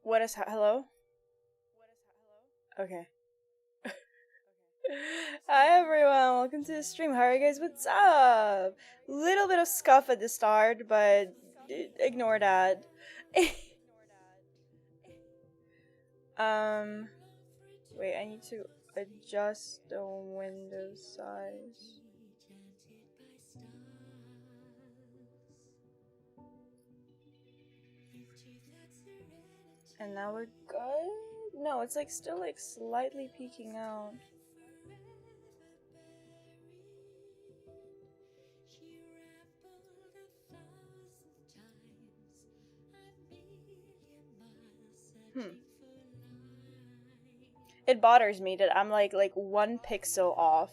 What is hello? Okay. Hi everyone, welcome to the stream. How are you guys? What's up? Little bit of scuff at the start, but ignore that. um, wait, I need to adjust the window size. And now we're good? No, it's like still like slightly peeking out. It bothers me that I'm like 1 pixel off.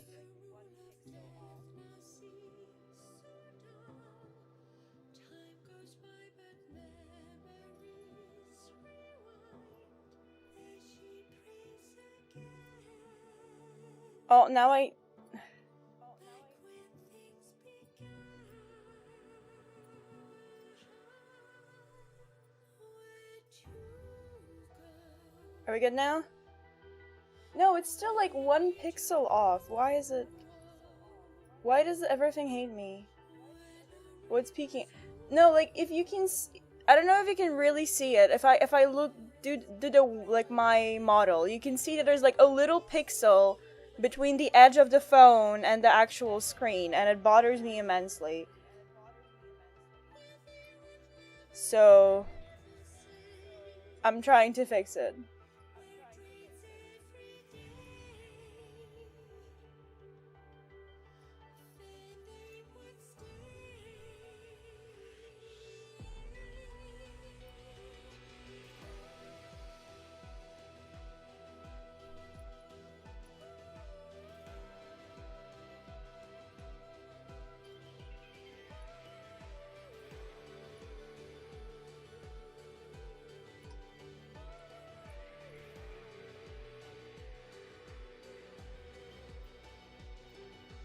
Oh, now I... Are we good now? No, it's still like 1 pixel off. Why is it... Why does everything hate me? What's peeking? No, like if you can... I don't know if you can really see it. If I look... Do the... like my model, you can see that there's like a little pixel between the edge of the phone and the actual screen, and it bothers me immensely. So... I'm trying to fix it.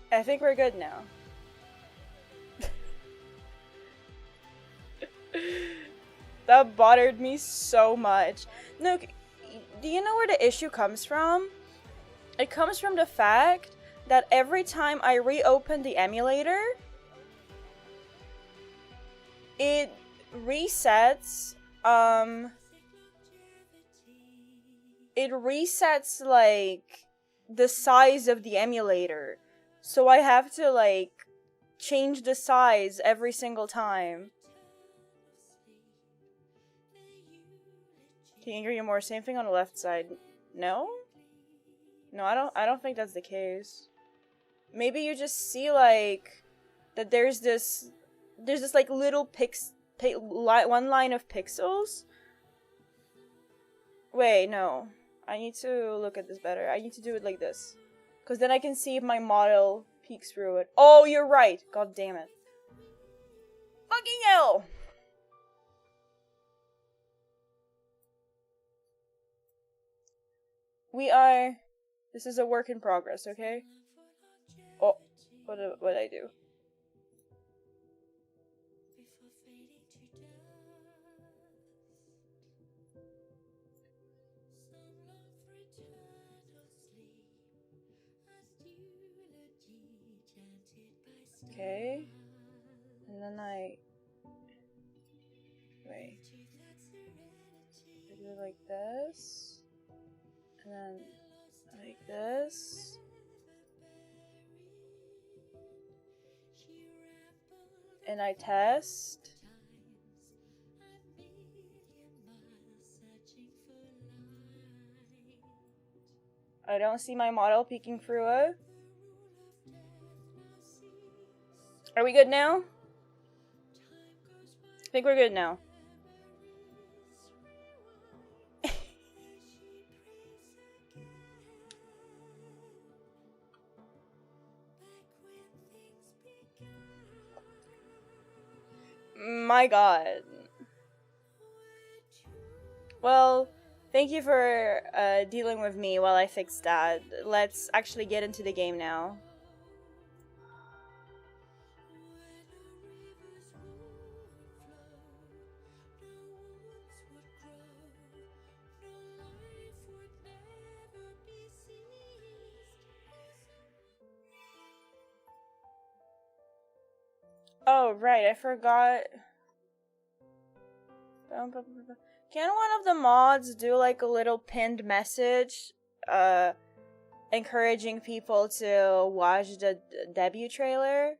I think we're good now. That bothered me so much. No, do you know where the issue comes from? It comes from the fact that every time I reopen the emulator, it resets, it resets, like, the size of the emulator. So I have to, like, change the size every single time. Can you hear more? Same thing on the left side. No? No, I don't think that's the case. Maybe you just see, like, that there's this like little one line of pixels. Wait, no. I need to look at this better. I need to do it like this. Because then I can see if my model peeks through it. Oh, you're right! God damn it. Fucking hell! This is a work in progress, okay? Oh, what did I do? Okay. And then wait. I do it like this. And then like this. And I test. I don't see my model peeking through it. Are we good now? I think we're good now. My god. Well, thank you for dealing with me while I fix that. Let's actually get into the game now. Oh, right, I forgot. Can one of the mods do like a little pinned message encouraging people to watch the debut trailer?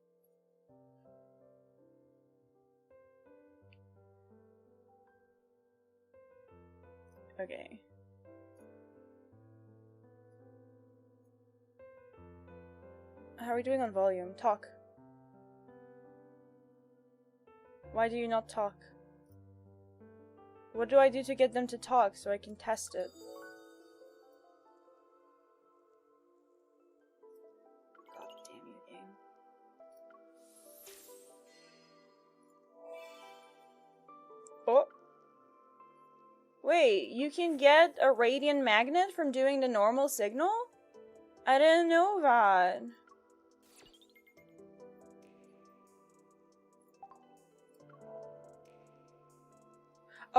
Okay. How are we doing on volume? Talk. Why do you not talk? What do I do to get them to talk so I can test it? God damn you, game. Oh! Wait, you can get a radiant magnet from doing the normal signal? I didn't know that.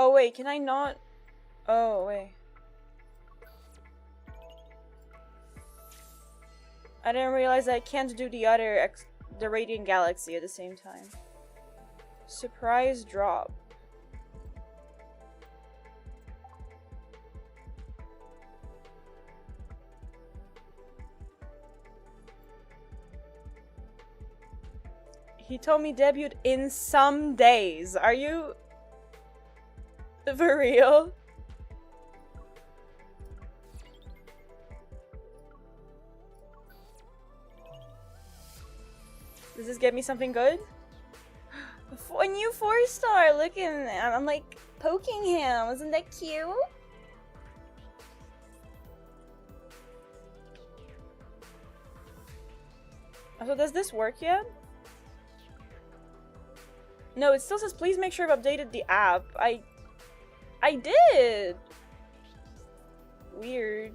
Oh wait, can I not? Oh wait. I didn't realize I can't do the Radiant Galaxy at the same time. Surprise drop. Hitomi debuted in some days. Are you for real? Does this get me something good? A new 4-star! Look at him! I'm like poking him. Isn't that cute? So does this work yet? No, it still says please make sure I've updated the app. I did! Weird.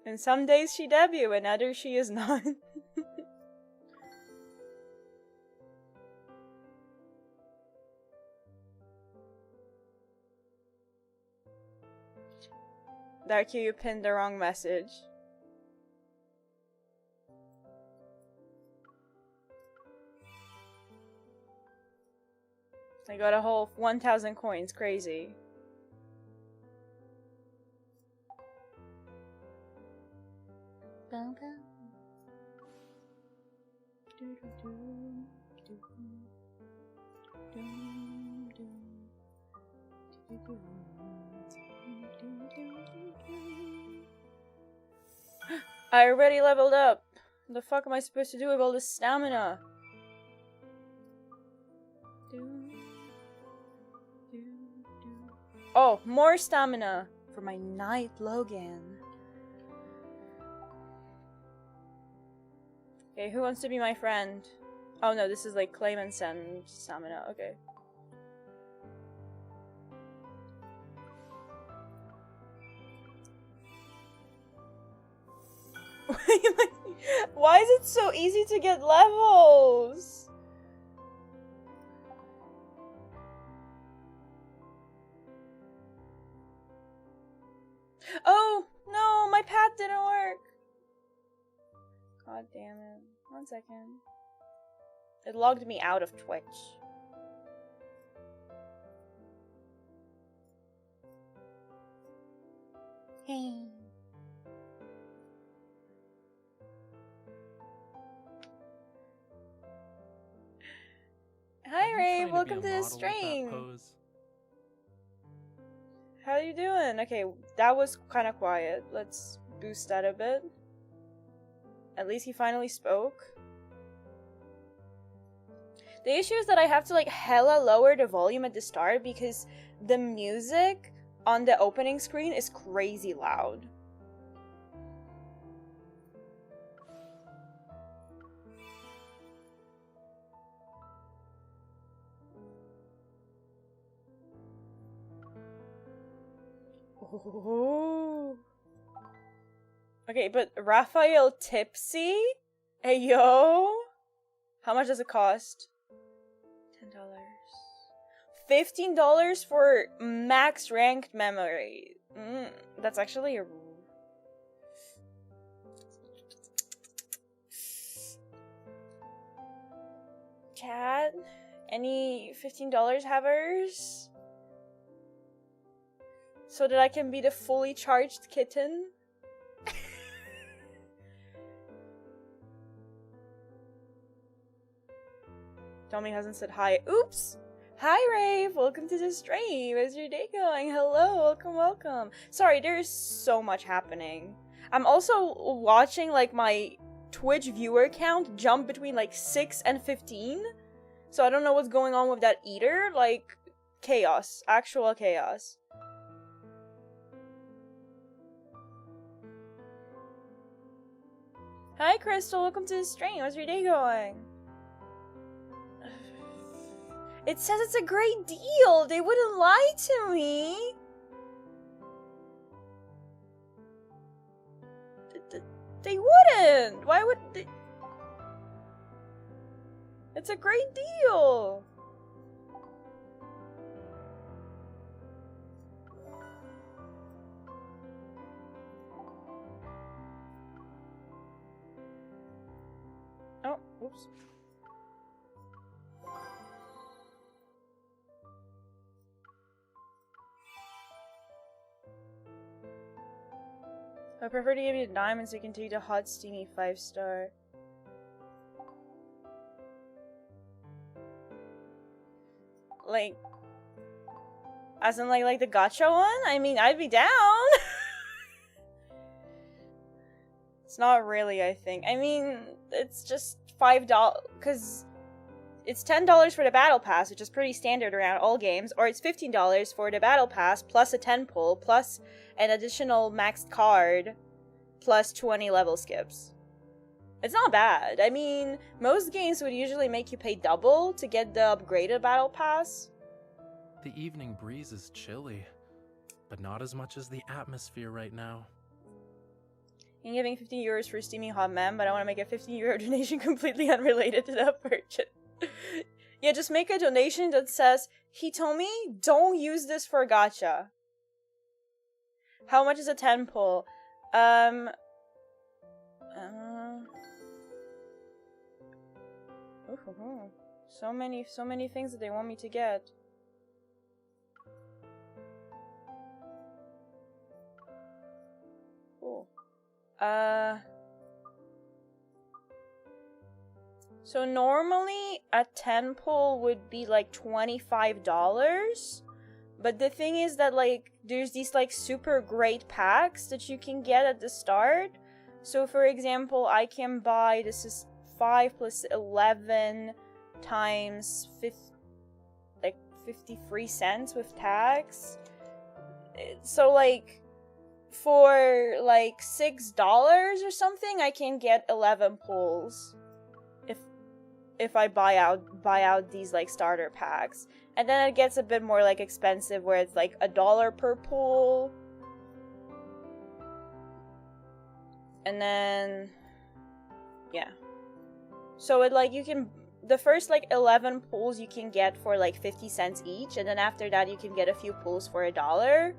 And some days she debut, and others she is not. Darky, you pinned the wrong message. I got a whole 1,000 coins, crazy. I already leveled up. What the fuck am I supposed to do with all this stamina? Oh, more stamina for my Knight Logan. Okay, who wants to be my friend? Oh no, this is like claim and send stamina. Okay. Why is it so easy to get levels? Oh, no, my path didn't work. God damn it. 1 second. It logged me out of Twitch. Hey. Hi Ray, welcome to the stream. How you doing? Okay, that was kind of quiet. Let's boost that a bit. At least he finally spoke. The issue is that I have to like hella lower the volume at the start because the music on the opening screen is crazy loud. Ooh. Okay, but Raphael Tipsy? Hey yo? How much does it cost? $10. $15 for max ranked memory. That's actually a... Chat? Any $15 havers? So that I can be the fully charged kitten? Tommy hasn't said hi. Oops! Hi, Rave! Welcome to the stream! How's your day going? Hello, welcome, welcome. Sorry, there's so much happening. I'm also watching, like, my Twitch viewer count jump between, like, 6 and 15. So I don't know what's going on with that either. Like, chaos. Actual chaos. Hi, Crystal! Welcome to the stream! How's your day going? It says it's a great deal! They wouldn't lie to me! They wouldn't! Why would they? It's a great deal! Oh, whoops. I prefer to give you the diamond so you can take the hot steamy 5-star. Like, as in like the gacha one? I mean, I'd be down. It's not really, I think. I mean, it's just $5 because it's $10 for the battle pass, which is pretty standard around all games, or it's $15 for the battle pass plus a 10 pull plus an additional maxed card plus 20 level skips. It's not bad. I mean, most games would usually make you pay double to get the upgraded battle pass. The evening breeze is chilly, but not as much as the atmosphere right now. I'm giving 50 euros for steamy hot mem, but I want to make a 15 euro donation completely unrelated to that purchase. Yeah, just make a donation that says, Hitomi, don't use this for gacha. How much is a 10 pull? So many things that they want me to get. Cool. So normally a 10 pull would be like $25. But the thing is that, like, there's these, like, super great packs that you can get at the start. So, for example, I can buy, this is 5 plus 11 times 53 cents with tax. So, like, for, like, $6 or something, I can get 11 pulls. If I buy out these, like, starter packs. And then it gets a bit more, like, expensive where it's like $1 per pull. And then yeah. So it, like, you can, the first, like, 11 pulls you can get for, like, 50 cents each, and then after that you can get a few pulls for $1.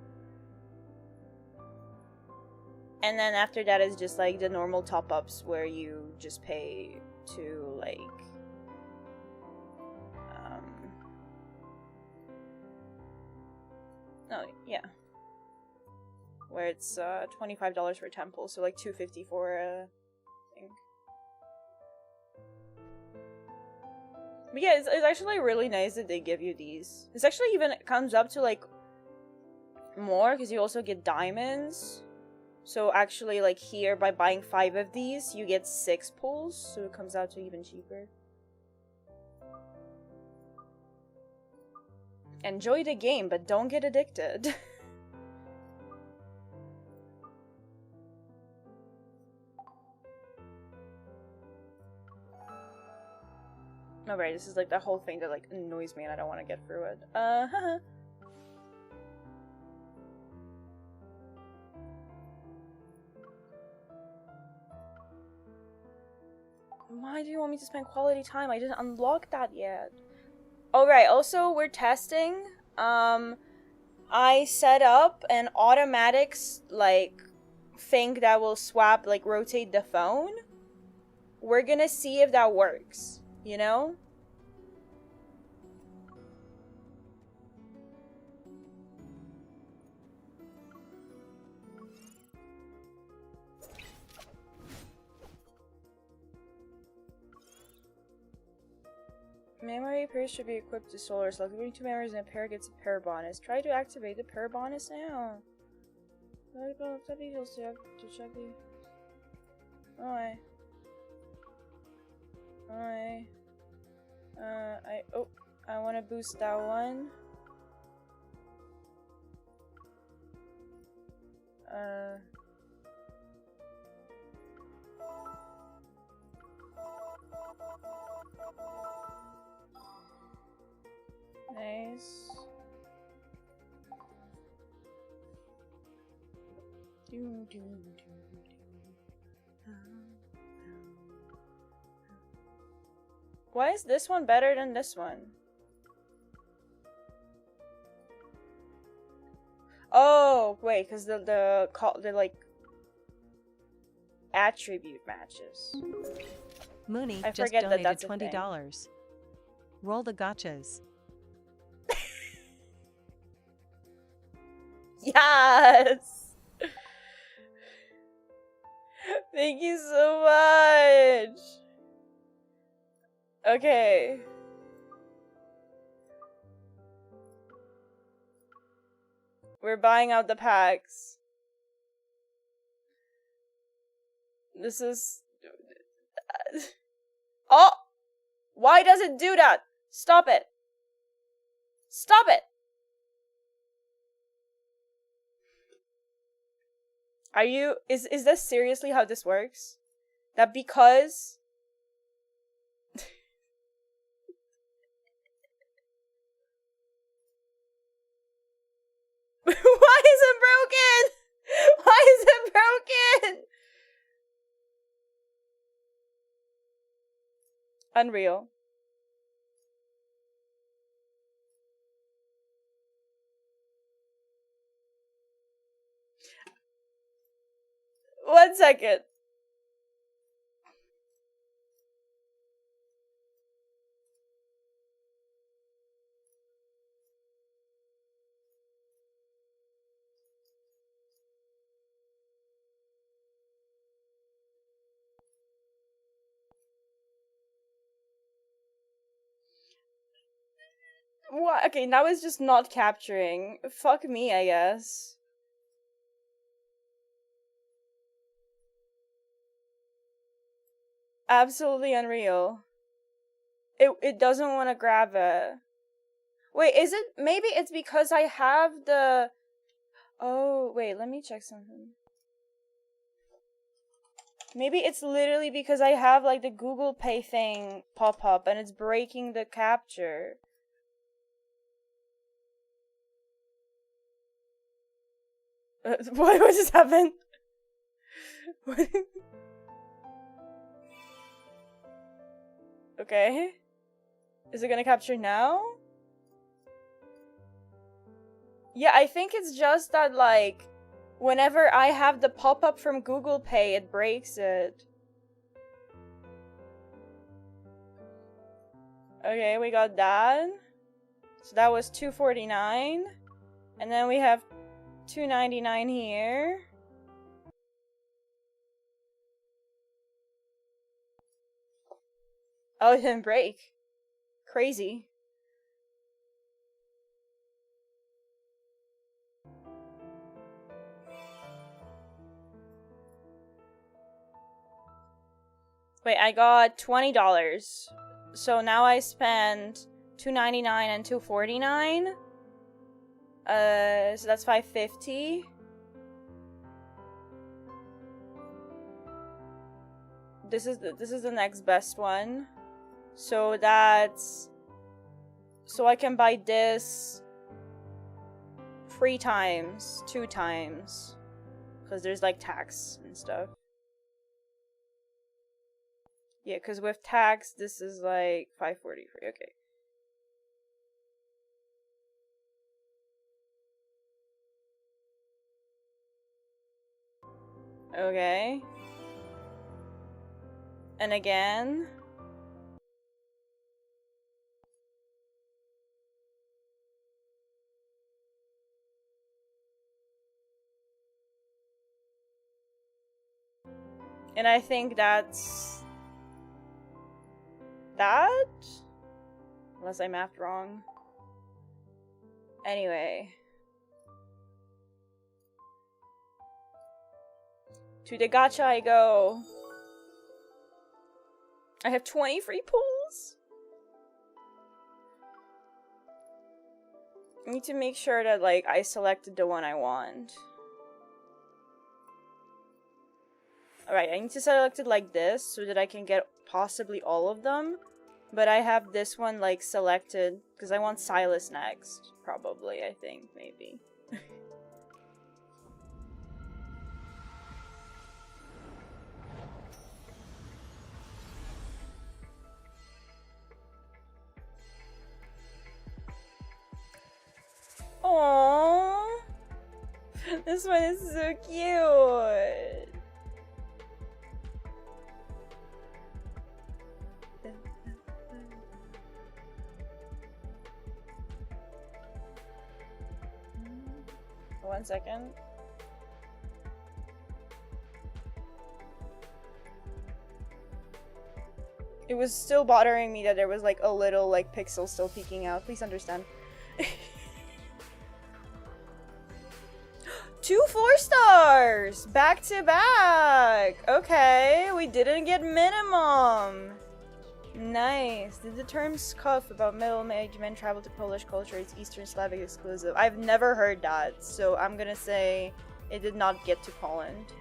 And then after that is just, like, the normal top-ups where you just pay to, like, no, yeah. Where it's $25 for a temple, so like $2.50 for a thing. But yeah, it's actually really nice that they give you these. It's actually even, it comes up to like more because you also get diamonds. So actually, like, here by buying 5 of these, you get 6 pulls, so it comes out to even cheaper. Enjoy the game, but don't get addicted. Alright, this is like the whole thing that, like, annoys me and I don't want to get through it. Why do you want me to spend quality time? I didn't unlock that yet. Alright, also, we're testing, I set up an automatic like thing that will swap, like rotate the phone. We're gonna see if that works, you know? Memory pairs should be equipped to solar. Selecting 2 memories in a pair gets a pair bonus. Try to activate the pair bonus now. Alright. Alright. I wanna boost that one. Nice. Why is this one better than this one? Oh, wait, because the like attribute matches. Mooney I just forget that donated that's a thing. $20. Roll the gotchas. Yes! Thank you so much! Okay. We're buying out the packs. This is... Oh! Why does it do that? Stop it! Stop it! Are you... Is this seriously how this works? That because... Why is it broken? Why is it broken? Unreal. One second. What? Okay, now it's just not capturing. Fuck me, I guess. Absolutely unreal. It doesn't want to grab it. Wait, is it... Maybe it's because I have the... Oh, wait, let me check something. Maybe it's literally because I have, like, the Google Pay thing pop up and it's breaking the capture. What just happened? Okay. Is it gonna capture now? Yeah, I think it's just that, like, whenever I have the pop-up from Google Pay, it breaks it. Okay, we got that. So that was $2.49. And then we have $2.99 here. Oh, it didn't break. Crazy. Wait, I got $20. So now I spend $2.99 and $2.49. So that's $5.50. This is the next best one. So that's... So I can buy this 3 times, 2 times. Because there's like tax and stuff. Yeah, because with tax, this is like $5.43. Okay. Okay. And again. And I think that's that? Unless I mapped wrong. Anyway. To the gacha I go. I have 20 free pulls. I need to make sure that, like, I selected the one I want. Alright, I need to select it like this so that I can get possibly all of them. But I have this one, like, selected because I want Silas next. Probably, I think, maybe. Aww. This one is so cute. One second. It was still bothering me that there was like a little like pixel still peeking out. Please understand. 2 4-stars! Back to back! Okay, we didn't get minimum. Nice. Did the term scuff about middle-aged men travel to Polish culture? It's Eastern Slavic exclusive. I've never heard that, so I'm gonna say it did not get to Poland.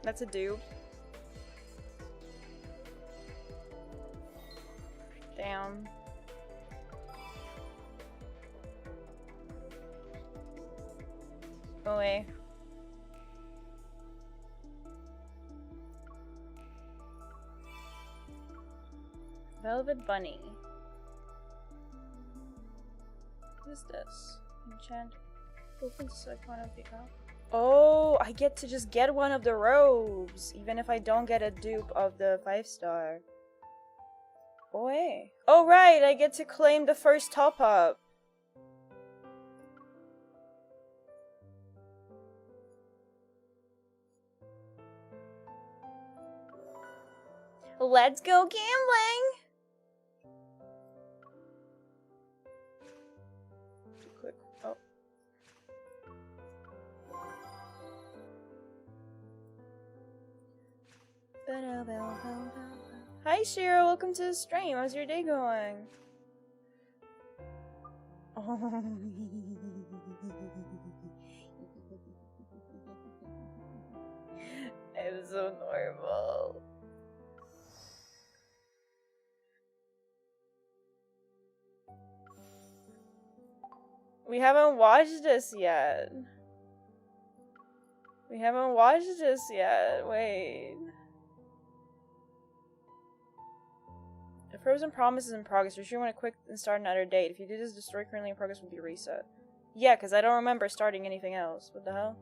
That's a dupe. Damn. Go away. Velvet Bunny. What is this? Enchant. Open so I can't pick up. Oh, I get to just get one of the robes, even if I don't get a dupe of the 5-star. Oh, hey. Oh, right, I get to claim the first top-up. Let's go gambling! Quick. Oh. Hi Shiro, welcome to the stream. How's your day going? Oh. I'm so normal. We haven't watched this yet. We haven't watched this yet. Wait. The Frozen Promise is in progress. You sure want to quit and start another date. If you do this, the story currently in progress will be reset. Yeah, because I don't remember starting anything else. What the hell?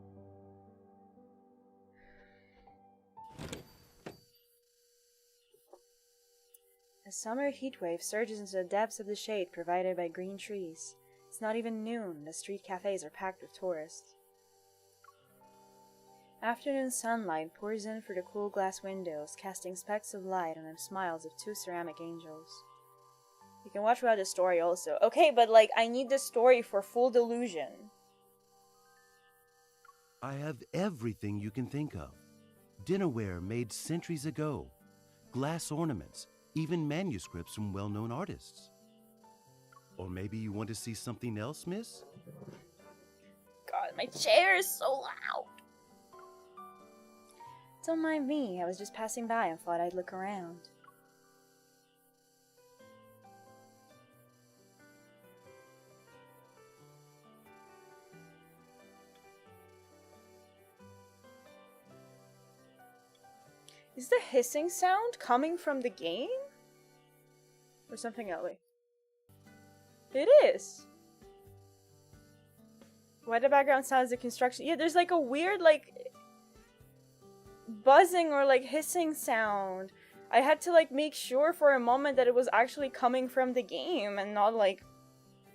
A summer heatwave surges into the depths of the shade provided by green trees. It's not even noon. The street cafes are packed with tourists. Afternoon sunlight pours in through the cool glass windows, casting specks of light on the smiles of 2 ceramic angels. You can watch without the story also. Okay, but like, I need the story for full delusion. I have everything you can think of. Dinnerware made centuries ago. Glass ornaments, even manuscripts from well-known artists. Or maybe you want to see something else, miss? God, my chair is so loud. Don't mind me, I was just passing by and thought I'd look around. Is the hissing sound coming from the game? Or something else? It is. Why the background sounds the construction? Yeah, there's like a weird like buzzing or like hissing sound. I had to like make sure for a moment that it was actually coming from the game and not like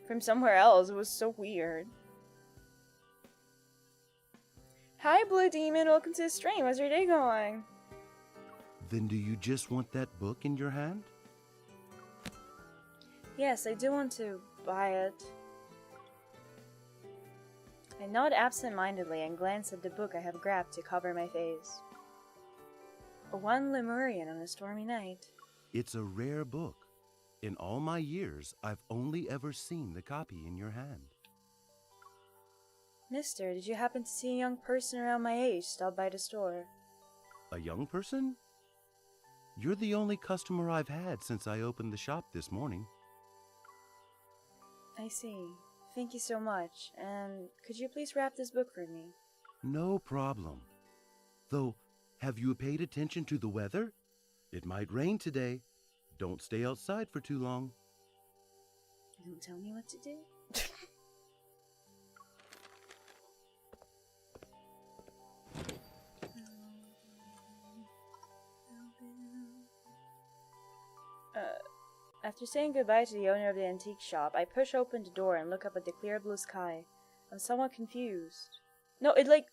from somewhere else. It was so weird. Hi Blue Demon, welcome to the stream. How's your day going? Then do you just want that book in your hand? Yes, I do want to buy it. I nod absent-mindedly and glance at the book I have grabbed to cover my face. A one Lemurian on a stormy night. It's a rare book. In all my years, I've only ever seen the copy in your hand. Mister, did you happen to see a young person around my age stop by the store? A young person? You're the only customer I've had since I opened the shop this morning. I see. Thank you so much. And could you please wrap this book for me? No problem. Though, have you paid attention to the weather? It might rain today. Don't stay outside for too long. Don't tell me what to do. After saying goodbye to the owner of the antique shop, I push open the door and look up at the clear blue sky. I'm somewhat confused. No, it like...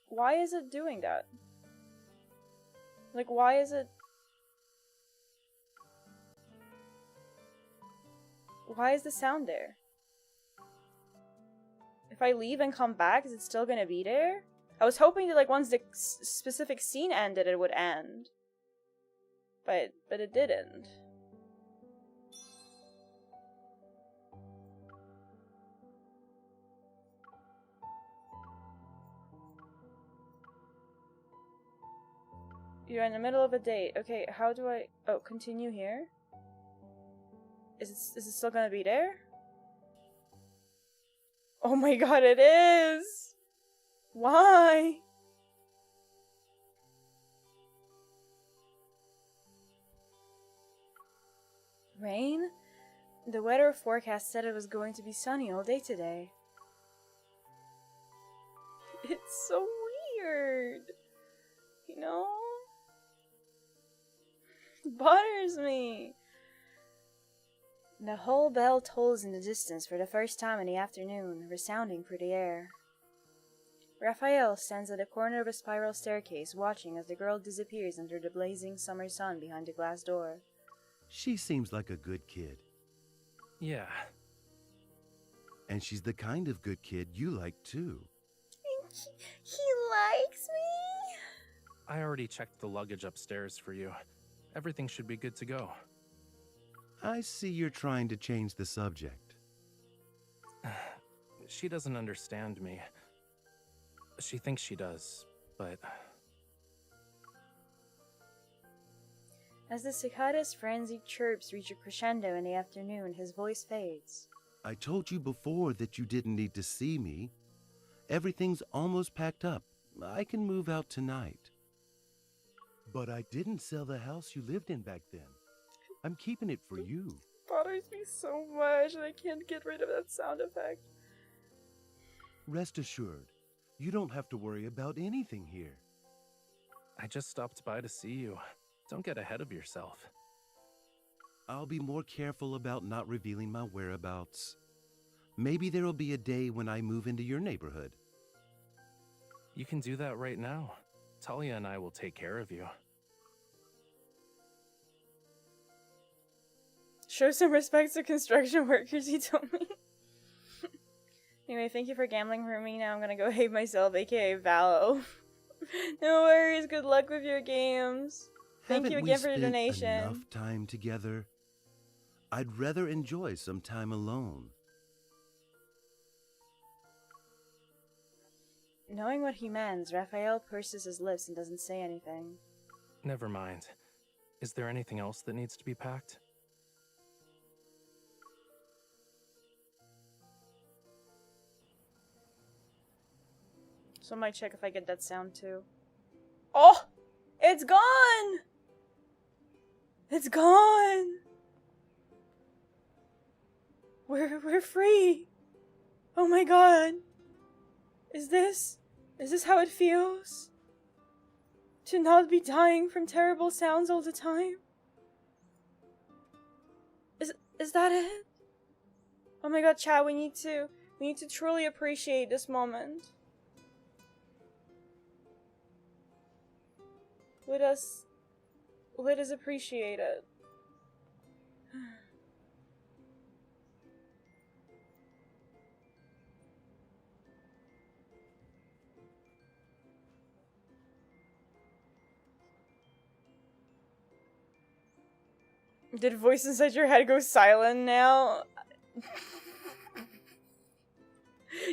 Why is it doing that? Like, why is it... Why is the sound there? If I leave and come back, is it still gonna be there? I was hoping that like once the specific scene ended, it would end. But it didn't. You're in the middle of a date. Okay, how do I... Oh, continue here? Is it still gonna be there? Oh my god, it is! Why? Rain? The weather forecast said it was going to be sunny all day today. It's so weird. You know? It bothers me. The whole bell tolls in the distance for the first time in the afternoon, resounding through the air. Raphael stands at the corner of a spiral staircase, watching as the girl disappears under the blazing summer sun behind the glass door. She seems like a good kid. Yeah. And she's the kind of good kid you like too. He likes me? I already checked the luggage upstairs for you. Everything should be good to go. I see you're trying to change the subject. She doesn't understand me. She thinks she does, but... As the cicada's frenzied chirps reach a crescendo in the afternoon, his voice fades. I told you before that you didn't need to see me. Everything's almost packed up. I can move out tonight. But I didn't sell the house you lived in back then. I'm keeping it for you. It bothers me so much and I can't get rid of that sound effect. Rest assured, you don't have to worry about anything here. I just stopped by to see you. Don't get ahead of yourself. I'll be more careful about not revealing my whereabouts. Maybe there'll be a day when I move into your neighborhood. You can do that right now. Talia and I will take care of you. Show some respect to construction workers, he told me. Anyway, thank you for gambling for me. Now I'm gonna go hate myself, aka Valo. No worries, good luck with your games. Thank you again for the donation. Haven't we spent enough time together? I'd rather enjoy some time alone. Knowing what he means, Raphael purses his lips and doesn't say anything. Never mind. Is there anything else that needs to be packed? So I might check if I get that sound too. Oh! It's gone! It's gone! We're free! Oh my god! Is this how it feels? To not be dying from terrible sounds all the time? Is that it? Oh my god, chat, we need to truly appreciate this moment. Let us appreciate it. Did voice inside your head go silent now?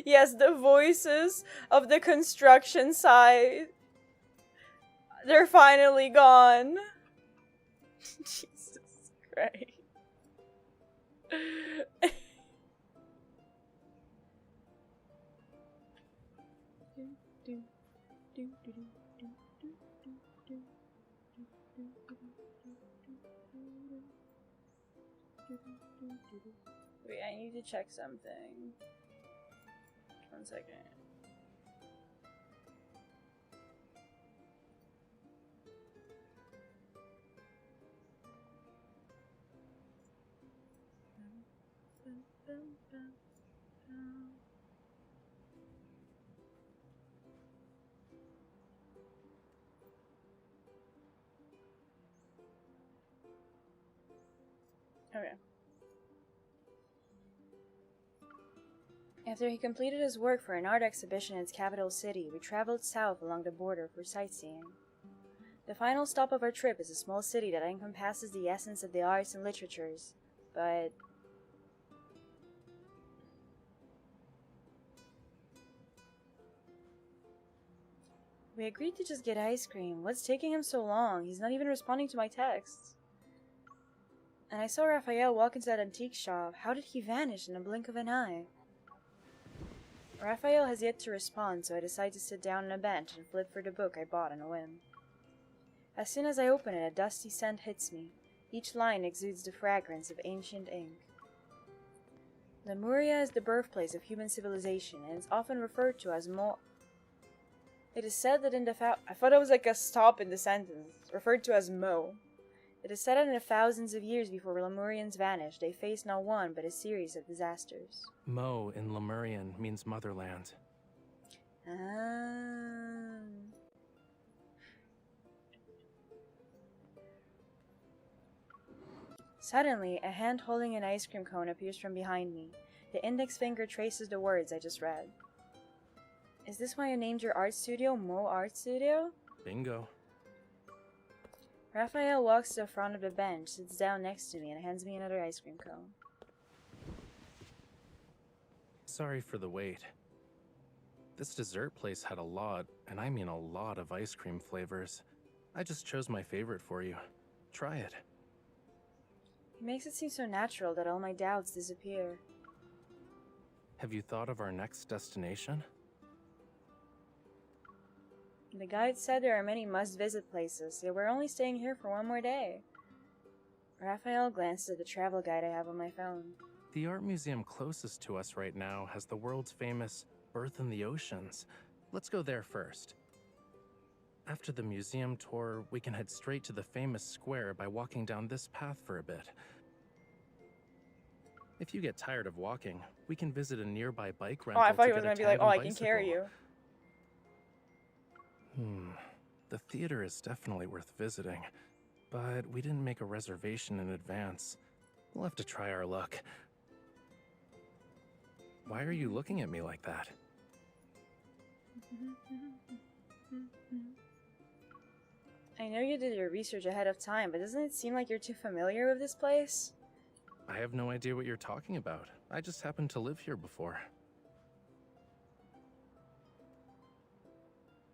Yes, the voices of the construction site. They're finally gone. Jesus Christ. Wait, I need to check something. 1 second. Okay. After he completed his work for an art exhibition in its capital city, we traveled south along the border for sightseeing. The final stop of our trip is a small city that encompasses the essence of the arts and literatures, but... We agreed to just get ice cream. What's taking him so long? He's not even responding to my texts. And I saw Raphael walk into that antique shop. How did he vanish in the blink of an eye? Raphael has yet to respond, so I decide to sit down on a bench and flip through the book I bought on a whim. As soon as I open it, a dusty scent hits me. Each line exudes the fragrance of ancient ink. Lemuria is the birthplace of human civilization, and is often referred to as It is said that in the I thought it was like a stop in the sentence. Referred to as Mo. It is said that in the thousands of years before Lemurians vanished, they faced not one but a series of disasters. Mo in Lemurian means motherland. Suddenly, a hand holding an ice cream cone appears from behind me. The index finger traces the words I just read. Is this why you named your art studio Mo Art Studio? Bingo. Raphael walks to the front of the bench, sits down next to me, and hands me another ice cream cone. Sorry for the wait. This dessert place had a lot, and I mean a lot of ice cream flavors. I just chose my favorite for you. Try it. He makes it seem so natural that all my doubts disappear. Have you thought of our next destination? The guide said there are many must-visit places, yet we're only staying here for one more day. Raphael glanced at the travel guide I have on my phone. The art museum closest to us right now has the world's famous Birth in the Oceans. Let's go there first. After the museum tour, we can head straight to the famous square by walking down this path for a bit. If you get tired of walking, we can visit a nearby bike rental. Oh, I thought he to was get going a to be like, oh, I tandem can carry bicycle. you. The theater is definitely worth visiting, but we didn't make a reservation in advance. We'll have to try our luck. Why are you looking at me like that? I know you did your research ahead of time, but doesn't it seem like you're too familiar with this place? I have no idea what you're talking about. I just happened to live here before.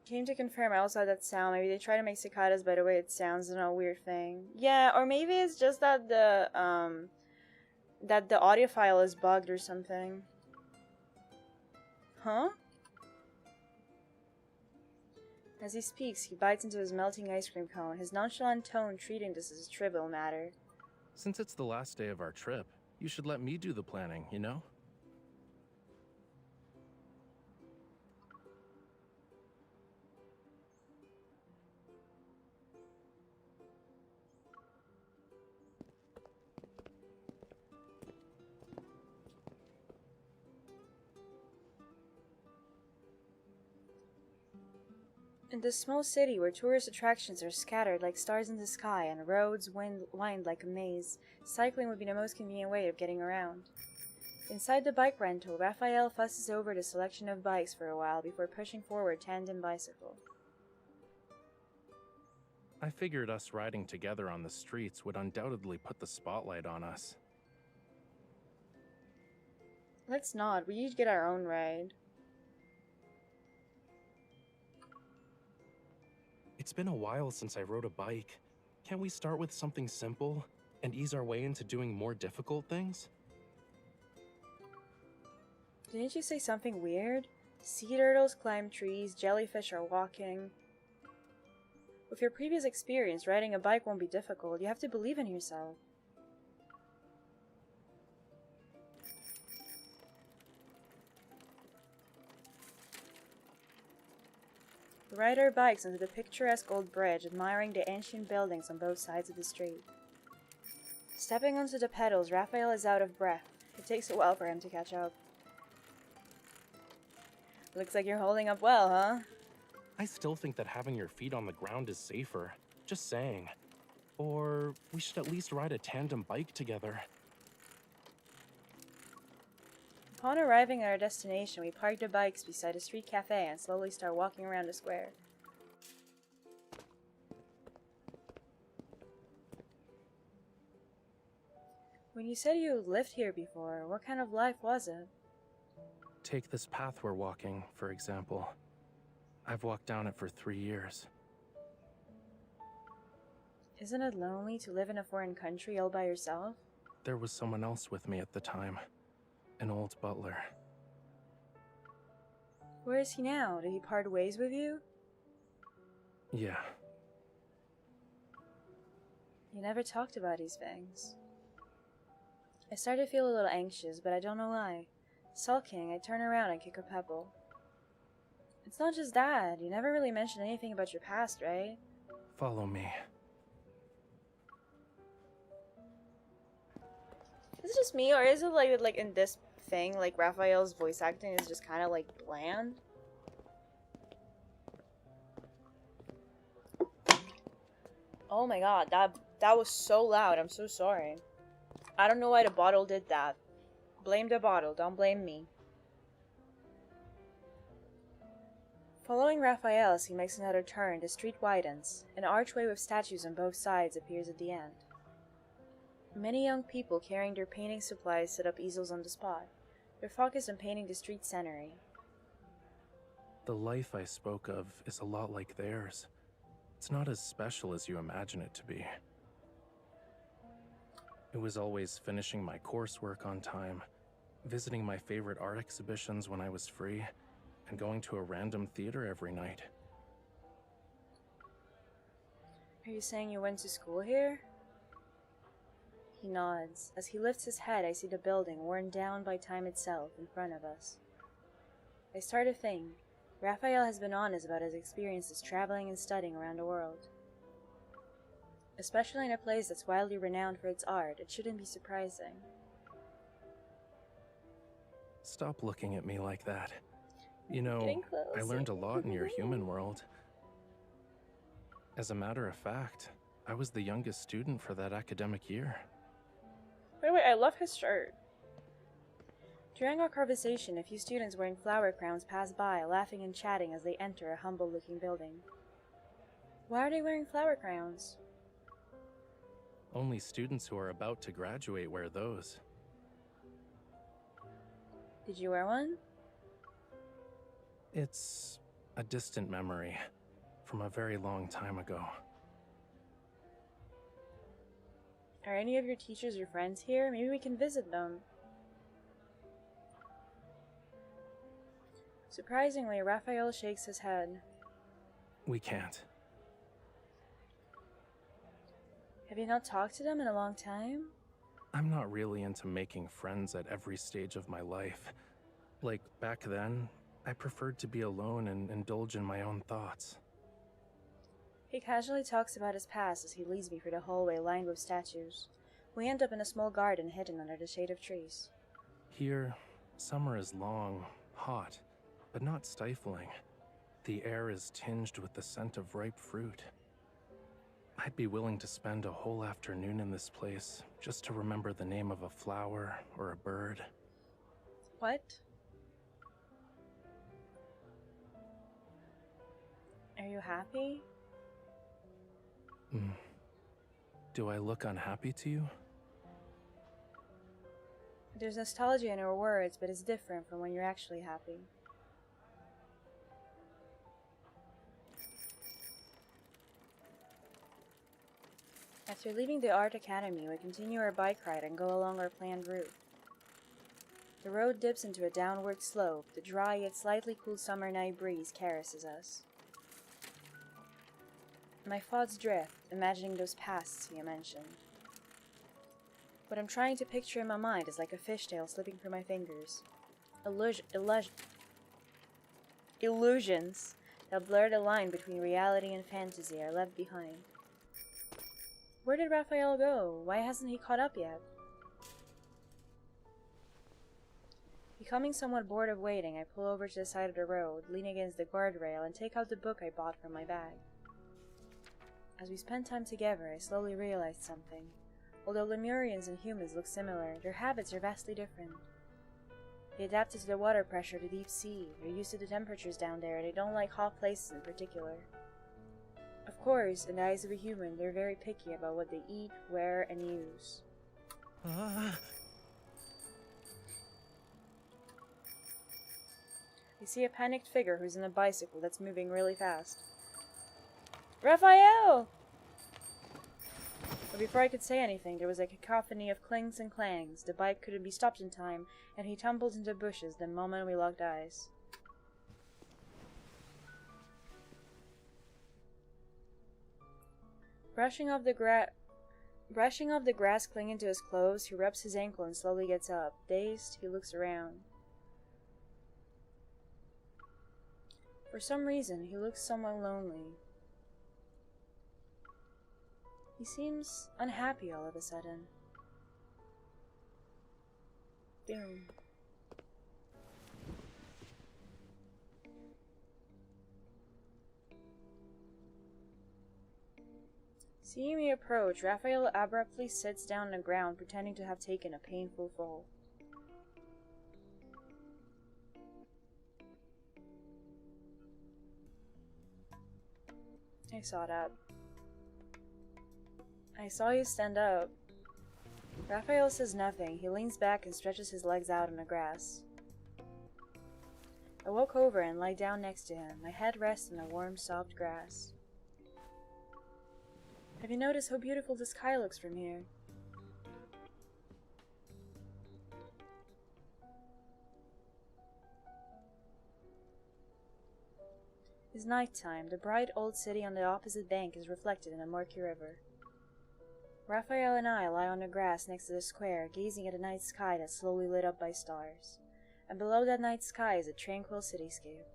Came to confirm, I also had that sound. Maybe they try to make cicadas by the way it sounds and a weird thing. Yeah, or maybe it's just that the audio file is bugged or something. Huh? As he speaks, he bites into his melting ice cream cone, his nonchalant tone treating this as a trivial matter. Since it's the last day of our trip, you should let me do the planning, you know? In this small city where tourist attractions are scattered like stars in the sky and roads wind like a maze, cycling would be the most convenient way of getting around. Inside the bike rental, Raphael fusses over the selection of bikes for a while before pushing forward tandem bicycle. I figured us riding together on the streets would undoubtedly put the spotlight on us. Let's not, we each get our own ride. It's been a while since I rode a bike. Can't we start with something simple and ease our way into doing more difficult things? Didn't you say something weird? Sea turtles climb trees, jellyfish are walking. With your previous experience, riding a bike won't be difficult. You have to believe in yourself. We ride our bikes onto the picturesque old bridge, admiring the ancient buildings on both sides of the street. Stepping onto the pedals, Raphael is out of breath. It takes a while for him to catch up. Looks like you're holding up well, huh? I still think that having your feet on the ground is safer. Just saying. Or we should at least ride a tandem bike together. Upon arriving at our destination, we park the bikes beside a street cafe and slowly start walking around the square. When you said you lived here before, what kind of life was it? Take this path we're walking, for example. I've walked down it for 3 years. Isn't it lonely to live in a foreign country all by yourself? There was someone else with me at the time. An old butler. Where is he now? Did he part ways with you? Yeah. You never talked about these things. I start to feel a little anxious, but I don't know why. Sulking, I turn around and kick a pebble. It's not just that. You never really mentioned anything about your past, right? Follow me. Is it just me, or is it like in this thing, like Raphael's voice acting is just kind of like bland? Oh my god, that was so loud. I'm so sorry. I don't know why the bottle did that. Blame the bottle, don't blame me. Following Raphael as he makes another turn, the street widens. An archway with statues on both sides appears at the end. Many young people carrying their painting supplies set up easels on the spot. They're focused on painting the street scenery. The life I spoke of is a lot like theirs. It's not as special as you imagine it to be. It was always finishing my coursework on time, visiting my favorite art exhibitions when I was free, and going to a random theater every night. Are you saying you went to school here? He nods. As he lifts his head, I see the building, worn down by time itself, in front of us. I start to think. Raphael has been honest about his experiences traveling and studying around the world. Especially in a place that's widely renowned for its art, it shouldn't be surprising. Stop looking at me like that. You know, Getting I close. learned a lot in your human world. As a matter of fact, I was the youngest student for that academic year. By the way, I love his shirt. During our conversation, a few students wearing flower crowns pass by, laughing and chatting as they enter a humble-looking building. Why are they wearing flower crowns? Only students who are about to graduate wear those. Did you wear one? It's a distant memory from a very long time ago. Are any of your teachers or friends here? Maybe we can visit them. Surprisingly, Raphael shakes his head. We can't. Have you not talked to them in a long time? I'm not really into making friends at every stage of my life. Like, back then, I preferred to be alone and indulge in my own thoughts. He casually talks about his past as he leads me through the hallway lined with statues. We end up in a small garden hidden under the shade of trees. Here, summer is long, hot, but not stifling. The air is tinged with the scent of ripe fruit. I'd be willing to spend a whole afternoon in this place just to remember the name of a flower or a bird. What? Are you happy? Do I look unhappy to you? There's nostalgia in your words, but it's different from when you're actually happy. After leaving the Art Academy, we continue our bike ride and go along our planned route. The road dips into a downward slope. The dry yet slightly cool summer night breeze caresses us. My thoughts drift, imagining those pasts he mentioned. What I'm trying to picture in my mind is like a fishtail slipping through my fingers. Illusions that blur the line between reality and fantasy are left behind. Where did Raphael go? Why hasn't he caught up yet? Becoming somewhat bored of waiting, I pull over to the side of the road, lean against the guardrail, and take out the book I bought from my bag. As we spend time together, I slowly realized something. Although Lemurians and humans look similar, their habits are vastly different. They adapted to the water pressure of the deep sea, they're used to the temperatures down there, and they don't like hot places in particular. Of course, in the eyes of a human, they're very picky about what they eat, wear, and use. We see a panicked figure who's in a bicycle that's moving really fast. Raphael! But before I could say anything, there was a cacophony of clings and clangs. The bike couldn't be stopped in time, and he tumbled into bushes the moment we locked eyes. Brushing off the grass clinging to his clothes, he rubs his ankle and slowly gets up. Dazed, he looks around. For some reason, he looks somewhat lonely. He seems unhappy all of a sudden. Boom. Seeing me approach, Raphael abruptly sits down on the ground, pretending to have taken a painful fall. I saw that. I saw you stand up. Raphael says nothing. He leans back and stretches his legs out on the grass. I walk over and lie down next to him. My head rests on the warm, soft grass. Have you noticed how beautiful the sky looks from here? It's nighttime. The bright old city on the opposite bank is reflected in a murky river. Raphael and I lie on the grass next to the square, gazing at the night sky that's slowly lit up by stars. And below that night sky is a tranquil cityscape.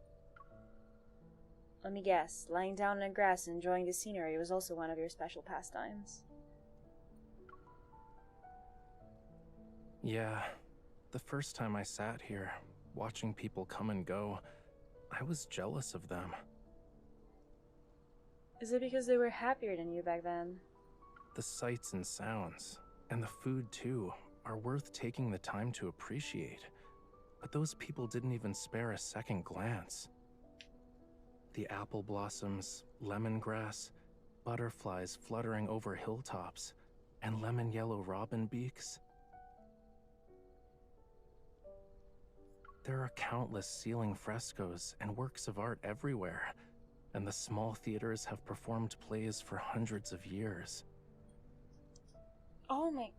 Let me guess, lying down on the grass and enjoying the scenery was also one of your special pastimes. Yeah, the first time I sat here, watching people come and go, I was jealous of them. Is it because they were happier than you back then? The sights and sounds, and the food too, are worth taking the time to appreciate. But those people didn't even spare a second glance. The apple blossoms, lemongrass, butterflies fluttering over hilltops, and lemon yellow robin beaks. There are countless ceiling frescoes and works of art everywhere, and the small theaters have performed plays for hundreds of years. Oh my...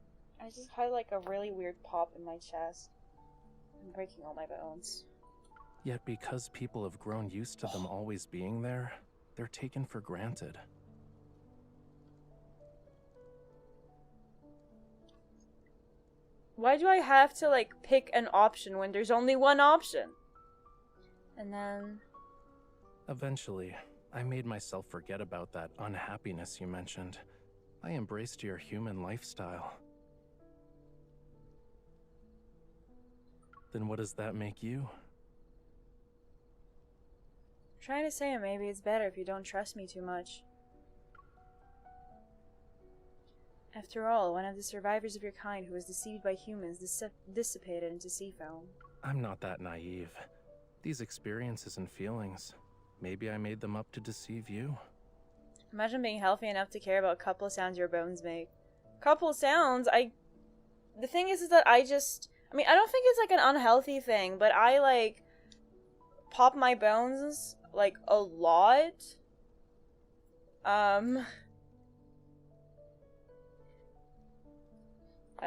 I just had like a really weird pop in my chest. I'm breaking all my bones. Yet because people have grown used to them always being there, they're taken for granted. Why do I have to, like, pick an option when there's only one option? And then... Eventually, I made myself forget about that unhappiness you mentioned. I embraced your human lifestyle. Then what does that make you? I'm trying to say maybe it's better if you don't trust me too much. After all, one of the survivors of your kind who was deceived by humans dissipated into sea foam. I'm not that naive. These experiences and feelings, maybe I made them up to deceive you. Imagine being healthy enough to care about a couple of sounds your bones make. Couple of sounds? The thing is that I mean, I don't think it's like an unhealthy thing, but I like pop my bones like a lot. I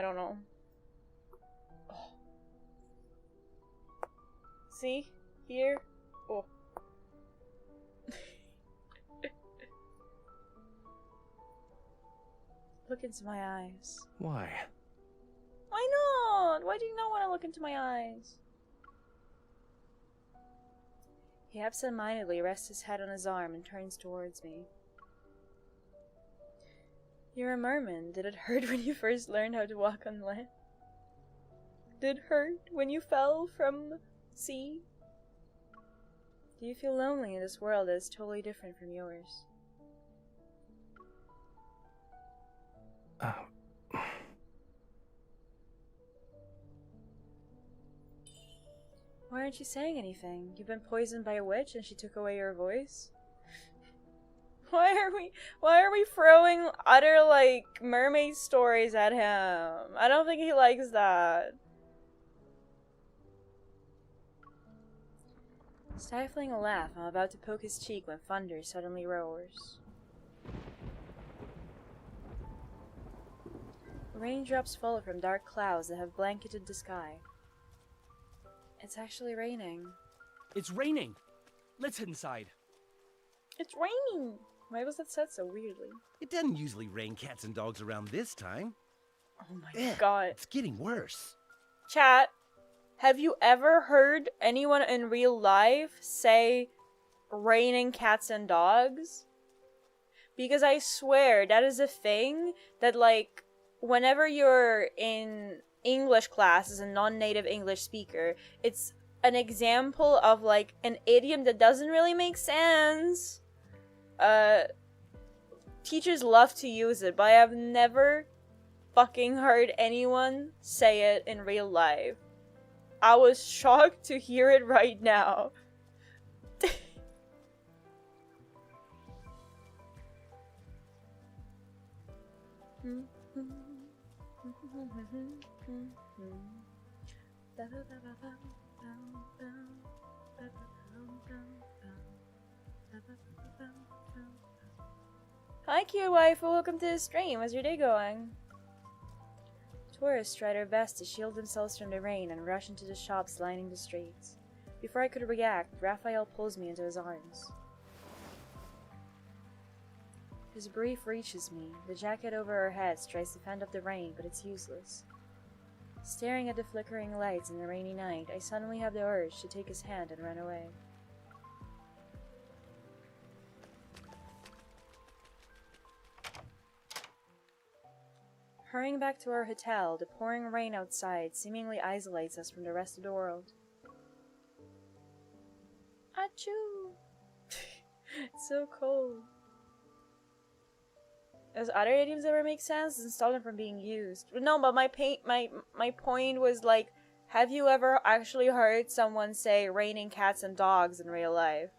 don't know. Oh. See? Here? Oh. Look into my eyes. Why? Why not? Why do you not want to look into my eyes? He absent-mindedly rests his head on his arm and turns towards me. You're a merman. Did it hurt when you first learned how to walk on land? Did it hurt when you fell from sea? Do you feel lonely in this world that is totally different from yours? Why aren't you saying anything? You've been poisoned by a witch and she took away your voice? Why are we throwing utter, like, mermaid stories at him? I don't think he likes that. Stifling a laugh, I'm about to poke his cheek when thunder suddenly roars. Raindrops fall from dark clouds that have blanketed the sky. It's actually raining. It's raining! Let's head inside. It's raining! Why was that said so weirdly? It doesn't usually rain cats and dogs around this time. Oh my god. It's getting worse. Chat, have you ever heard anyone in real life say raining cats and dogs? Because I swear that is a thing that, like, whenever you're in English class as a non-native English speaker, it's an example of, like, an idiom that doesn't really make sense. Teachers love to use it, but I have never fucking heard anyone say it in real life. I was shocked to hear it right now. Hi, cute wife. Welcome to the stream. How's your day going? Tourists try their best to shield themselves from the rain and rush into the shops lining the streets. Before I could react, Raphael pulls me into his arms. His brief reaches me. The jacket over our heads tries to fend off the rain, but it's useless. Staring at the flickering lights in the rainy night, I suddenly have the urge to take his hand and run away. Hurrying back to our hotel, the pouring rain outside seemingly isolates us from the rest of the world. Achoo! It's so cold. Does other idioms ever make sense? Doesn't stop them from being used. No, but my point was, like, have you ever actually heard someone say raining cats and dogs in real life?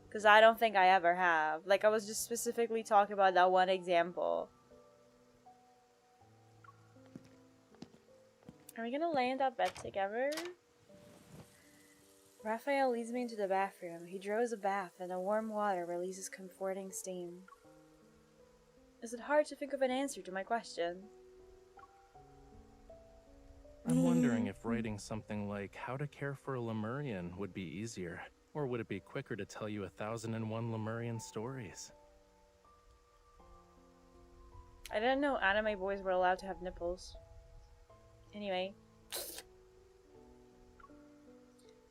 Because I don't think I ever have. Like, I was just specifically talking about that one example. Are we gonna lay in that bed together? Raphael leads me into the bathroom. He draws a bath and the warm water releases comforting steam. Is it hard to think of an answer to my question? I'm wondering if writing something like How to Care for a Lemurian would be easier. Or would it be quicker to tell you 1001 Lemurian stories? I didn't know anime boys were allowed to have nipples. Anyway.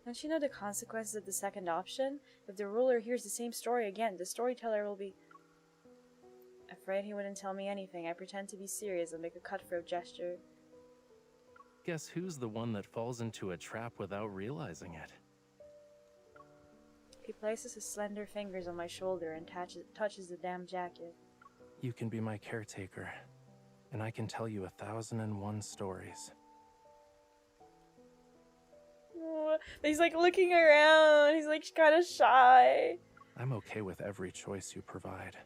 Don't you know the consequences of the second option? If the ruler hears the same story again, the storyteller will be... Afraid he wouldn't tell me anything. I pretend to be serious and make a cutthroat gesture. Guess who's the one that falls into a trap without realizing it? He places his slender fingers on my shoulder and touches the damn jacket. You can be my caretaker, and I can tell you 1001 stories. He's like looking around. He's like kind of shy. I'm okay with every choice you provide.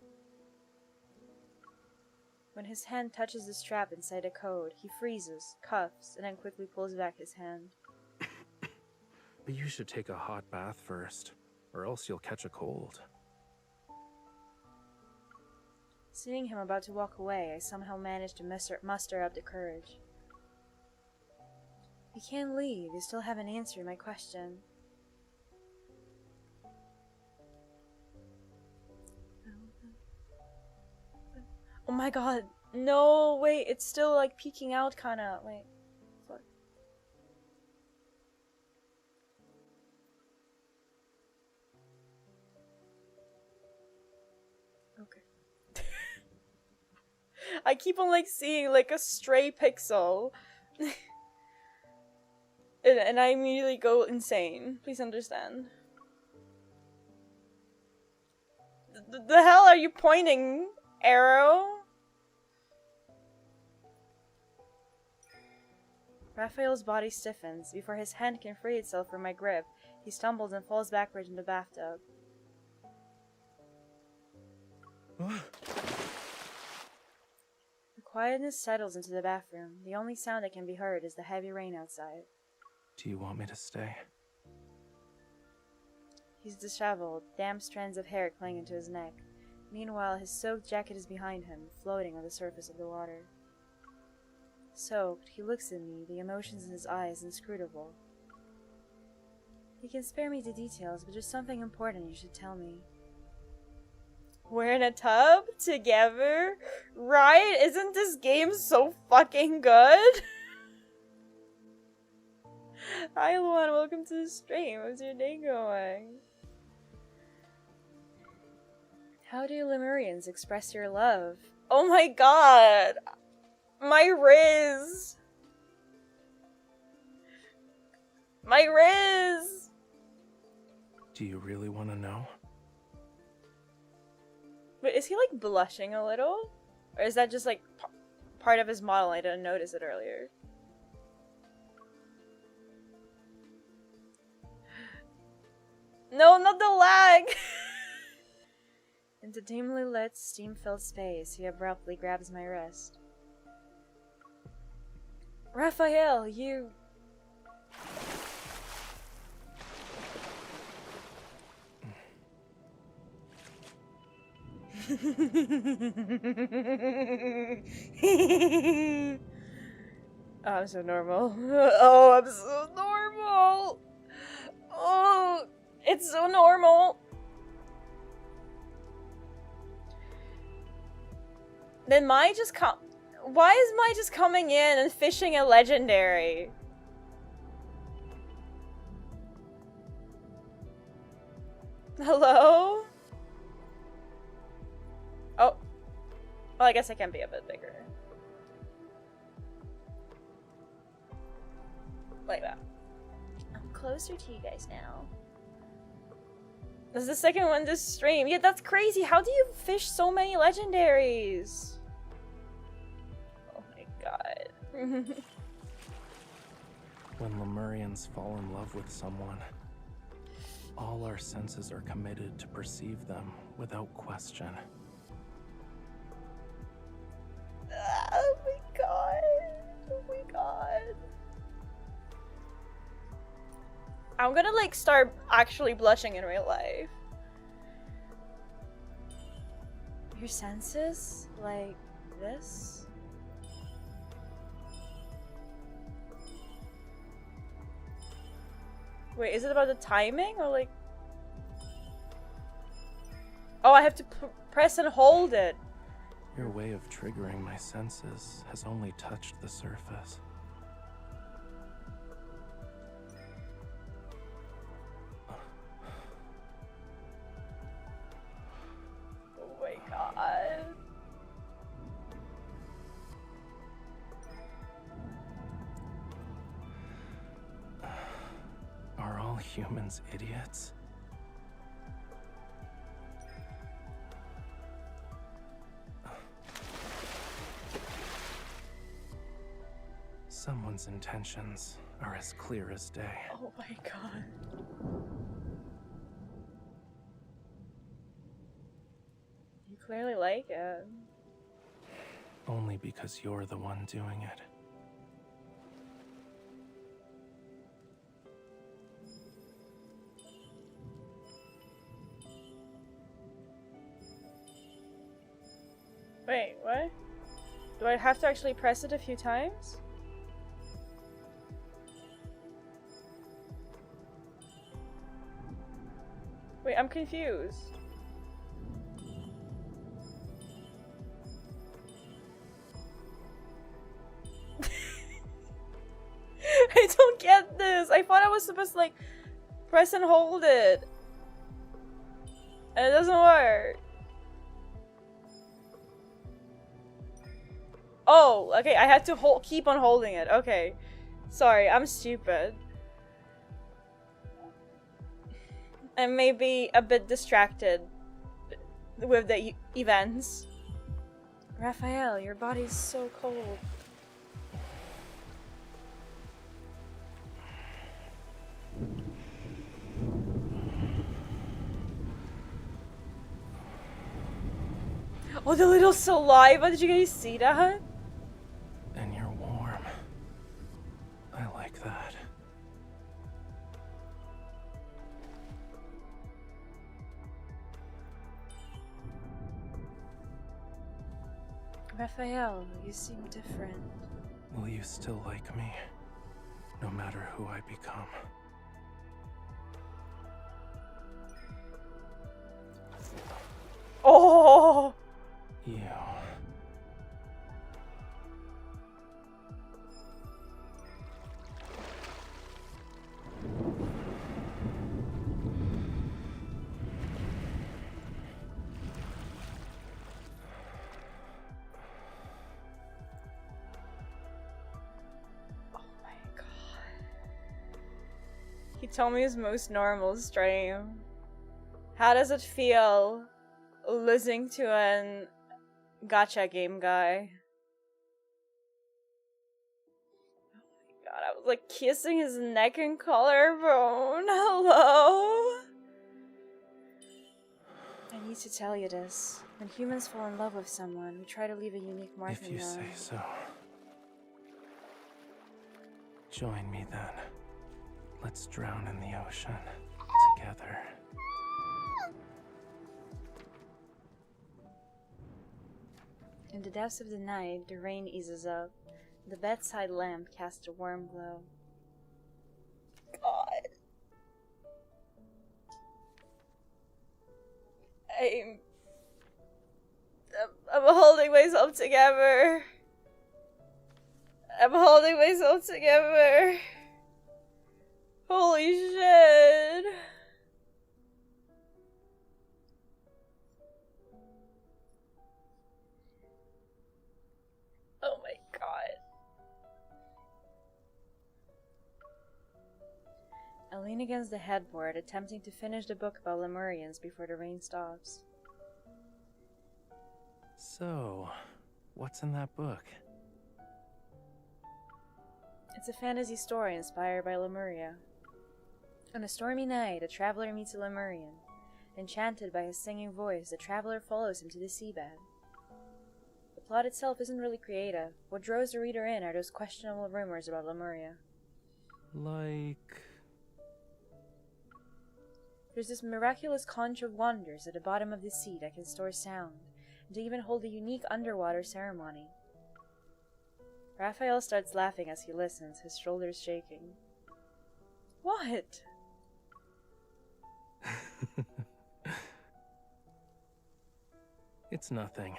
When his hand touches the strap inside a code, he freezes, cuffs, and then quickly pulls back his hand. But you should take a hot bath first, or else you'll catch a cold. Seeing him about to walk away, I somehow manage to muster up the courage. You can't leave. You still haven't answered my question. Oh my god. No, wait. It's still like peeking out kinda. Wait. Fuck. Okay. I keep on like seeing like a stray pixel. And I immediately go insane. Please understand. The hell are you pointing, Arrow? Raphael's body stiffens. Before his hand can free itself from my grip, he stumbles and falls backwards in the bathtub. The quietness settles into the bathroom. The only sound that can be heard is the heavy rain outside. Do you want me to stay? He's disheveled, damp strands of hair cling into his neck. Meanwhile, his soaked jacket is behind him, floating on the surface of the water. Soaked, he looks at me, the emotions in his eyes inscrutable. You can spare me the details, but there's something important you should tell me. We're in a tub? Together? Right? Isn't this game so fucking good? Hi Luan, welcome to the stream. How's your day going? How do Lemurians express your love? Oh my god! My Riz! My Riz! Do you really want to know? But is he like blushing a little? Or is that just like part of his model? I didn't notice it earlier. No, not the lag! In the dimly lit, steam-filled space, he abruptly grabs my wrist. Raphael, you... Oh, I'm so normal. Oh, I'm so normal! Oh, it's so normal! Then Mai just why is Mai just coming in and fishing a legendary? Hello? Oh. Well, I guess I can be a bit bigger. Like that. I'm closer to you guys now. This is the second one this stream. Yeah, that's crazy. How do you fish so many legendaries? Oh my god. When Lemurians fall in love with someone, all our senses are committed to perceive them without question. Oh my god. Oh my god. I'm gonna like start actually blushing in real life. Your senses? Like this? Wait, is it about the timing or like... Oh, I have to press and hold it. Your way of triggering my senses has only touched the surface. Oh my god. Are all humans idiots? Someone's intentions are as clear as day. Oh my god. You clearly like it. Only because you're the one doing it. Wait, what? Do I have to actually press it a few times? Wait, I'm confused. I don't get this. I thought I was supposed to like press and hold it. And it doesn't work. Oh, okay, I had to keep on holding it. Okay. Sorry, I'm stupid. And maybe a bit distracted with the events. Raphael, your body's so cold. Oh, the little saliva! Did you guys see that? And you're warm. I like that. Raphael, you seem different. Will you still like me, no matter who I become? Oh! You. Hitomi's most normal stream. How does it feel listening to an gacha game guy? Oh my god, I was like kissing his neck and collarbone. Hello? I need to tell you this. When humans fall in love with someone, we try to leave a unique mark If in you them. say so. Join me then. Let's drown in the ocean together. In the depths of the night, the rain eases up. The bedside lamp casts a warm glow. God. I'm holding myself together. I'm holding myself together. Holy shit. Oh my god. I lean against the headboard, attempting to finish the book about Lemurians before the rain stops. So, what's in that book? It's a fantasy story inspired by Lemuria. On a stormy night, a traveler meets a Lemurian. Enchanted by his singing voice, the traveler follows him to the seabed. The plot itself isn't really creative. What draws the reader in are those questionable rumors about Lemuria. Like... There's this miraculous conch of wonders at the bottom of the sea that can store sound, and to even hold a unique underwater ceremony. Raphael starts laughing as he listens, his shoulders shaking. What? It's nothing.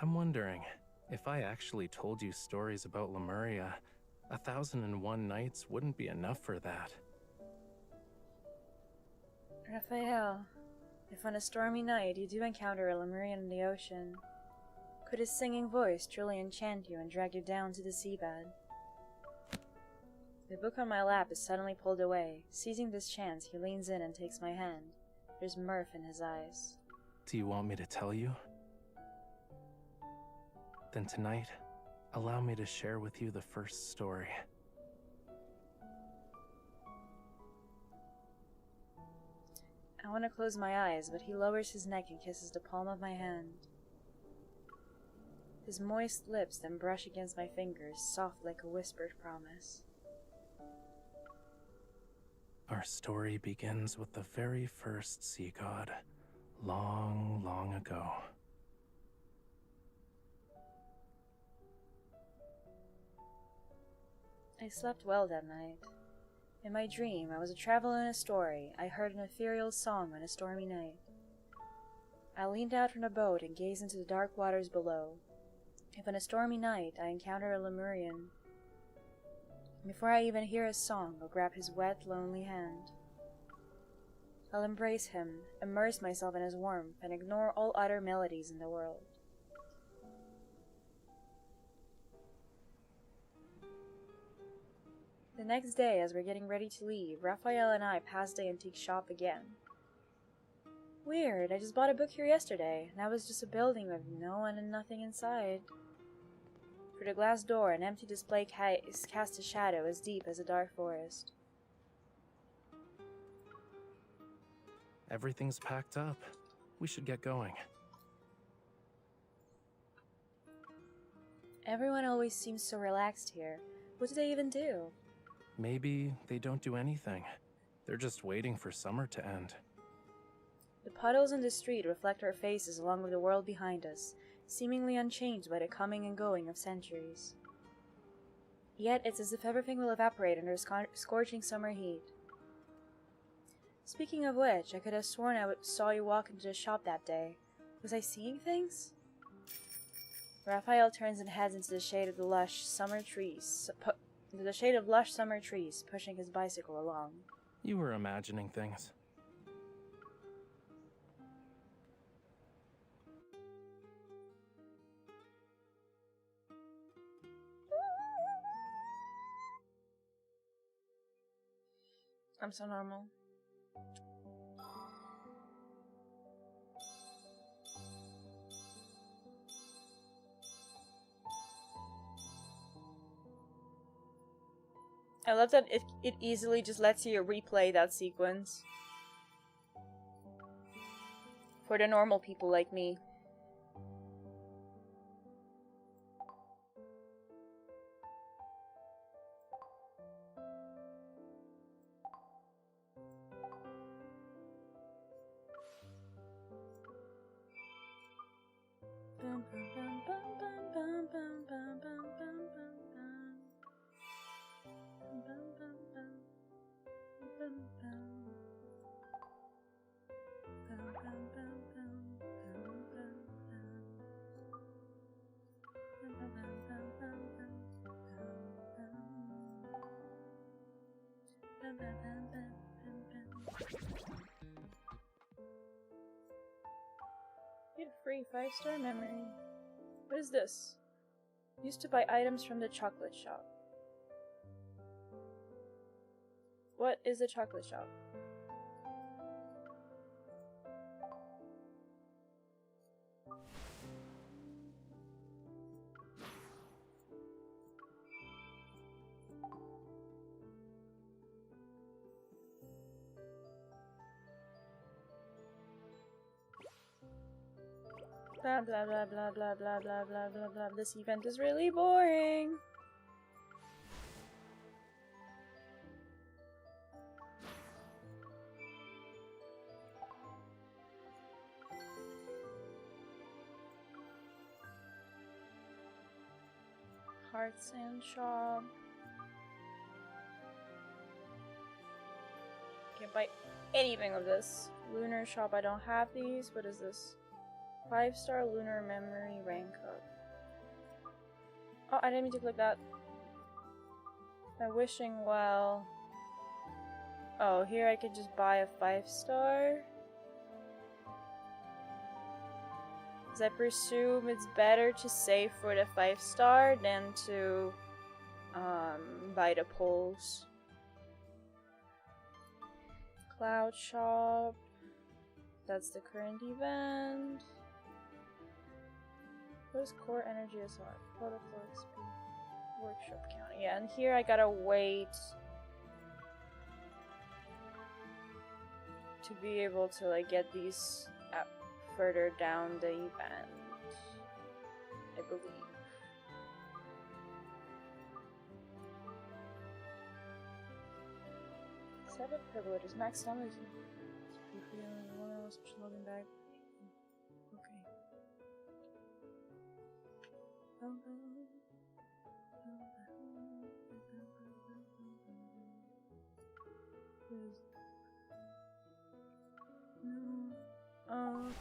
I'm wondering, if I actually told you stories about Lemuria, 1001 Nights wouldn't be enough for that. Raphael, if on a stormy night you do encounter a Lemurian in the ocean, could his singing voice truly enchant you and drag you down to the seabed? The book on my lap is suddenly pulled away. Seizing this chance, he leans in and takes my hand. There's mirth in his eyes. Do you want me to tell you? Then tonight, allow me to share with you the first story. I want to close my eyes, but he lowers his neck and kisses the palm of my hand. His moist lips then brush against my fingers, soft like a whispered promise. Our story begins with the very first sea god, long, long ago. I slept well that night. In my dream, I was a traveler in a story. I heard an ethereal song on a stormy night. I leaned out from the boat and gazed into the dark waters below. If on a stormy night I encounter a Lemurian, before I even hear his song, I'll grab his wet, lonely hand. I'll embrace him, immerse myself in his warmth, and ignore all other melodies in the world. The next day, as we're getting ready to leave, Raphael and I passed the antique shop again. Weird, I just bought a book here yesterday, and that was just a building with no one and nothing inside. Through the glass door, an empty display case cast a shadow as deep as a dark forest. Everything's packed up. We should get going. Everyone always seems so relaxed here. What do they even do? Maybe they don't do anything. They're just waiting for summer to end. The puddles in the street reflect our faces along with the world behind us, seemingly unchanged by the coming and going of centuries. Yet it's as if everything will evaporate under scorching summer heat. Speaking of which, I could have sworn I saw you walk into the shop that day. Was I seeing things? Raphael turns and heads into the shade of the lush summer trees, pushing his bicycle along. You were imagining things. I'm so normal. I love that it easily just lets you replay that sequence. For the normal people like me. Get a free 5-star memory. What is this? Used to buy items from the chocolate shop. What is the chocolate shop? Blah blah blah blah blah blah blah blah blah blah. This event is really boring. Hearts and shop. Can't buy anything of this. Lunar shop, I don't have these. What is this? 5-star lunar memory rank up. Oh, I didn't mean to click that. My wishing well. Oh, here I could just buy a 5-star. Because I presume it's better to save for the 5-star than to buy the pulls. Cloud shop. That's the current event. What is core energy assault? Protocol XP. Workshop counter. Yeah, and here I gotta wait to be able to like get these further down the event, I believe. Set up privileges. Max damage. Logging back. Okay. Oh, okay.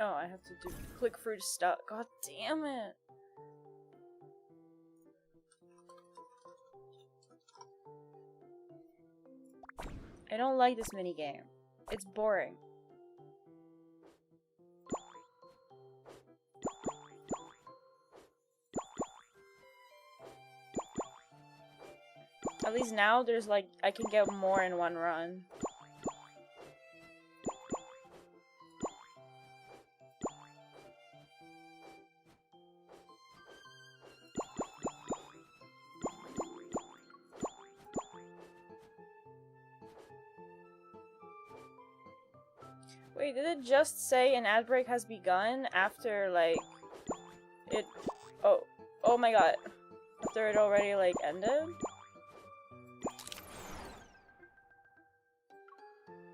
Oh, I have to click through stuff. God damn it. I don't like this minigame. It's boring. At least now there's like, I can get more in one run. Wait, did it just say an ad break has begun after, like, it... Oh my god. After it already, like, ended?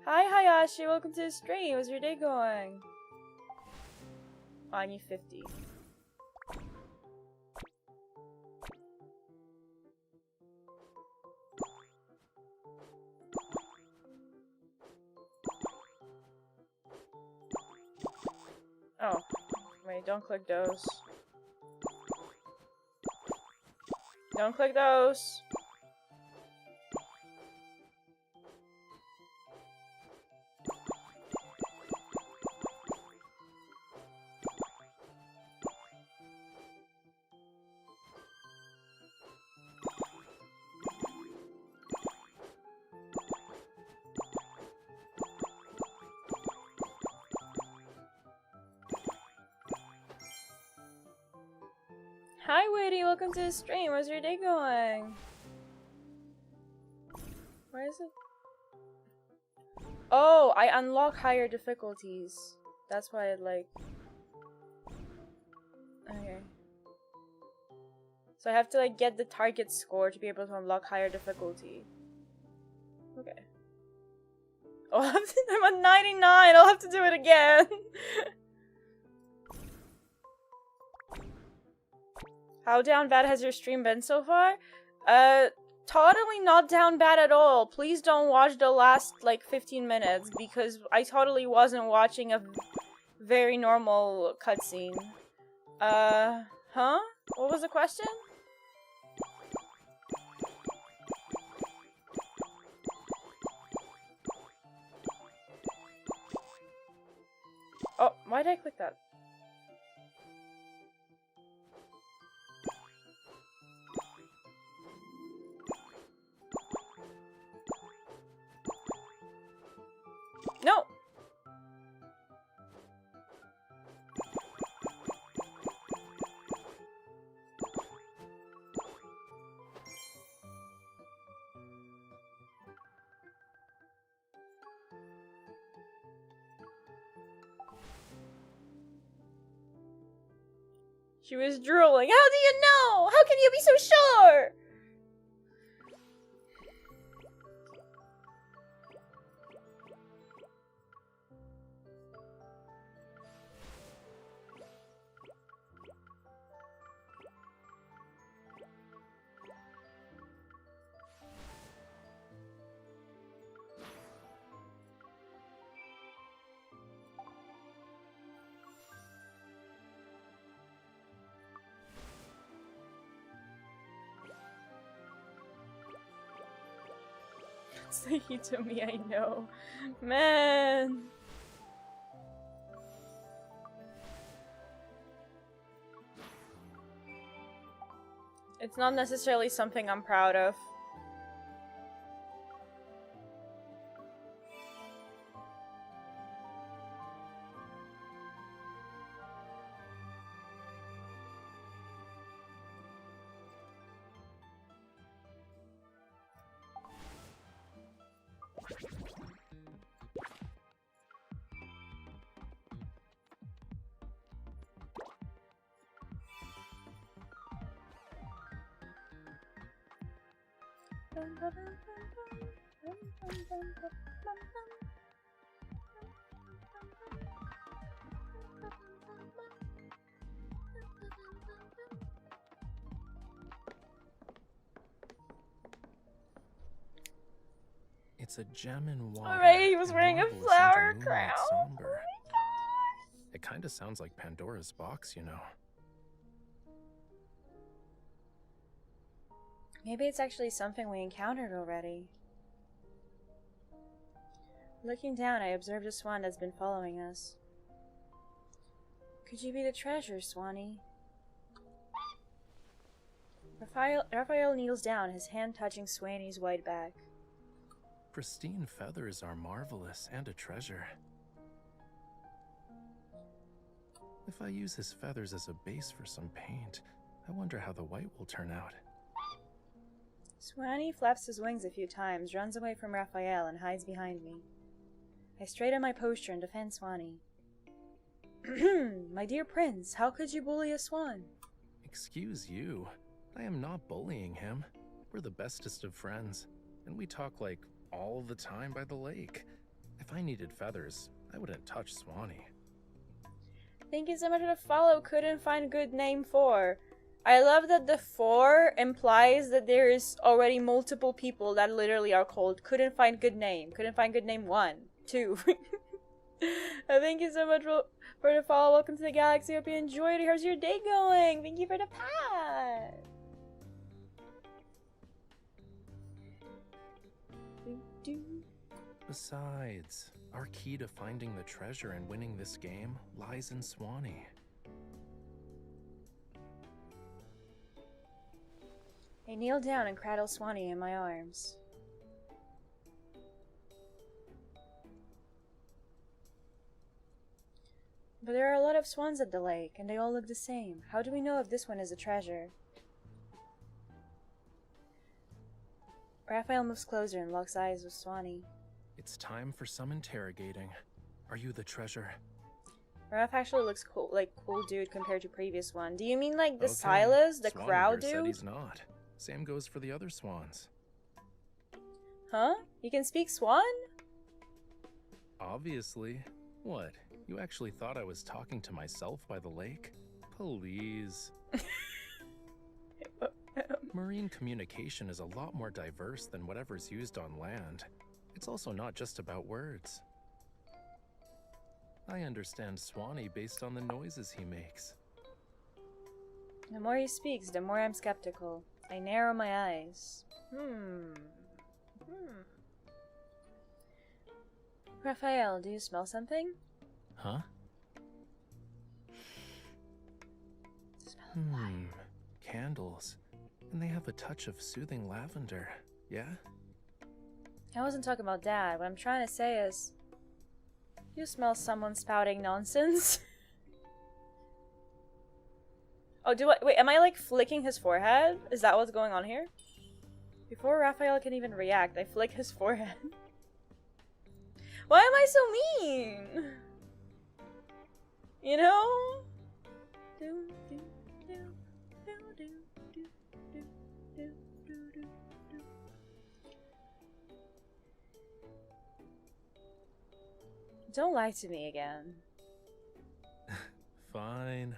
Hi, Hayashi, welcome to the stream. How's your day going? Oh, I need 50. Oh, wait, don't click those. Don't click those! Hi, Witty, welcome to the stream. How's your day going? Where is it? Oh, I unlock higher difficulties. That's why it like... Okay. So I have to like get the target score to be able to unlock higher difficulty. Okay. Oh, I'm at 99. I'll have to do it again. How down bad has your stream been so far? Totally not down bad at all. Please don't watch the last, like, 15 minutes, because I totally wasn't watching a very normal cutscene. Huh? What was the question? Oh, why did I click that? No! She was drooling. How do you know? How can you be so sure? It's the Hitomi I know. Man. It's not necessarily something I'm proud of. It's a gem in water. Alright, he was and wearing a marvelous flower under moonlight crown. somber. Oh my It kind of sounds like Pandora's box, you know. god. Maybe it's actually something we encountered already. Looking down, I observed a swan that's been following us. Could you be the treasure, Swanee? Raphael kneels down, his hand touching Swanee's white back. Pristine feathers are marvelous and a treasure. If I use his feathers as a base for some paint, I wonder how the white will turn out. Swanee flaps his wings a few times, runs away from Raphael, and hides behind me. I straighten my posture and defend Swanee. My dear prince, how could you bully a swan? Excuse you. I am not bullying him. We're the bestest of friends, and we talk like all the time by the lake. If I needed feathers, I wouldn't touch Swanee. Thank you so much for the follow. Couldn't find good name for. I love that the 4 implies that there is already multiple people that literally are called couldn't find good name. Couldn't find good name 1, 2. Thank you so much for the follow. Welcome to the galaxy. Hope you enjoyed it. How's your day going? Thank you for the pat. Besides, our key to finding the treasure and winning this game lies in Swanee. I kneel down and cradle Swanee in my arms. But there are a lot of swans at the lake, and they all look the same. How do we know if this one is a treasure? Raphael moves closer and locks eyes with Swanee. It's time for some interrogating. Are you the treasure? Raph actually looks cool, like cool dude compared to previous one. Do you mean like the Okay, Silas, the Swan crowd here said dude? he's not. Same goes for the other swans. Huh? You can speak Swan? Obviously. What? You actually thought I was talking to myself by the lake? Please. Marine communication is a lot more diverse than whatever's used on land. It's also not just about words. I understand Swanee based on the noises he makes. The more he speaks, the more I'm skeptical. I narrow my eyes. Raphael, do you smell something? Huh? Smell what? Candles. And they have a touch of soothing lavender, yeah? I wasn't talking about that. What I'm trying to say is... You smell someone spouting nonsense? Oh, wait, am I like flicking his forehead? Is that what's going on here? Before Raphael can even react, I flick his forehead. Why am I so mean? You know? Don't lie to me again. Fine.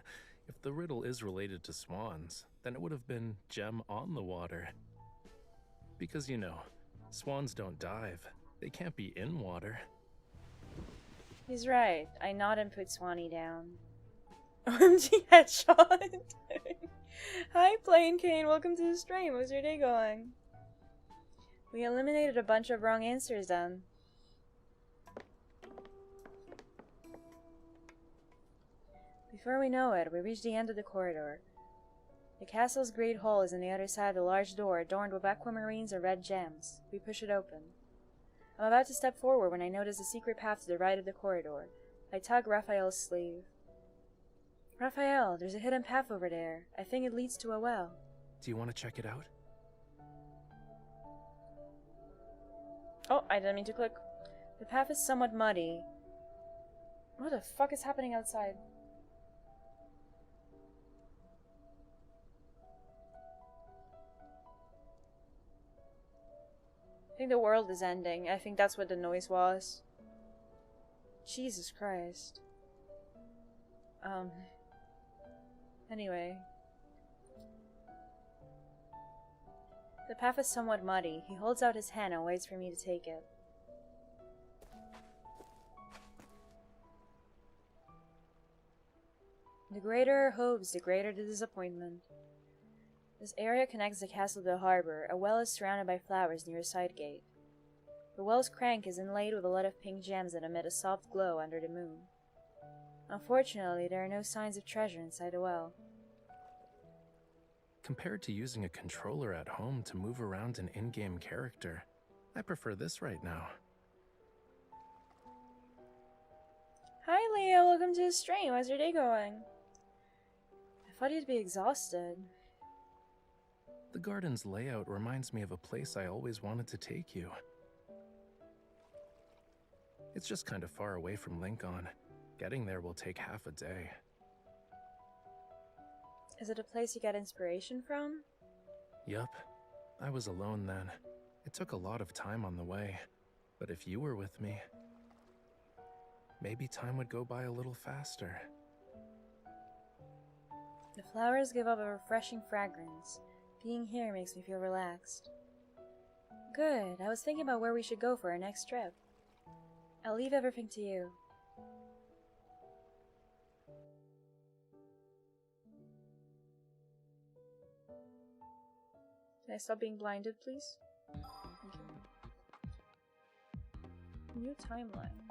If the riddle is related to swans, then it would have been gem on the water. Because, you know, swans don't dive. They can't be in water. He's right. I nod and put Swanee down. OMG headshot! Hi, Plain Kane. Welcome to the stream. How's your day going? We eliminated a bunch of wrong answers then. Before we know it, we reach the end of the corridor. The castle's great hall is on the other side of the large door, adorned with aquamarines or red gems. We push it open. I'm about to step forward when I notice a secret path to the right of the corridor. I tug Raphael's sleeve. Raphael, there's a hidden path over there. I think it leads to a well. Do you want to check it out? Oh, I didn't mean to click. The path is somewhat muddy. What the fuck is happening outside? I think the world is ending. I think that's what the noise was. Jesus Christ. Anyway. The path is somewhat muddy. He holds out his hand and waits for me to take it. The greater our hopes, the greater the disappointment. This area connects the castle to the harbor. A well is surrounded by flowers near a side gate. The well's crank is inlaid with a lot of pink gems that emit a soft glow under the moon. Unfortunately, there are no signs of treasure inside the well. Compared to using a controller at home to move around an in-game character, I prefer this right now. Hi Leo, welcome to the stream. How's your day going? I thought you'd be exhausted. The garden's layout reminds me of a place I always wanted to take you. It's just kind of far away from Lincoln. Getting there will take half a day. Is it a place you get inspiration from? Yup. I was alone then. It took a lot of time on the way. But if you were with me, maybe time would go by a little faster. The flowers give off a refreshing fragrance. Being here makes me feel relaxed. Good. I was thinking about where we should go for our next trip. I'll leave everything to you. Can I stop being blinded, please? Thank you. New timeline.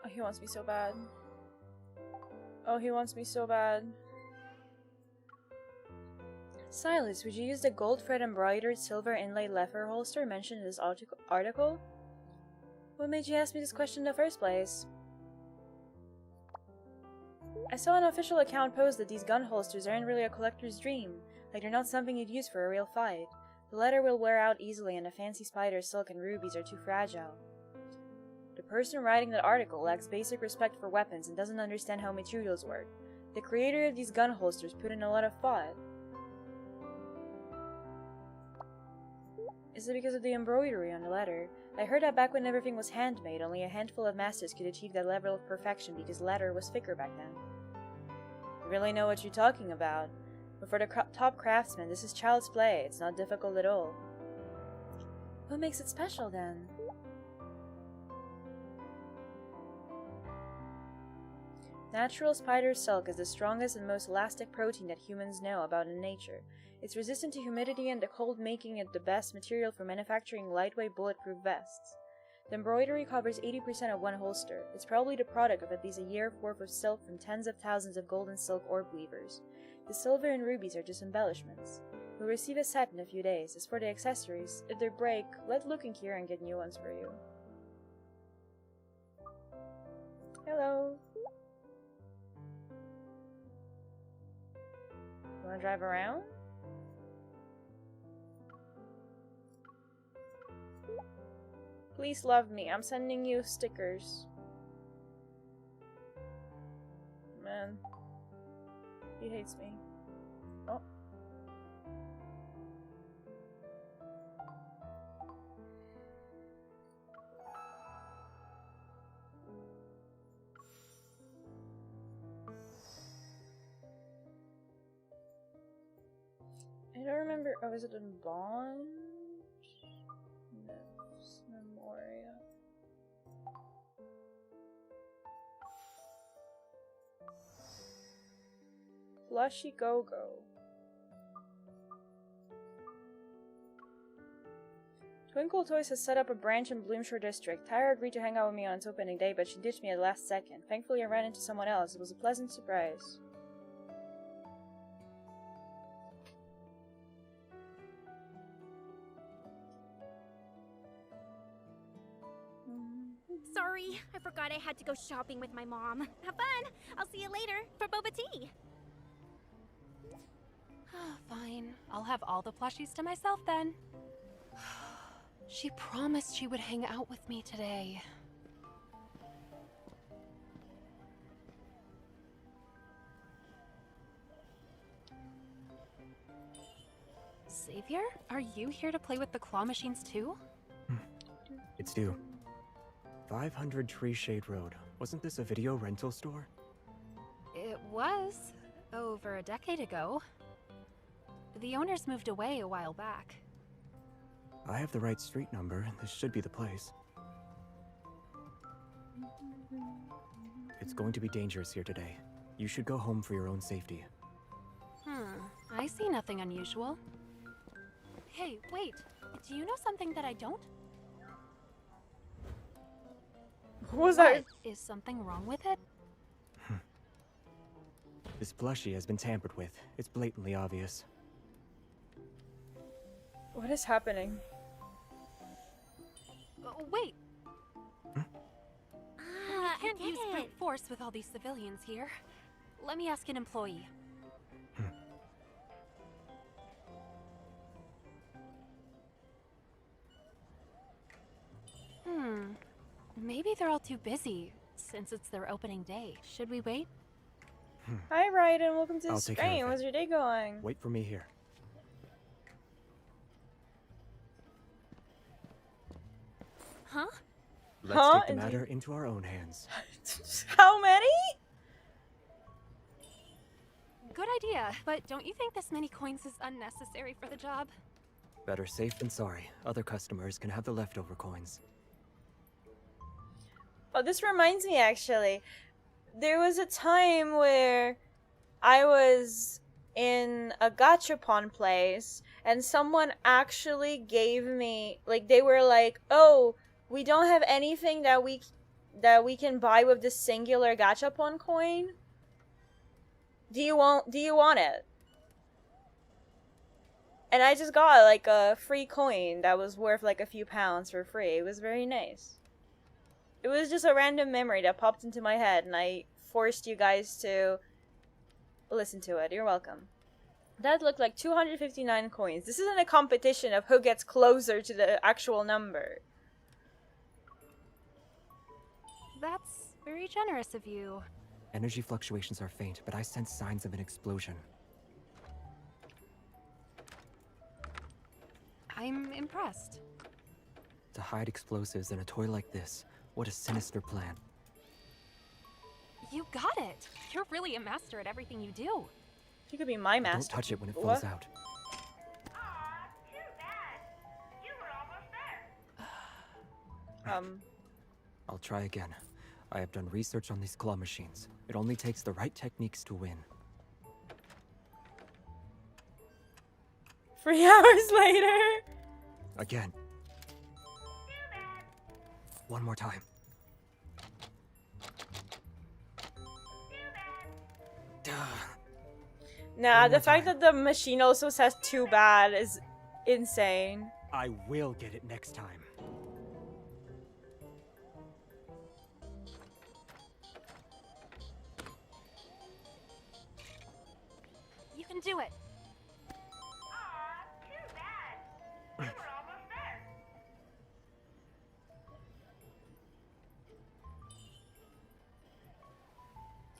Oh, he wants me so bad. Oh, he wants me so bad. Silas, would you use the gold thread embroidered silver inlaid leather holster mentioned in this article? What made you ask me this question in the first place? I saw an official account post that these gun holsters aren't really a collector's dream, like they're not something you'd use for a real fight. The leather will wear out easily and the fancy spider silk and rubies are too fragile. The person writing that article lacks basic respect for weapons and doesn't understand how materials work. The creator of these gun holsters put in a lot of thought. Is it because of the embroidery on the leather? I heard that back when everything was handmade, only a handful of masters could achieve that level of perfection because leather was thicker back then. I really know what you're talking about. But for the top craftsmen, this is child's play. It's not difficult at all. What makes it special then? Natural spider silk is the strongest and most elastic protein that humans know about in nature. It's resistant to humidity and the cold, making it the best material for manufacturing lightweight bulletproof vests. The embroidery covers 80% of one holster. It's probably the product of at least a year's worth of silk from tens of thousands of gold and silk orb weavers. The silver and rubies are just embellishments. You'll receive a set in a few days. As for the accessories, if they break, let Luke and Kieran get new ones for you. Hello. You wanna drive around? Please love me. I'm sending you stickers. Man. He hates me. Oh. Oh, is it in Bond? Nymphs Memoria. Flushy Go-Go. Twinkle Toys has set up a branch in Bloomshire District. Tyra agreed to hang out with me on its opening day, but she ditched me at the last second. Thankfully, I ran into someone else. It was a pleasant surprise. Sorry, I forgot I had to go shopping with my mom. Have fun! I'll see you later for boba tea! Fine. I'll have all the plushies to myself then. She promised she would hang out with me today. Xavier, are you here to play with the claw machines too? It's due. 500 Tree Shade Road. Wasn't this a video rental store? It was. Over a decade ago. The owners moved away a while back. I have the right street number. This should be the place. It's going to be dangerous here today. You should go home for your own safety. I see nothing unusual. Hey, wait. Do you know something that I don't? What was that? Is something wrong with it? This plushie has been tampered with. It's blatantly obvious. What is happening? Wait. I Can't get use it. brute force with all these civilians here. Let me ask an employee. Maybe they're all too busy, since it's their opening day. Should we wait? Hi, Ryden. Welcome to the I'll take care of stream. it. How's your day going? Wait for me here. Huh? Let's Huh? take the Indeed. matter into our own hands. How many? Good idea, but don't you think this many coins is unnecessary for the job? Better safe than sorry. Other customers can have the leftover coins. Oh, this reminds me actually. There was a time where I was in a gachapon place and someone actually gave me, like, they were like, "Oh, we don't have anything that we can buy with this singular gachapon coin. Do you want it?" And I just got like a free coin that was worth like a few pounds for free. It was very nice. It was just a random memory that popped into my head, and I forced you guys to listen to it. You're welcome. That looked like 259 coins. This isn't a competition of who gets closer to the actual number. That's very generous of you. Energy fluctuations are faint, but I sense signs of an explosion. I'm impressed. To hide explosives in a toy like this, what a sinister plan. You got it. You're really a master at everything you do. You could be my Don't master. touch it when it What? falls out. Aw, too bad. You were almost there. I'll try again. I have done research on these claw machines. It only takes the right techniques to win. 3 hours later. Again. One more time. Duh. Nah, One the more fact time. that the machine also says "too bad" is insane. I will get it next time. You can do it. Aw, too bad. You were almost there.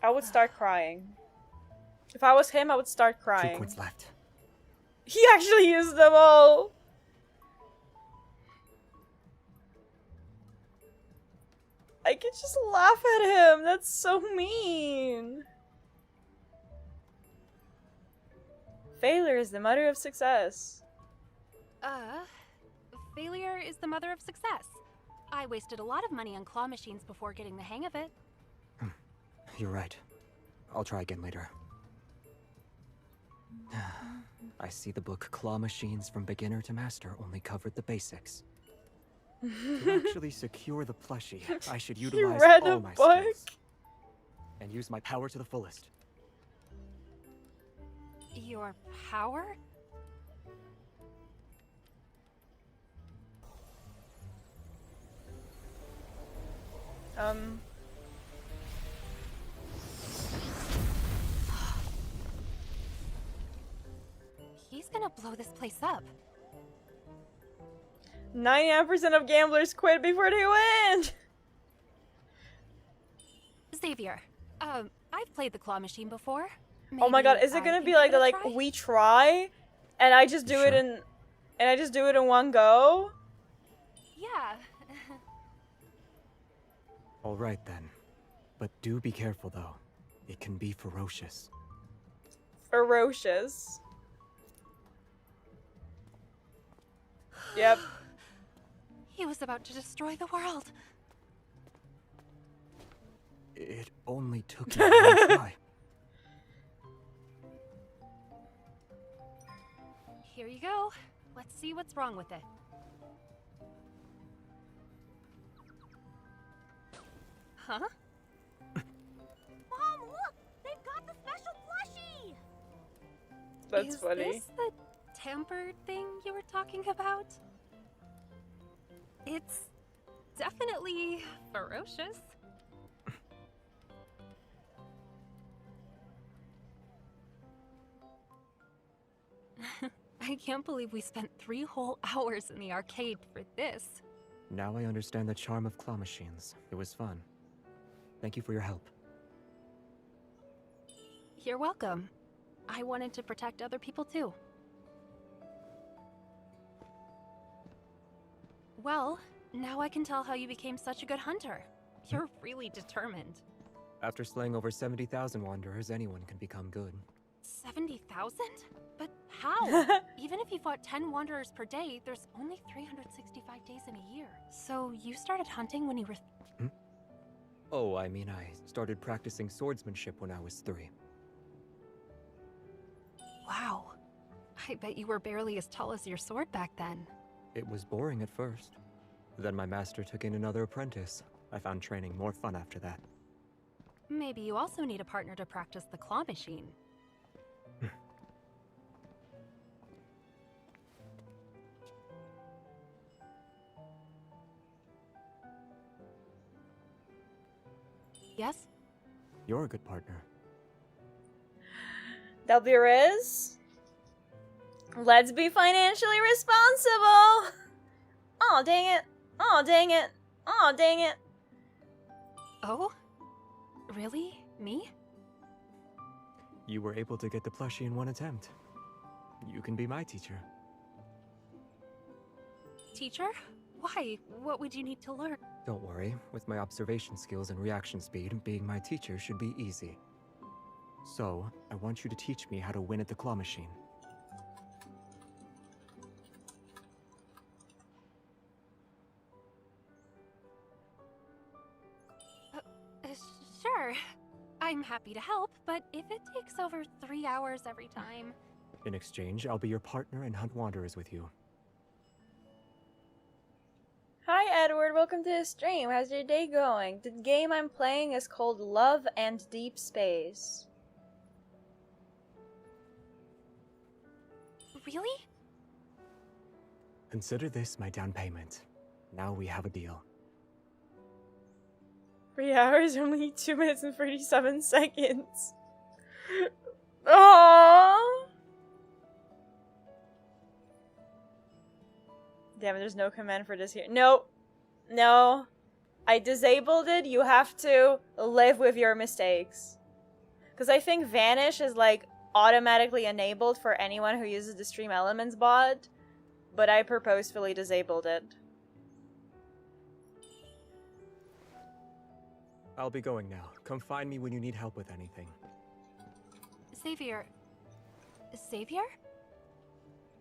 I would start crying. If I was him, I would start 2 crying. coins left. He actually used them all. I could just laugh at him. That's so mean. Failure is the mother of success. Failure is the mother of success. I wasted a lot of money on claw machines before getting the hang of it. You're right. I'll try again later. I see the book Claw Machines from Beginner to Master only covered the basics. To actually secure the plushie, I should utilize read all a my book? skills. And use my power to the fullest. Your power? He's gonna blow this place up. 99% of gamblers quit before they win! Xavier, I've played the claw machine before. Oh my god, Maybe is it I gonna can be give like it a like try? we try and I just do it Sure. in one go? Yeah. Alright then. But do be careful though. It can be ferocious. Ferocious. Yep. He was about to destroy the world. It only took you one try. Here you go. Let's see what's wrong with it. Huh? Mom, look! They've got the special plushie! That's Is funny. this the tampered thing you were talking about? It's definitely ferocious. I can't believe we spent 3 whole hours in the arcade for this. Now I understand the charm of claw machines. It was fun. Thank you for your help. You're welcome. I wanted to protect other people too. Well, now I can tell how you became such a good hunter. You're really determined. After slaying over 70,000 wanderers, anyone can become good. 70,000? But how? Even if you fought 10 wanderers per day, there's only 365 days in a year. So you started hunting when you were... Oh, I mean, I started practicing swordsmanship when I was 3. Wow. I bet you were barely as tall as your sword back then. It was boring at first. Then my master took in another apprentice. I found training more fun after that. Maybe you also need a partner to practice the claw machine. Yes? You're a good partner. W Riz? Let's be financially responsible! Oh dang it! Oh dang it! Oh dang it! Oh? Really? Me? You were able to get the plushie in one attempt. You can be my teacher. Teacher? Why? What would you need to learn? Don't worry, with my observation skills and reaction speed, being my teacher should be easy. So, I want you to teach me how to win at the claw machine. Sure. I'm happy to help, but if it takes over 3 hours every time... In exchange, I'll be your partner and hunt wanderers with you. Hi Edward, welcome to the stream. How's your day going? The game I'm playing is called Love and Deepspace. Really? Consider this my down payment. Now we have a deal. 3 hours, only 2 minutes and 37 seconds. Aww. Damn it, there's no command for this here. Nope. No. I disabled it. You have to live with your mistakes. Because I think Vanish is like automatically enabled for anyone who uses the Stream Elements bot. But I purposefully disabled it. I'll be going now. Come find me when you need help with anything. Xavier? Xavier?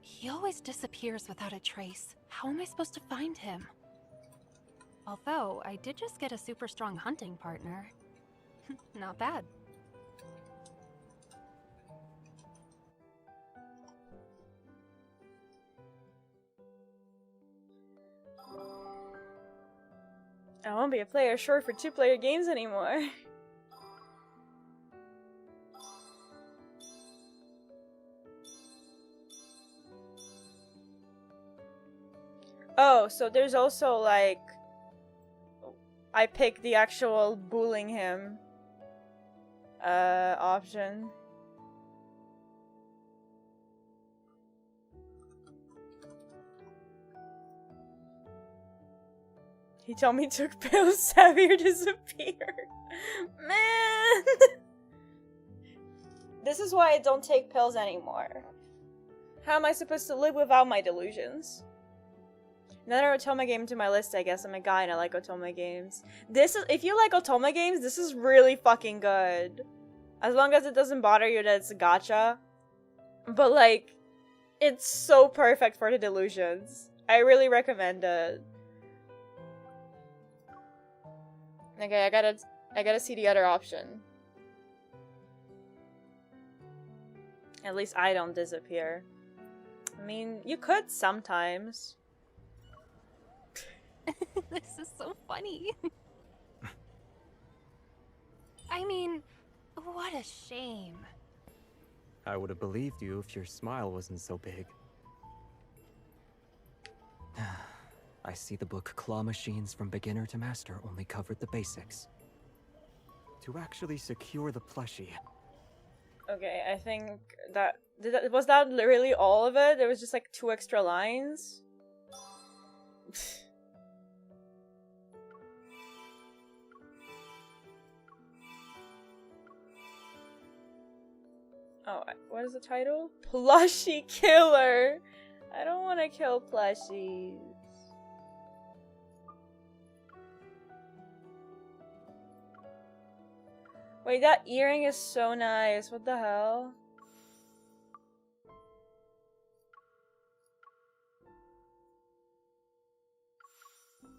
He always disappears without a trace. How am I supposed to find him? Although, I did just get a super strong hunting partner. Not bad. I won't be a player short for 2-player games anymore. Oh, so there's also like I picked the actual bullying him option. Hitomi took pills, Xavier disappeared. Man! This is why I don't take pills anymore. How am I supposed to live without my delusions? Another Otome game to my list, I guess. I'm a guy and I like Otome games. This is, if you like Otome games, this is really fucking good. As long as it doesn't bother you that it's a gacha. But like, it's so perfect for the delusions. I really recommend it. Okay, I gotta see the other option. At least I don't disappear. I mean, you could sometimes. This is so funny. I mean, what a shame. I would have believed you if your smile wasn't so big. I see the book Claw Machines from Beginner to Master only covered the basics. To actually secure the plushie. Okay, I think that... was that literally all of it? There was just like 2 extra lines? Oh, what is the title? Plushie Killer! I don't want to kill plushies. Wait, that earring is so nice. What the hell?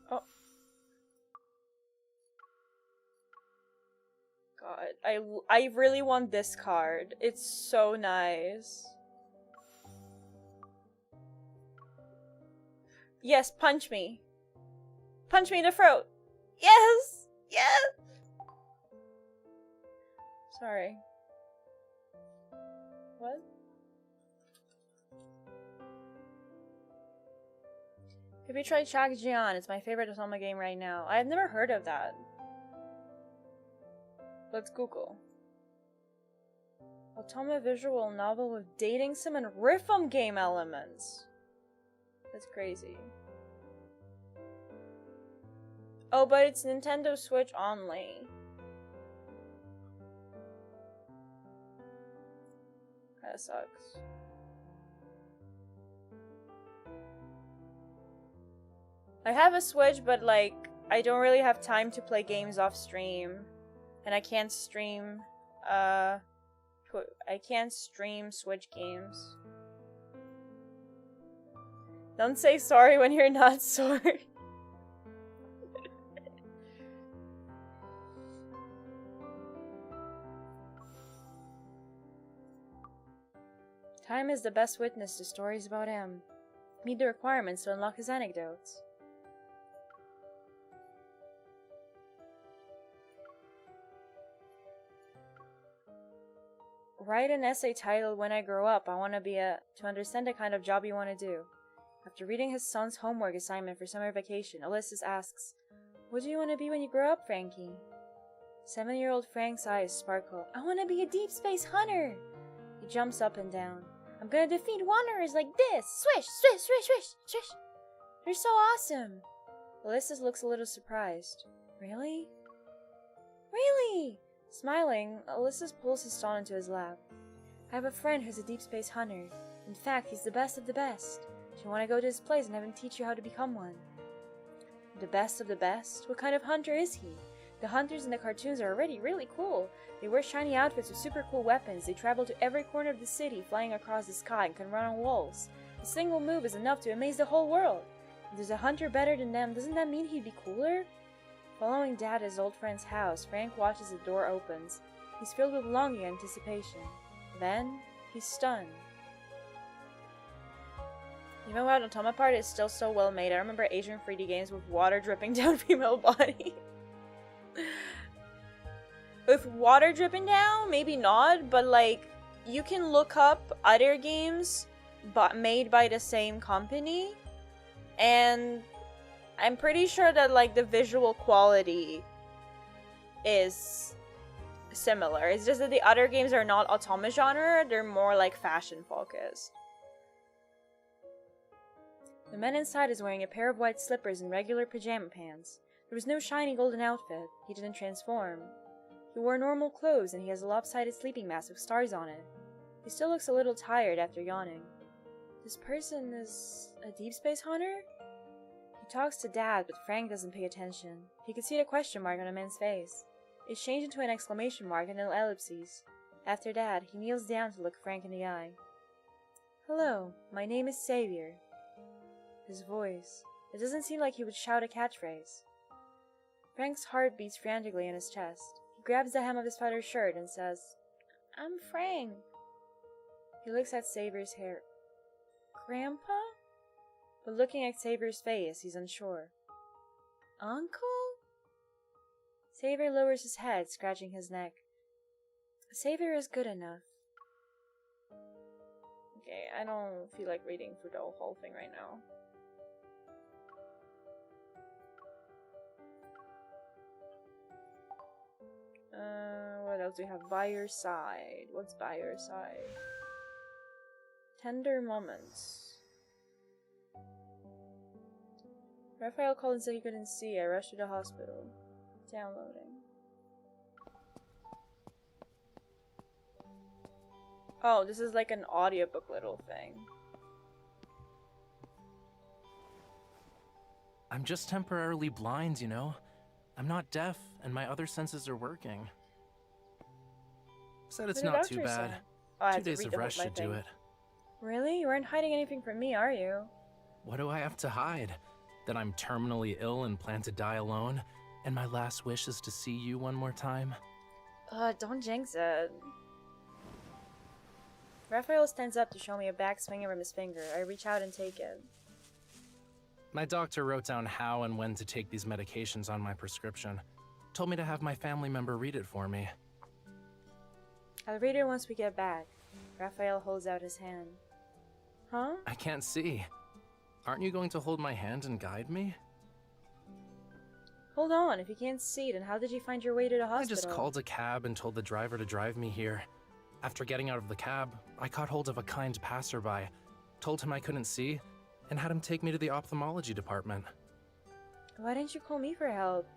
Oh. God, I really want this card. It's so nice. Yes, punch me. Punch me in the throat. Yes! Yes! Sorry. What? Have you tried Shagjian? It's my favorite Otome game right now. I've never heard of that. Let's Google. Otome visual novel with dating sim and rhythm game elements. That's crazy. Oh, but it's Nintendo Switch only. That sucks. I have a Switch, but like, I don't really have time to play games off stream. And I can't stream, I can't stream Switch games. Don't say sorry when you're not sorry. Time is the best witness to stories about him. Meet the requirements to unlock his anecdotes. Write an essay titled When I Grow Up, I Want to Be a... to understand the kind of job you want to do. After reading his son's homework assignment for summer vacation, Ulysses asks, "What do you want to be when you grow up, Frankie?" 7-year-old Frank's eyes sparkle. "I want to be a deep space hunter!" He jumps up and down. "I'm gonna defeat wanderers like this! Swish, swish, swish, swish, swish! You're so awesome!" Ulysses looks a little surprised. Really? Really? Smiling, Ulysses pulls his son into his lap. "I have a friend who's a deep space hunter. In fact, he's the best of the best. Do you want to go to his place and have him teach you how to become one?" The best of the best? What kind of hunter is he? The hunters in the cartoons are already really cool. They wear shiny outfits with super cool weapons. They travel to every corner of the city, flying across the sky, and can run on walls. A single move is enough to amaze the whole world. If there's a hunter better than them, doesn't that mean he'd be cooler? Following Dad to his old friend's house, Frank watches the door opens. He's filled with longing and anticipation. Then, he's stunned. Even though the Toma part is still so well made, I remember Asian 3D games with water dripping down female body. With water dripping down, maybe not, but like, you can look up other games but made by the same company, and I'm pretty sure that like the visual quality is similar. It's just that the other games are not automa genre, they're more like fashion focused. The man inside is wearing a pair of white slippers and regular pajama pants. There was no shiny golden outfit. He didn't transform. He wore normal clothes and he has a lopsided sleeping mask with stars on it. He still looks a little tired after yawning. This person is a Deepspace hunter? He talks to Dad, but Frank doesn't pay attention. He could see the question mark on the man's face. It's changed into an exclamation mark and no ellipses. After that, he kneels down to look Frank in the eye. Hello, my name is Xavier. His voice. It doesn't seem like he would shout a catchphrase. Frank's heart beats frantically in his chest. He grabs the hem of his father's shirt and says, I'm Frank. He looks at Xavier's hair. Grandpa? But looking at Xavier's face, he's unsure. Uncle? Xavier lowers his head, scratching his neck. Xavier is good enough. Okay, I don't feel like reading through the whole thing right now. What else do we have? By your side. What's by your side? Tender moments. Raphael called and said he couldn't see. I rushed to the hospital. Downloading. Oh, this is like an audiobook little thing. I'm just temporarily blind, you know? I'm not deaf, and my other senses are working. Said it's not too bad. Oh, 2 days of rest should do it. Really? You aren't hiding anything from me, are you? What do I have to hide? That I'm terminally ill and plan to die alone, and my last wish is to see you one more time? Don't jinx it. Raphael stands up to show me a back swinging from his finger. I reach out and take it. My doctor wrote down how and when to take these medications on my prescription. Told me to have my family member read it for me. I'll read it once we get back. Raphael holds out his hand. Huh? I can't see. Aren't you going to hold my hand and guide me? Hold on, if you can't see, then how did you find your way to the hospital? I just called a cab and told the driver to drive me here. After getting out of the cab, I caught hold of a kind passerby, told him I couldn't see, and had him take me to the ophthalmology department. Why didn't you call me for help?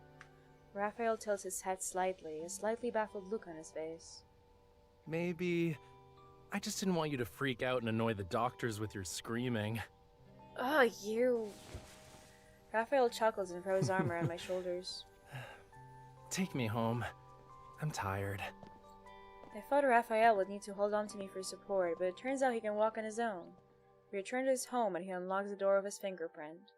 Raphael tilts his head slightly, a slightly baffled look on his face. Maybe... I just didn't want you to freak out and annoy the doctors with your screaming. Ugh, you... Raphael chuckles and throws his arm around my shoulders. Take me home. I'm tired. I thought Raphael would need to hold on to me for support, but it turns out he can walk on his own. We return to his home and he unlocks the door with his fingerprint.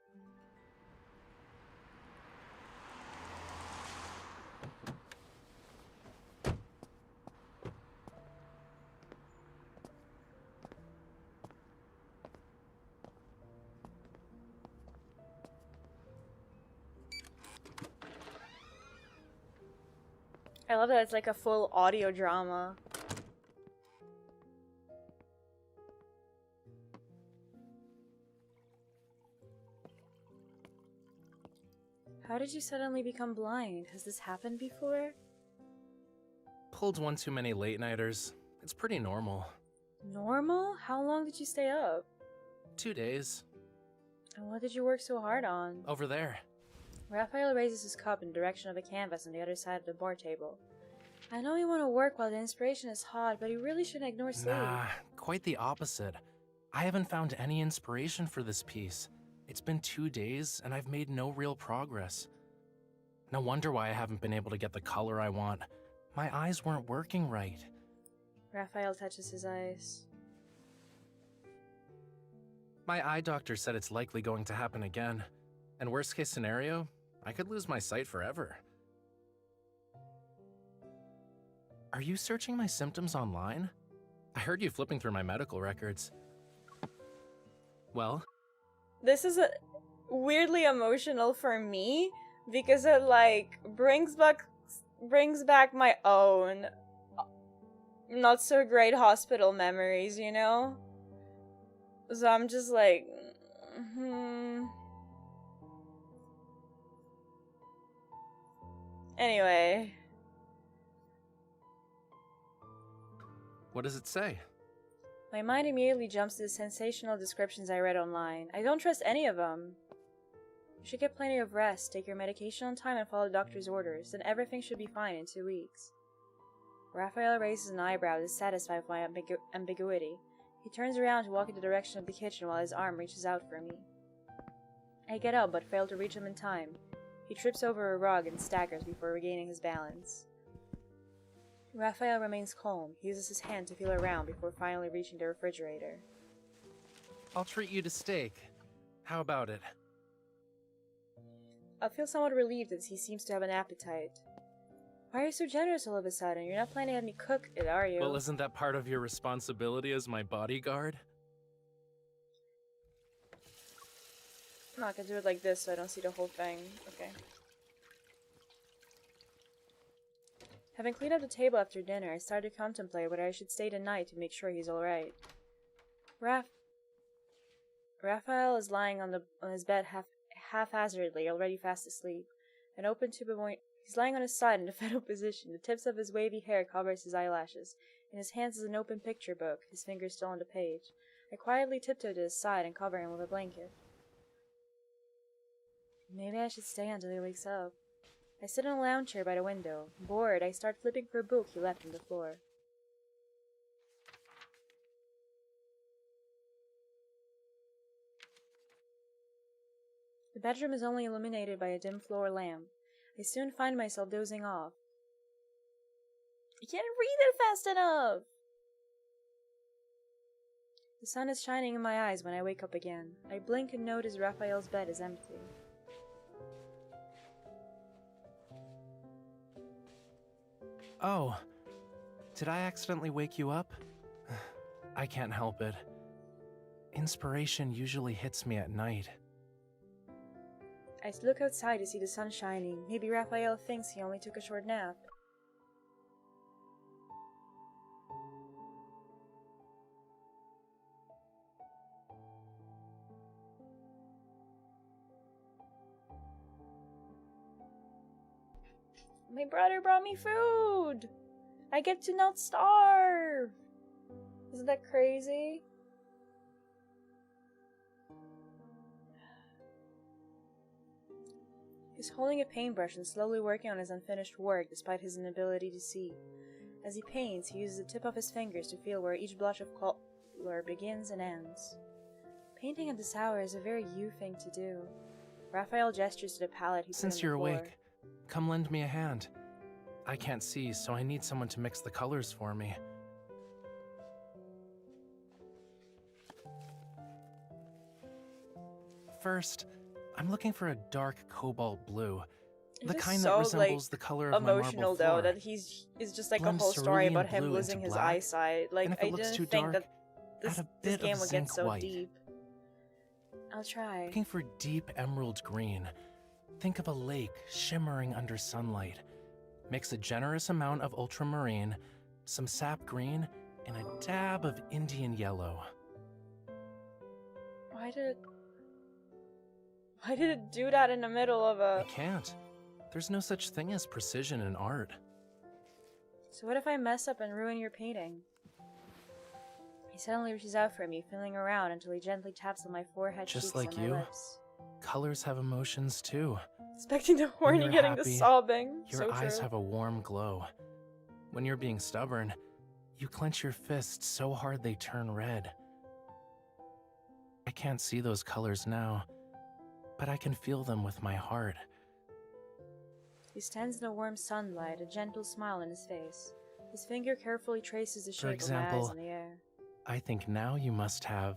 I love that it's like a full audio drama. How did you suddenly become blind? Has this happened before? Pulled one too many late-nighters. It's pretty normal. Normal? How long did you stay up? 2 days. And what did you work so hard on? Over there. Raphael raises his cup in the direction of a canvas on the other side of the bar table. I know you want to work while the inspiration is hot, but you really shouldn't ignore sleep. Nah, quite the opposite. I haven't found any inspiration for this piece. It's been 2 days, and I've made no real progress. No wonder why I haven't been able to get the color I want. My eyes weren't working right. Raphael touches his eyes. My eye doctor said it's likely going to happen again. And worst case scenario, I could lose my sight forever. Are you searching my symptoms online? I heard you flipping through my medical records. Well? This is weirdly emotional for me because it like brings back my own not so great hospital memories, you know? So I'm just like, Anyway. What does it say? My mind immediately jumps to the sensational descriptions I read online. I don't trust any of them. You should get plenty of rest, take your medication on time, and follow the doctor's orders. Then everything should be fine in 2 weeks. Raphael raises an eyebrow, dissatisfied with my ambiguity. He turns around to walk in the direction of the kitchen while his arm reaches out for me. I get up, but fail to reach him in time. He trips over a rug and staggers before regaining his balance. Raphael remains calm. He uses his hand to feel around before finally reaching the refrigerator. I'll treat you to steak. How about it? I feel somewhat relieved as he seems to have an appetite. Why are you so generous all of a sudden? You're not planning to have me cook it, are you? Well, isn't that part of your responsibility as my bodyguard? I'm not gonna do it like this so I don't see the whole thing. Okay. Having cleaned up the table after dinner, I started to contemplate whether I should stay the night to make sure he's alright. Raphael is lying on his bed haphazardly, already fast asleep. He's lying on his side in a fetal position. The tips of his wavy hair covers his eyelashes. In his hands is an open picture book, his fingers still on the page. I quietly tiptoe to his side and cover him with a blanket. Maybe I should stay until he wakes up. I sit in a lounge chair by the window. Bored, I start flipping through a book he left on the floor. The bedroom is only illuminated by a dim floor lamp. I soon find myself dozing off. I can't read it fast enough! The sun is shining in my eyes when I wake up again. I blink and notice Raphael's bed is empty. Oh, did I accidentally wake you up? I can't help it. Inspiration usually hits me at night. I look outside to see the sun shining. Maybe Raphael thinks he only took a short nap. My brother brought me food! I get to not starve! Isn't that crazy? He's holding a paintbrush and slowly working on his unfinished work despite his inability to see. As he paints, he uses the tip of his fingers to feel where each blush of color begins and ends. Painting at this hour is a very you thing to do. Raphael gestures to the palette he put on the floor. Since you're awake, come lend me a hand. I can't see, so I need someone to mix the colors for me. First, I'm looking for a dark cobalt blue. The kind that resembles the color of my marble emotional floor. though, that it's just like Blend a whole story cerulean about him blue losing into his black, eyesight. Like, and if I it looks too didn't think dark, that add a this bit game of would get zinc so white. deep. I'll try. Looking for deep emerald green. Think of a lake shimmering under sunlight. Mix a generous amount of ultramarine, some sap green, and a dab of Indian yellow. Why did it do that in the middle of a... I can't. There's no such thing as precision in art. So what if I mess up and ruin your painting? He suddenly reaches out for me, feeling around until he gently taps on my forehead, Just cheeks, like and you, my lips. colors have emotions too. Expecting the horny you're getting the happy, sobbing. Your So eyes true. have a warm glow. When you're being stubborn, you clench your fists so hard they turn red. I can't see those colors now, but I can feel them with my heart. He stands in the warm sunlight, a gentle smile on his face. His finger carefully traces the shape of my eyes in the air. I think now you must have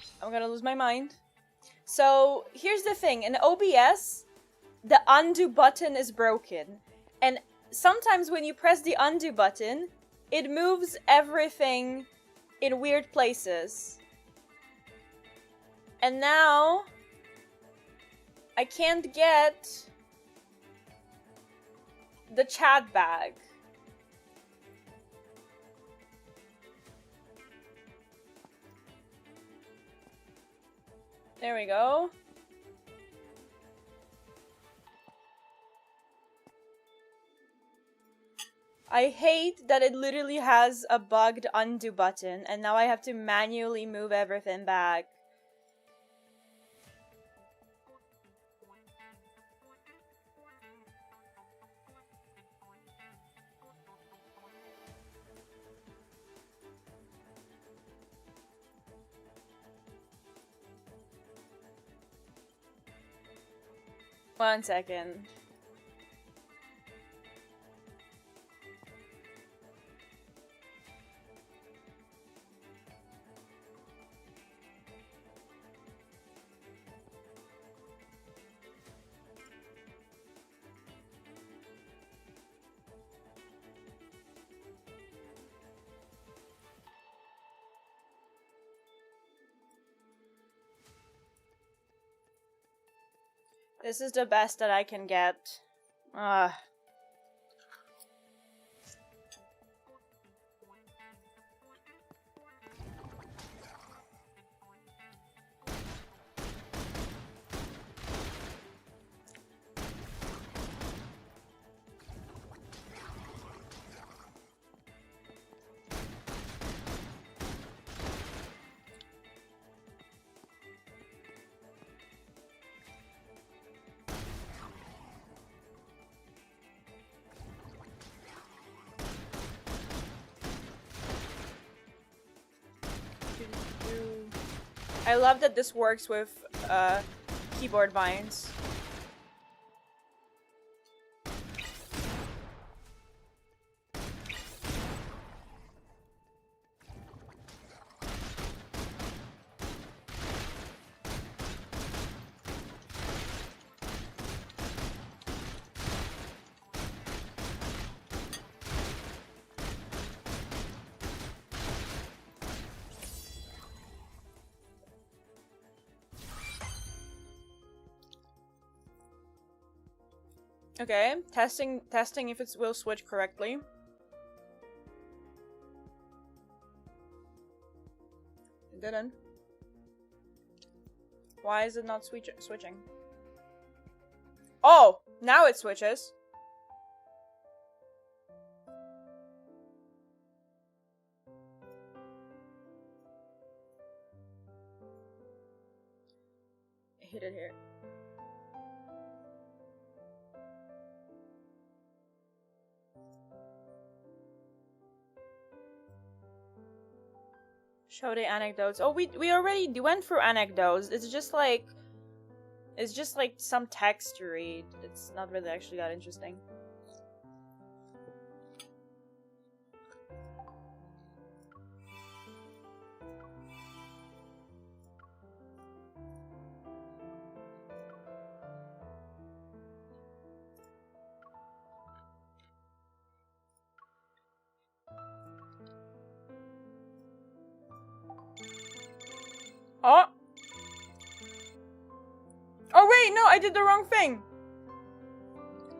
I'm gonna lose my mind. So, here's the thing. In OBS, the undo button is broken. And sometimes when you press the undo button, it moves everything in weird places. And now, I can't get the chat bag. There we go. I hate that it literally has a bugged undo button, and now I have to manually move everything back. One second. This is the best that I can get. Ugh. I love that this works with keyboard vines. Okay, testing if it will switch correctly. It didn't. Why is it not switching? Oh, now it switches. Hit it here. Show the anecdotes. Oh, we already went through anecdotes. It's just like some text to read. It's not really actually that interesting. Oh! Oh wait, no, I did the wrong thing!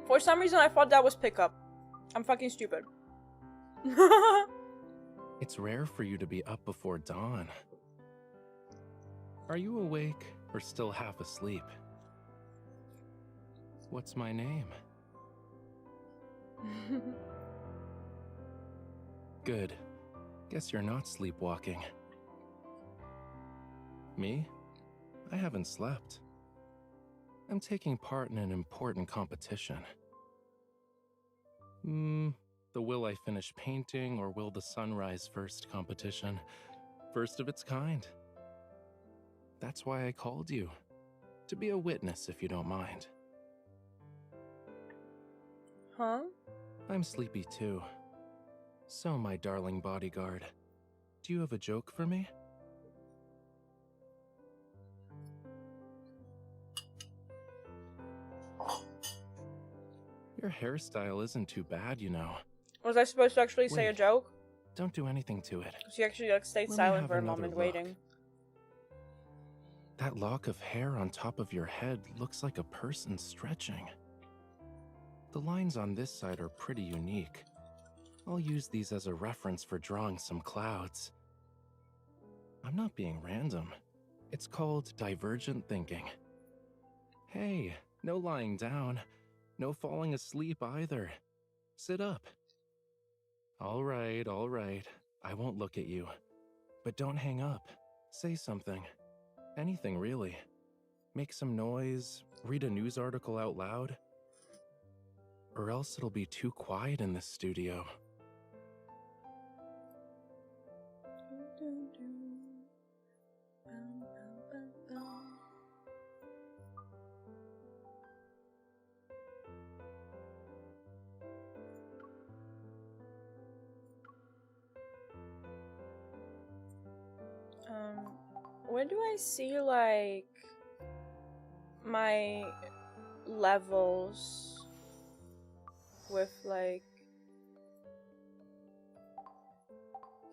For some reason I thought that was pickup. I'm fucking stupid. It's rare for you to be up before dawn. Are you awake or still half asleep? What's my name? Good. Guess you're not sleepwalking. Me? I haven't slept. I'm taking part in an important competition. The will I finish painting or will the sun rise first competition. First of its kind. That's why I called you. To be a witness, if you don't mind. Huh? I'm sleepy too. So, my darling bodyguard, do you have a joke for me? Your hairstyle isn't too bad, you know. Was I supposed to actually say a Wait. joke? Don't do anything to it. She actually like stayed Let me silent have for a another moment, look. waiting. That lock of hair on top of your head looks like a person stretching. The lines on this side are pretty unique. I'll use these as a reference for drawing some clouds. I'm not being random. It's called divergent thinking. Hey, no lying down. No falling asleep either. Sit up. All right, all right. I won't look at you. But don't hang up. Say something. Anything, really. Make some noise, read a news article out loud. Or else it'll be too quiet in this studio. Where do I see like my levels with like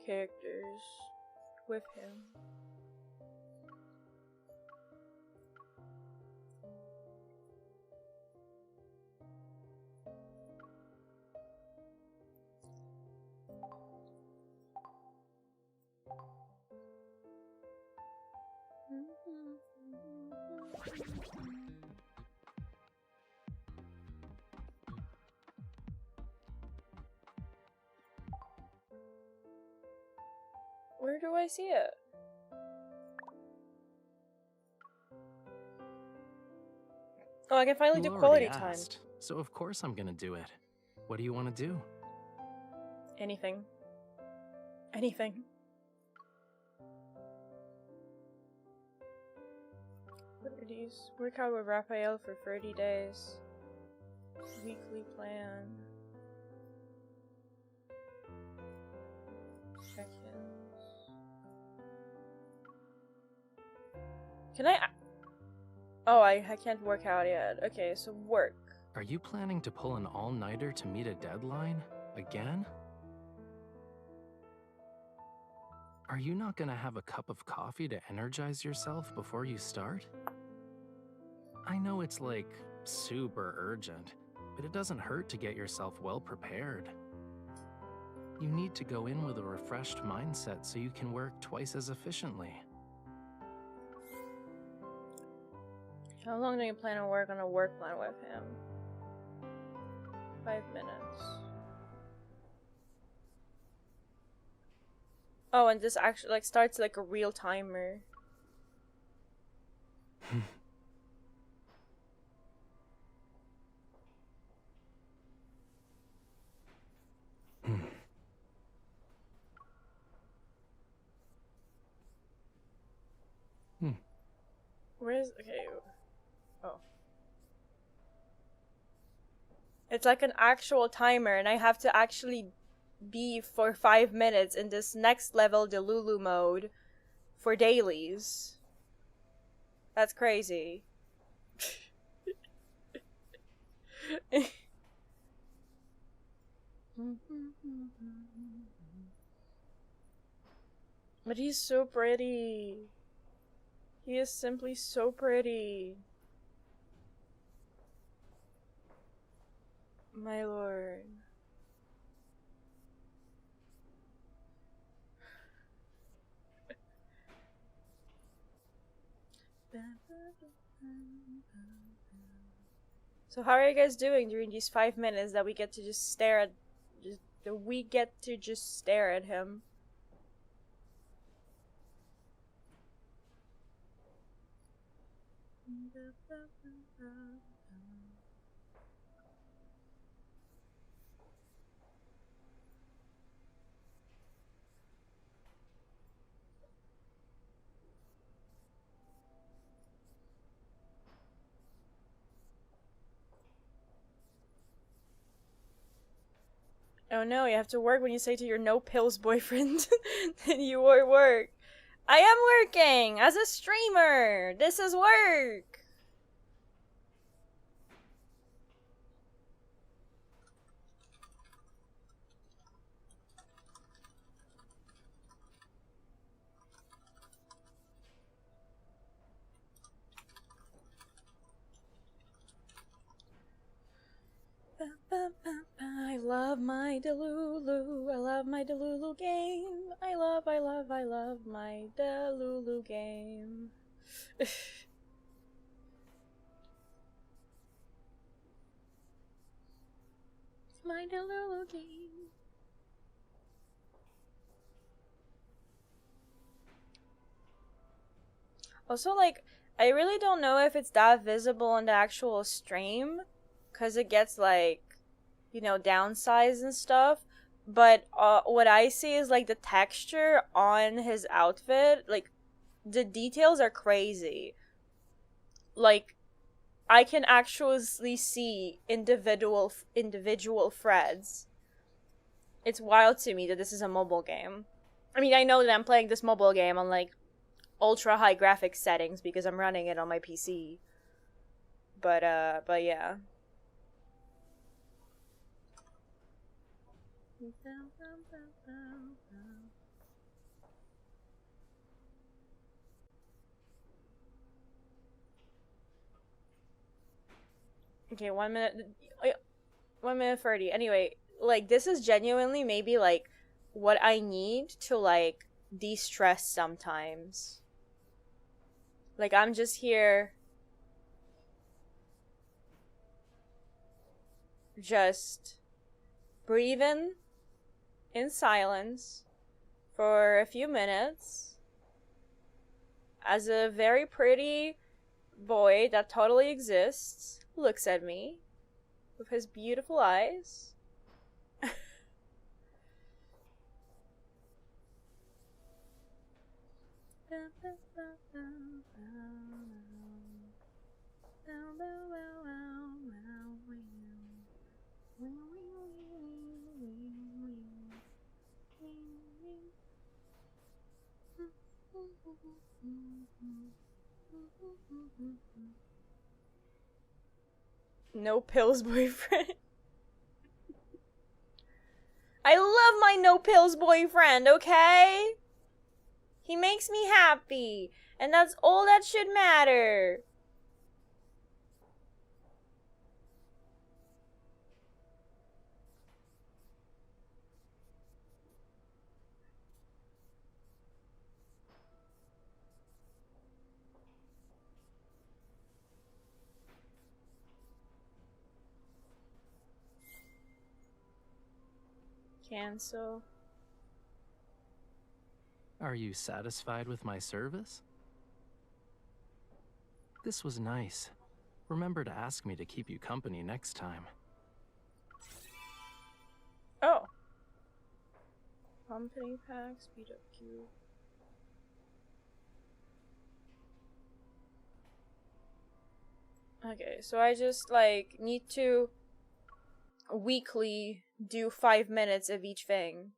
characters with him? Where do I see it? Oh, I can finally do You quality already time. asked, so of course I'm gonna do it. What do you want to do? Anything. Anything. What are these? Work out with Raphael for 30 days. Weekly plan. Check-ins. Can I... Oh, I can't work out yet. Okay, so work. Are you planning to pull an all-nighter to meet a deadline? Again? Are you not gonna have a cup of coffee to energize yourself before you start? I know it's like super urgent, but it doesn't hurt to get yourself well prepared. You need to go in with a refreshed mindset so you can work twice as efficiently. How long do you plan on work on a work plan with him? 5 minutes. Oh, and this actually like starts like a real timer. Where's okay? Oh. It's like an actual timer, and I have to actually be for 5 minutes in this next level Delulu mode for dailies. That's crazy. But he's so pretty. He is simply so pretty. My lord. So how are you guys doing during these 5 minutes that we get to just stare at him? Oh no, you have to work when you say to your no pills boyfriend that you are work. I am working as a streamer. This is work. I love my Delulu. I love my Delulu game. I love my Delulu game. My Delulu game. Also, like, I really don't know if it's that visible in the actual stream, because it gets, like, you know, downsized and stuff. But what I see is, like, the texture on his outfit, like, the details are crazy. Like, I can actually see individual threads. It's wild to me that this is a mobile game. I mean, I know that I'm playing this mobile game on, like, ultra high graphics settings because I'm running it on my PC. But yeah. Okay, 1 minute. 1 minute 30. Anyway, like, this is genuinely maybe, like, what I need to, like, de-stress sometimes. Like, I'm just here just breathing in silence for a few minutes as a very pretty boy that totally exists looks at me with his beautiful eyes. No pills boyfriend. I love my no pills boyfriend, okay? He makes me happy, and that's all that should matter. Cancel. Are you satisfied with my service? This was nice. Remember to ask me to keep you company next time. Oh. Company pack, speed up queue. Okay, so I just, like, need to weekly do 5 minutes of each thing.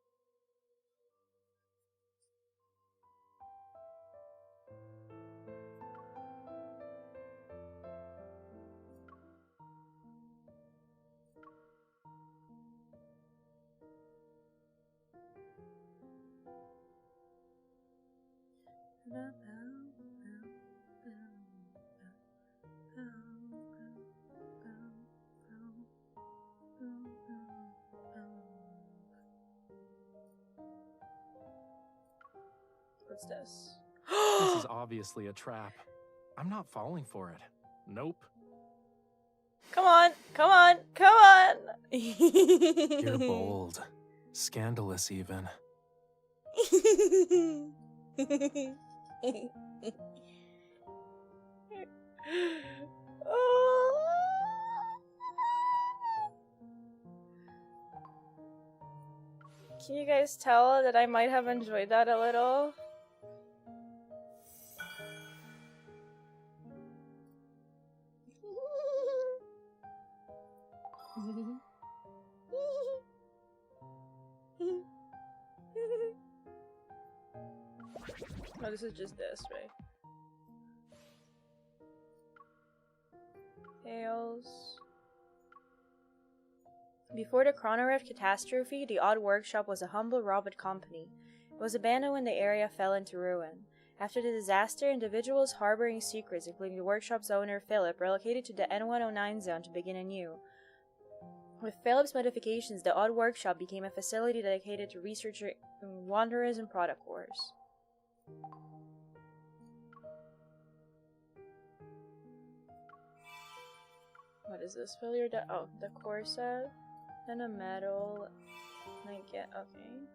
What's this? This is obviously a trap. I'm not falling for it. Nope. Come on, come on, come on! You're bold. Scandalous, even. Can you guys tell that I might have enjoyed that a little? Oh, this is just this, right? Tails. Before the Chronoref catastrophe, the Odd Workshop was a humble robot company. It was abandoned when the area fell into ruin. After the disaster, individuals harboring secrets, including the workshop's owner, Philip, relocated to the N109 zone to begin anew. With Philip's modifications, the Odd Workshop became a facility dedicated to researching wanderers and product wars. What is this? Failure to the core set and a medal. I get okay.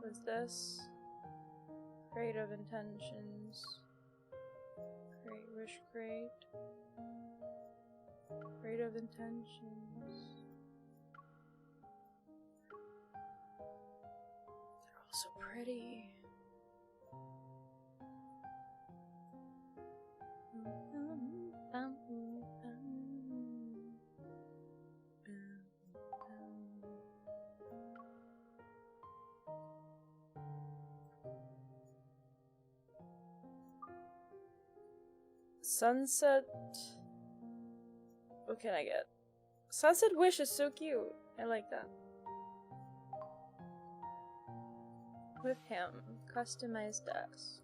What's this? Creative intentions. Great wish great. Creative intentions. They're all so pretty. Sunset. What can I get? Sunset Wish is so cute. I like that. With him. Customized desk.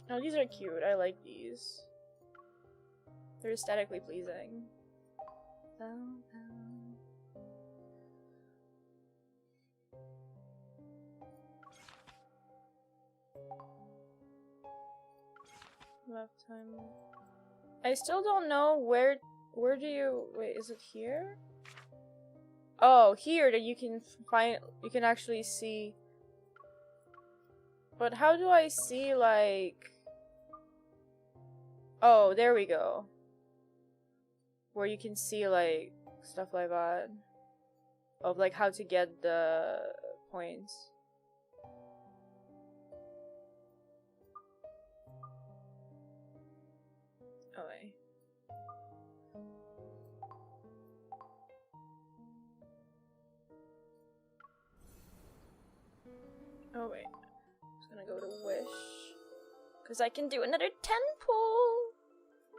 Oh, these are cute. I like these. They're aesthetically pleasing. Left time. I still don't know where do you wait, is it here? Oh, here that you can actually see. But how do I see, like, oh, there we go. Where you can see, like, stuff like that. Of, like, how to get the points. Oh, wait. Oh, wait. I'm just gonna go to Wish. Because I can do another 10 pull!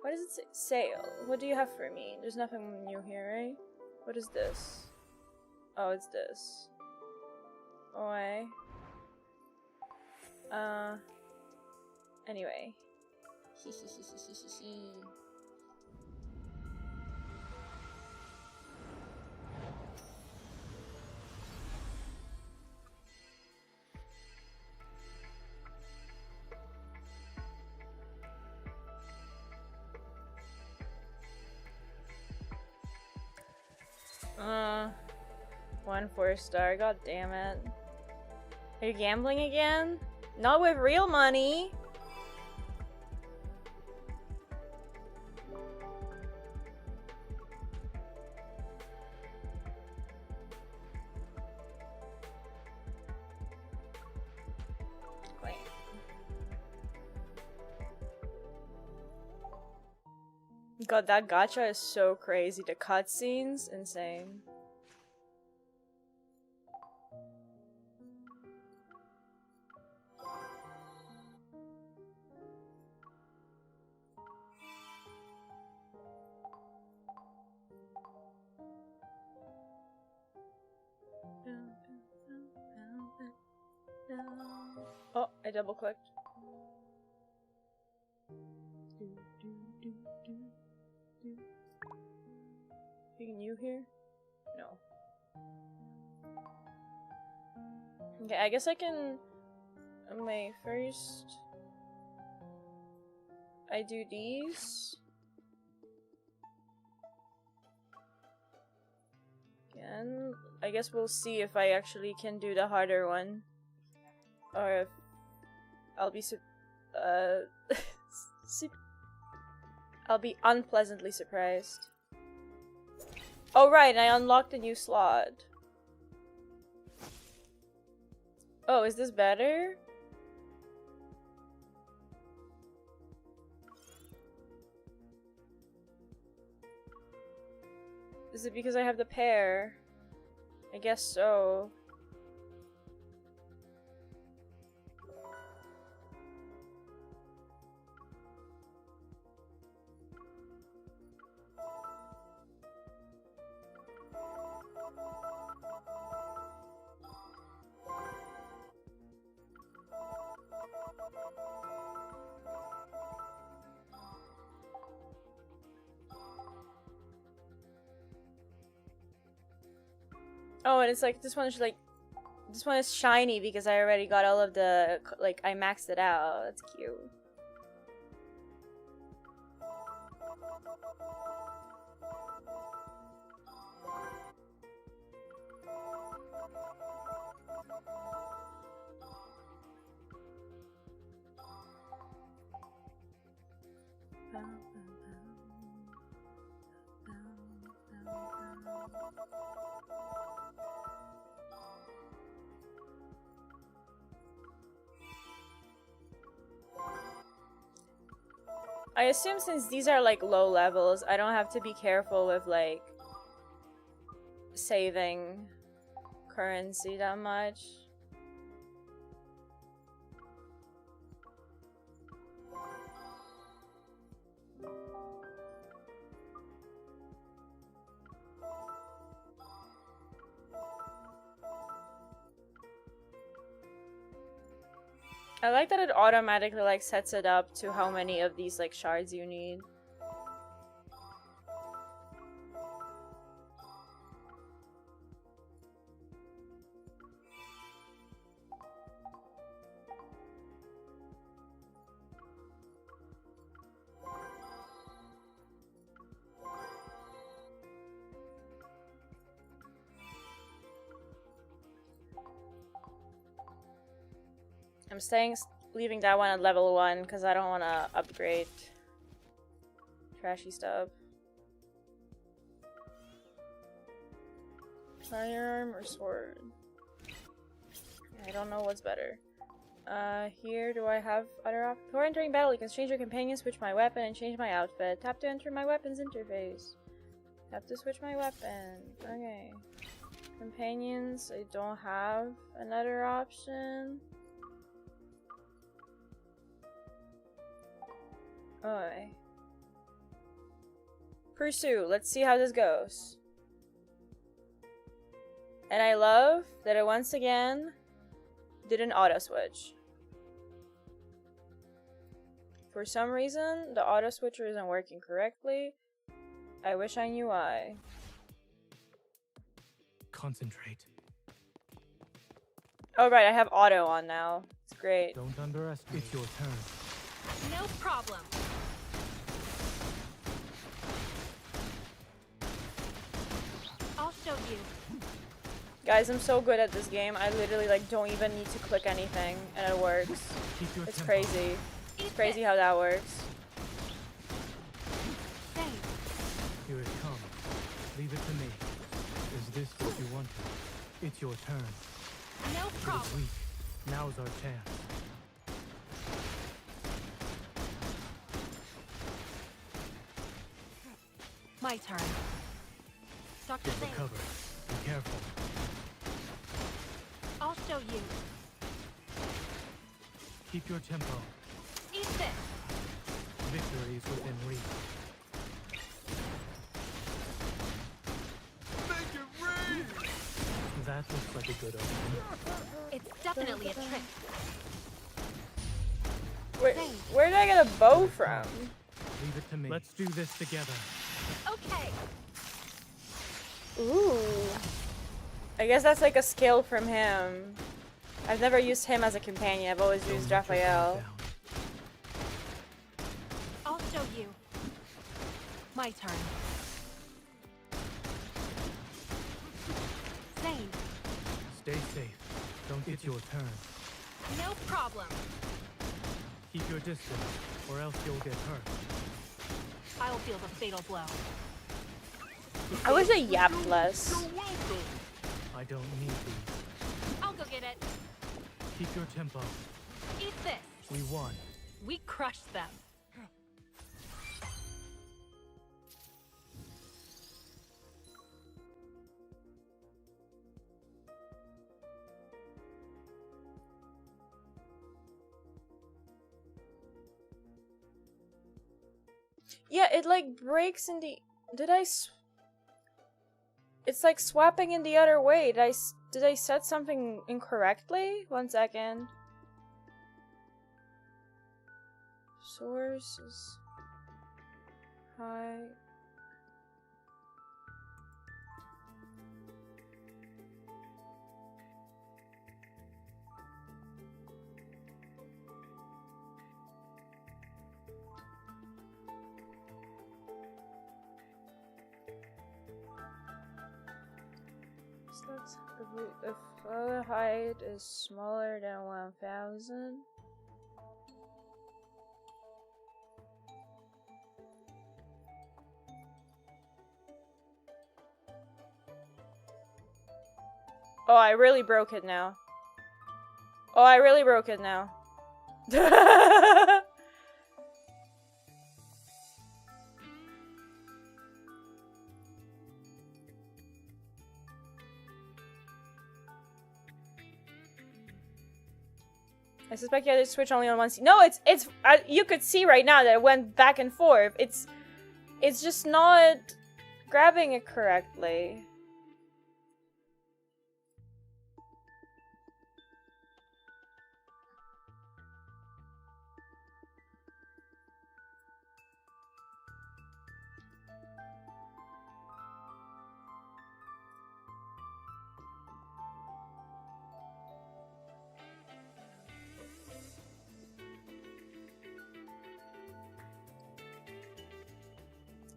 What does it say? Sale. What do you have for me? There's nothing new here, right? What is this? Oh, it's this. Oh, wait. Anyway. One 4-star, god damn it. Are you gambling again? Not with real money! Wait. God, that gacha is so crazy. The cutscenes, insane. Oh, I double clicked. Can you hear? No. Okay, I guess I can. My first. I do these. Again. I guess we'll see if I actually can do the harder one. Or if I'll be I'll be unpleasantly surprised. Oh right, I unlocked a new slot. Oh, is this better? Is it because I have the pair? I guess so. Oh, and it's like this one is shiny because I already got all of the like I maxed it out. That's cute. I assume since these are like low levels, I don't have to be careful with like saving currency that much. I like that it automatically like sets it up to how many of these like shards you need. I'm leaving that one at level 1 because I don't want to upgrade trashy stuff. Firearm or sword? I don't know what's better. Here, do I have other options? Before entering battle, you can change your companion, switch my weapon, and change my outfit. Tap to enter my weapons interface. Tap to switch my weapon. Okay. Companions, I don't have another option. Okay. Pursue. Let's see how this goes. And I love that it once again did an auto switch. For some reason, the auto switcher isn't working correctly. I wish I knew why. Concentrate. Oh right, I have auto on now. It's great. Don't underestimate. It's your turn. No problem. I'll show you. Guys, I'm so good at this game. I literally like don't even need to click anything and it works. It's crazy. It's crazy how that works. Here it comes. Leave it to me. Is this what you wanted? It's your turn. No It was problem. weak. Now's our chance. My turn. Dr. Get the Zane, cover. Be careful. I'll show you. Keep your tempo. Eat this. Victory is within reach. Make it rain! That looks like a good opening. It's definitely a trick. Where did I get a bow from? Leave it to me. Let's do this together. Okay. Ooh. I guess that's like a skill from him. I've never used him as a companion. I've always used Don't let your guard Raphael. down. I'll show you. My turn. Zane, Stay safe. Don't get your turn. no problem. Keep your distance, or else you'll get hurt. I'll feel the fatal blow. I wish I yapped less. I don't need these. I'll go get it. Keep your tempo. Eat this. We won. We crushed them. Yeah, it like breaks in the... It's like swapping in the other way. Did I set something incorrectly? 1 second. Source is high. If floor height is smaller than 1000. Oh, I really broke it now. Oh, I really broke it now. I suspect you had to switch only on one seat. No, you could see right now that it went back and forth. It's just not grabbing it correctly.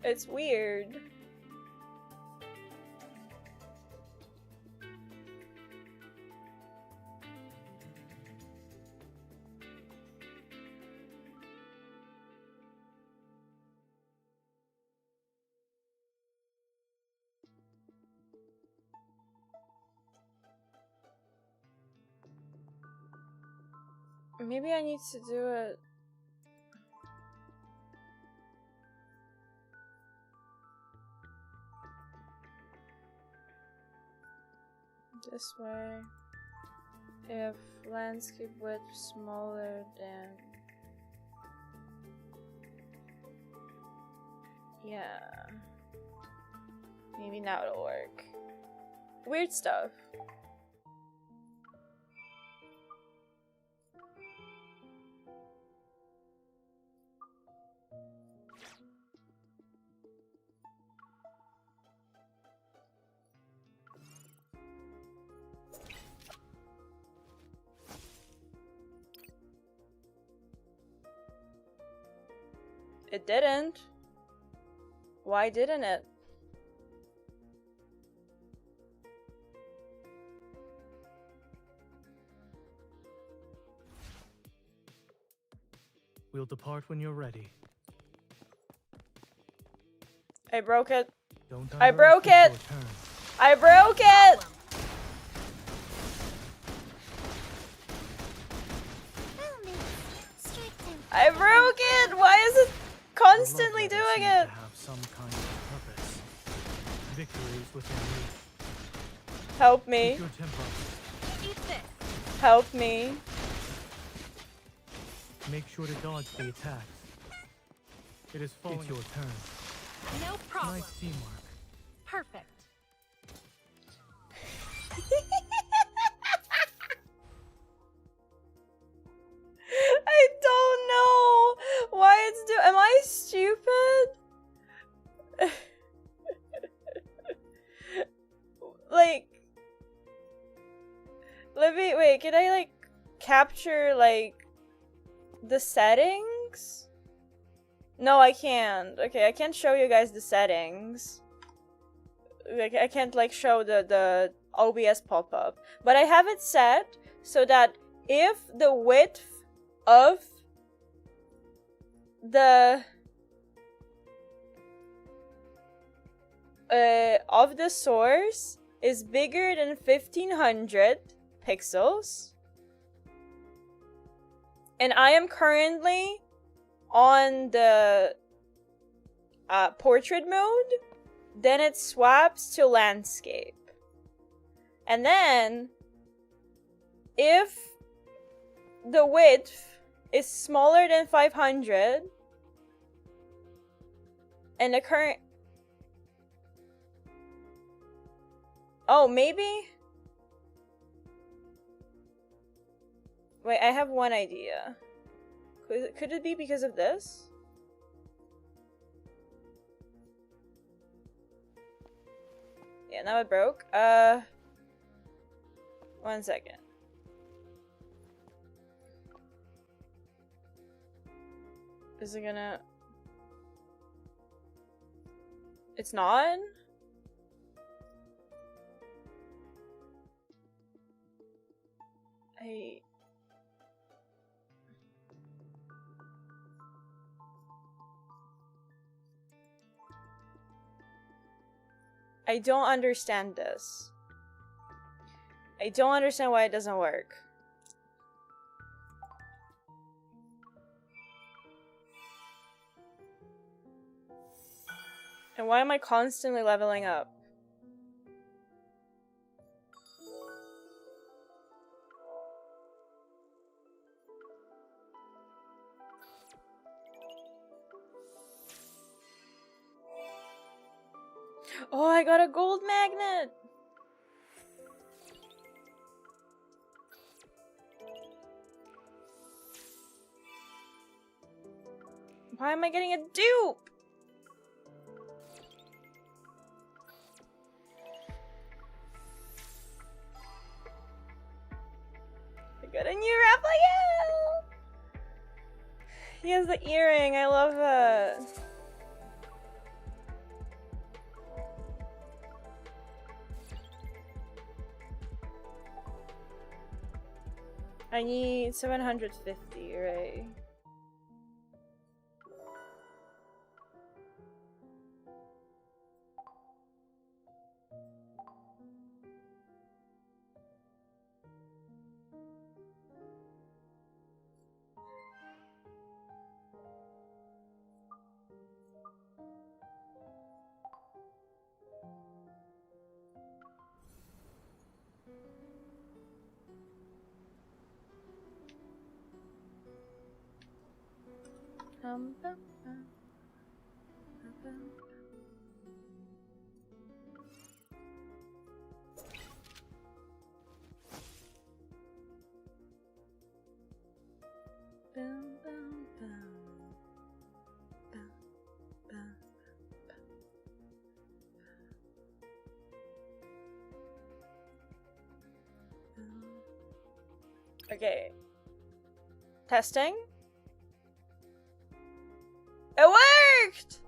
It's weird. Maybe I need to do it. This way. If landscape width smaller than... Yeah. Maybe now it'll work. Weird stuff. It didn't. Why didn't it? We'll depart when you're ready. I broke it. Don't I broke it! underestimate your turn. I broke it! I broke it! Why is it constantly The love doing letter it? seems to have some kind of purpose. Victory is within reach. Help me. Keep your tempo. Eat this. Help me. Make sure to dodge the attacks. It is falling. It's your turn. No problem. Nice teamwork. Perfect. I don't know why it's doing. Am I stupid? Like, let me wait. Can I like capture like the settings? No, I can't. Okay, I can't show you guys the settings. Like, I can't like show the OBS pop-up, but I have it set so that if the width of the source is bigger than 1500 pixels, and I am currently on the portrait mode, then it swaps to landscape. And then if the width is smaller than 500 and the current... Oh, maybe? Wait, I have one idea. Could it be because of this? Yeah, now it broke. 1 second. Is it gonna... It's not? I don't understand this. I don't understand why it doesn't work. And why am I constantly leveling up? Oh, I got a gold magnet! Why am I getting a dupe? I got a new Raphael! He has the earring, I love it. I need 750, right? Bum, bum, bum, bum, bum. Bum, bum, bum. Bum, bum, bum. Okay. Testing. It worked!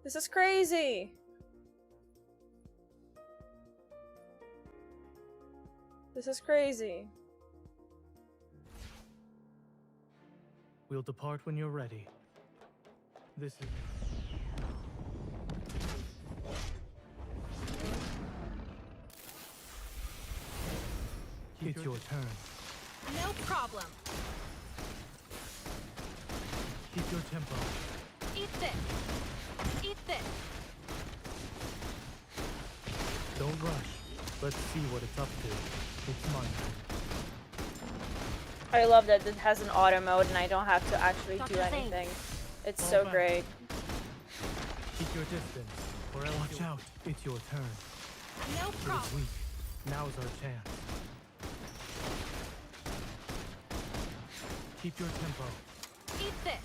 This is crazy. This is crazy. We'll depart when you're ready. This is... It's your turn. No problem. Keep your tempo. Eat this. Eat this. Don't rush. Let's see what it's up to. It's mine. I love that it has an auto mode and I don't have to actually Dr. do Zane. anything. It's Fall so back. great. Keep your distance, or else watch out. It's your turn. No It problem. is weak. Now's our chance. Keep your tempo. Eat this.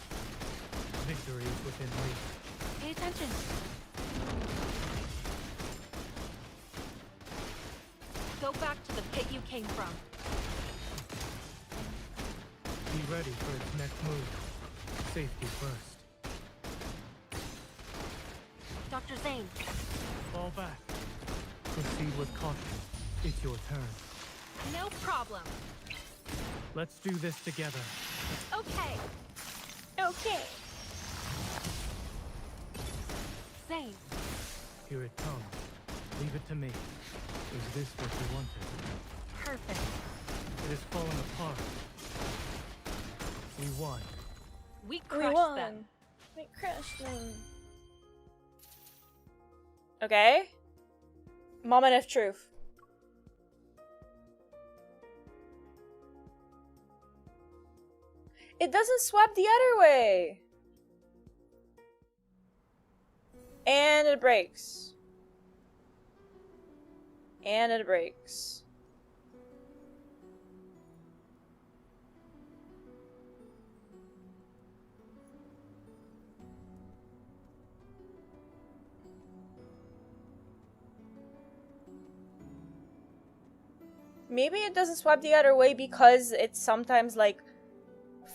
Victory is within reach. Pay attention. Go back to the pit you came from. Be ready for its next move. Safety first. Dr. Zane. Fall back. Proceed with caution. It's your turn. No problem. Let's do this together. Okay. Okay. Zane. Here it comes. Leave it to me. Is this what you wanted? Perfect. It is falling apart. We won. We We crushed won. them. We crushed them. Okay. Moment of truth. It doesn't swap the other way. And it breaks. And it breaks. Maybe it doesn't swap the other way because it sometimes like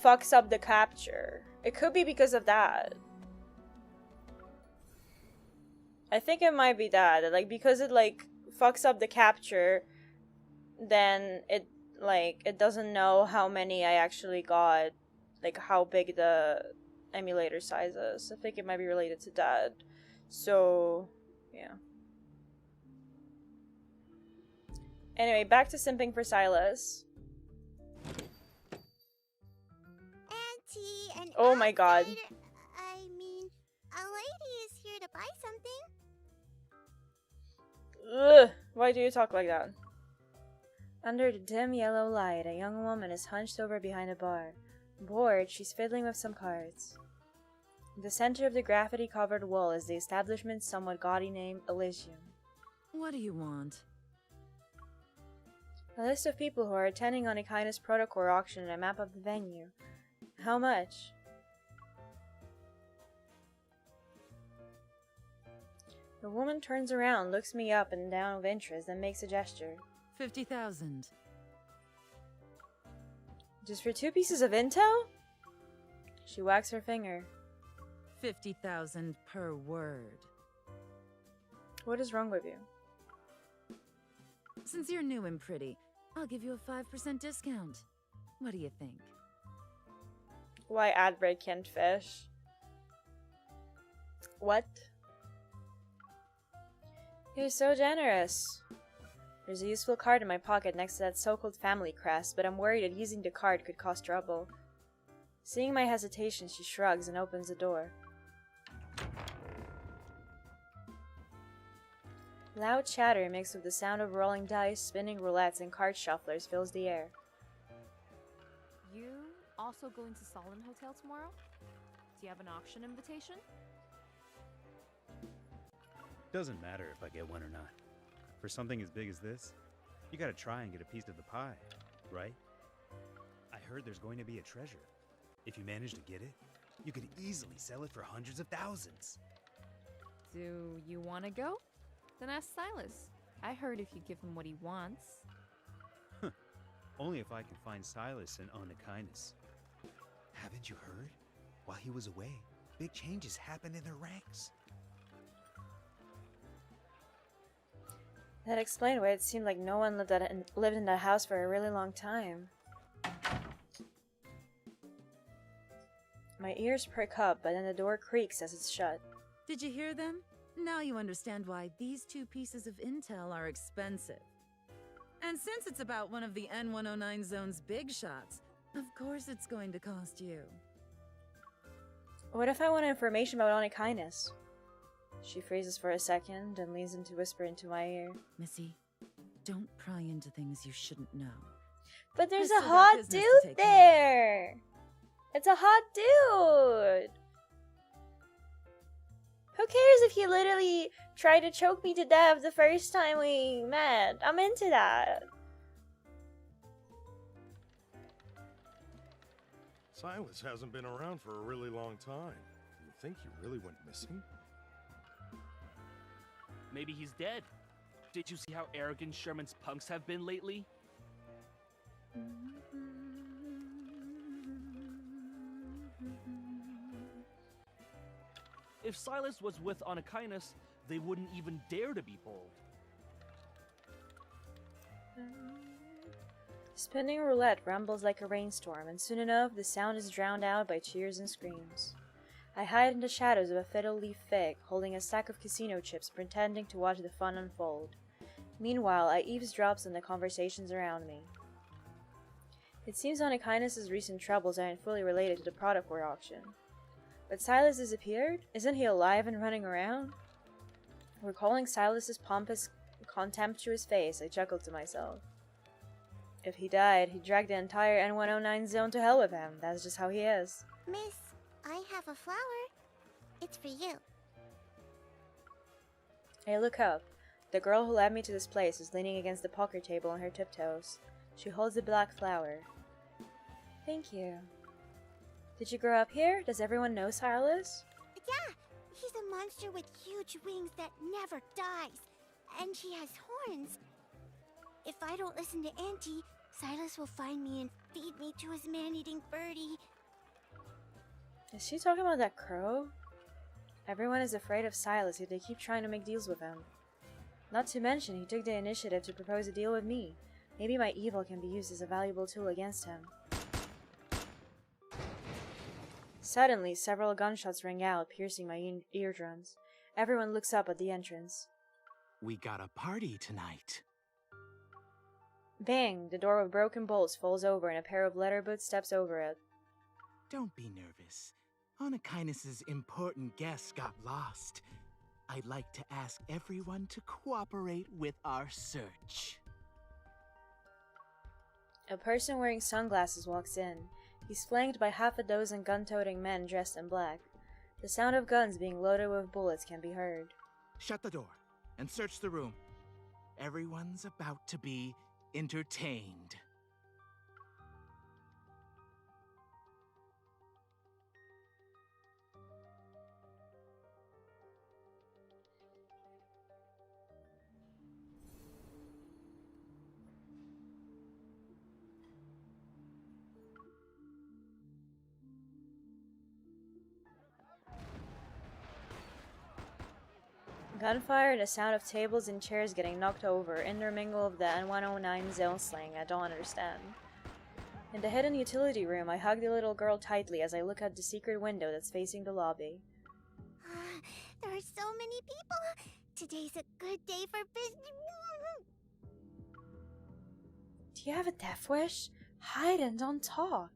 fucks up the capture. It could be because of that. I think it might be that. Like because it like fucks up the capture, then it like, it doesn't know how many I actually got, like, how big the emulator size is. I think it might be related to that. So, yeah. Anyway, back to simping for Silas. Auntie, an Oh my god. outsider- I mean, a lady is here to buy something. Ugh, why do you talk like that? Under the dim yellow light, a young woman is hunched over behind a bar. Bored, she's fiddling with some cards. In the center of the graffiti-covered wall is the establishment's somewhat gaudy name, Elysium. What do you want? A list of people who are attending on a kindness protocol auction and a map of the venue. How much? The woman turns around, looks me up and down with interest, and makes a gesture. 50,000. Just for 2 pieces of intel? She wags her finger. 50,000 per word. What is wrong with you? Since you're new and pretty, I'll give you a 5% discount. What do you think? Why ad break can't fish? What? You're so generous. There's a useful card in my pocket next to that so-called family crest, but I'm worried that using the card could cause trouble. Seeing my hesitation, she shrugs and opens the door. Loud chatter mixed with the sound of rolling dice, spinning roulettes, and card shufflers fills the air. You also going to Solon Hotel tomorrow? Do you have an auction invitation? Doesn't matter if I get one or not. For something as big as this, you gotta try and get a piece of the pie, right? I heard there's going to be a treasure. If you manage to get it, you could easily sell it for hundreds of thousands. Do you want to go? Then ask Silas. I heard if you give him what he wants. Only if I can find Silas and own a kindness. Haven't you heard? While he was away, big changes happened in their ranks. That explained why it seemed like no one lived in that house for a really long time. My ears prick up, but then the door creaks as it's shut. Did you hear them? Now you understand why these 2 pieces of intel are expensive. And since it's about one of the N109 zone's big shots, of course it's going to cost you. What if I want information about Oni kindness? She freezes for a second and leans in to whisper into my ear. Missy, don't pry into things you shouldn't know. But there's I a still got hot business to dude take care there! It's a hot dude! Who cares if he literally tried to choke me to death the first time we met? I'm into that. Silas hasn't been around for a really long time. You think he really went missing? Maybe he's dead. Did you see how arrogant Sherman's punks have been lately? If Silas was with Anakinus, they wouldn't even dare to be bold. Spinning roulette rumbles like a rainstorm, and soon enough the sound is drowned out by cheers and screams. I hide in the shadows of a fiddle leaf fig, holding a stack of casino chips, pretending to watch the fun unfold. Meanwhile, I eavesdrop on the conversations around me. It seems Anakinus' recent troubles aren't fully related to the product war auction. But Silas disappeared? Isn't he alive and running around? Recalling Silas's pompous, contemptuous face, I chuckled to myself. If he died, he'd drag the entire N109 zone to hell with him. That's just how he is. Miss, I have a flower. It's for you. I look up. The girl who led me to this place is leaning against the poker table on her tiptoes. She holds a black flower. Thank you. Did you grow up here? Does everyone know Silas? Yeah, he's a monster with huge wings that never dies. And he has horns. If I don't listen to Auntie, Silas will find me and feed me to his man-eating birdie. Is she talking about that crow? Everyone is afraid of Silas, yet they keep trying to make deals with him. Not to mention, he took the initiative to propose a deal with me. Maybe my evil can be used as a valuable tool against him. Suddenly, several gunshots ring out, piercing my eardrums. Everyone looks up at the entrance. We got a party tonight. Bang! The door with broken bolts falls over and a pair of leather boots steps over it. Don't be nervous. Onakindness's important guest got lost. I'd like to ask everyone to cooperate with our search. A person wearing sunglasses walks in. He's flanked by half a dozen gun-toting men dressed in black. The sound of guns being loaded with bullets can be heard. Shut the door and search the room. Everyone's about to be entertained. Gunfire and the sound of tables and chairs getting knocked over intermingle with the N109 zone slang I don't understand. In the hidden utility room, I hug the little girl tightly as I look out the secret window that's facing the lobby. There are so many people. Today's a good day for business. Do you have a death wish? Hide and don't talk.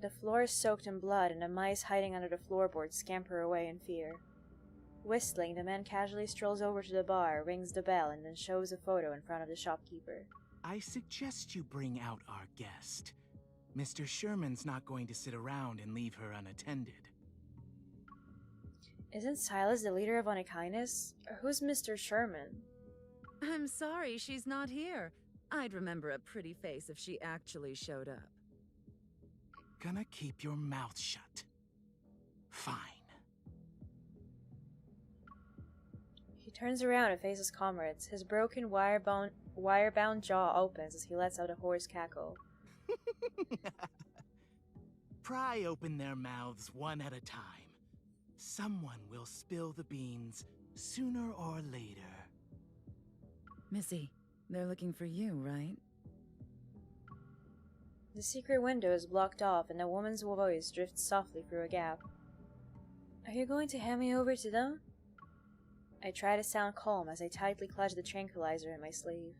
The floor is soaked in blood and the mice hiding under the floorboards scamper away in fear. Whistling, the man casually strolls over to the bar, rings the bell, and then shows a photo in front of the shopkeeper. I suggest you bring out our guest. Mr. Sherman's not going to sit around and leave her unattended. Isn't Silas the leader of Unkindness? Or who's Mr. Sherman? I'm sorry she's not here. I'd remember a pretty face if she actually showed up. Gonna keep your mouth shut. Fine. He turns around and faces comrades. His broken wire-bound jaw opens as he lets out a hoarse cackle. Pry open their mouths one at a time. Someone will spill the beans sooner or later. Missy, they're looking for you, right? The secret window is blocked off and a woman's voice drifts softly through a gap. Are you going to hand me over to them? I try to sound calm as I tightly clutch the tranquilizer in my sleeve.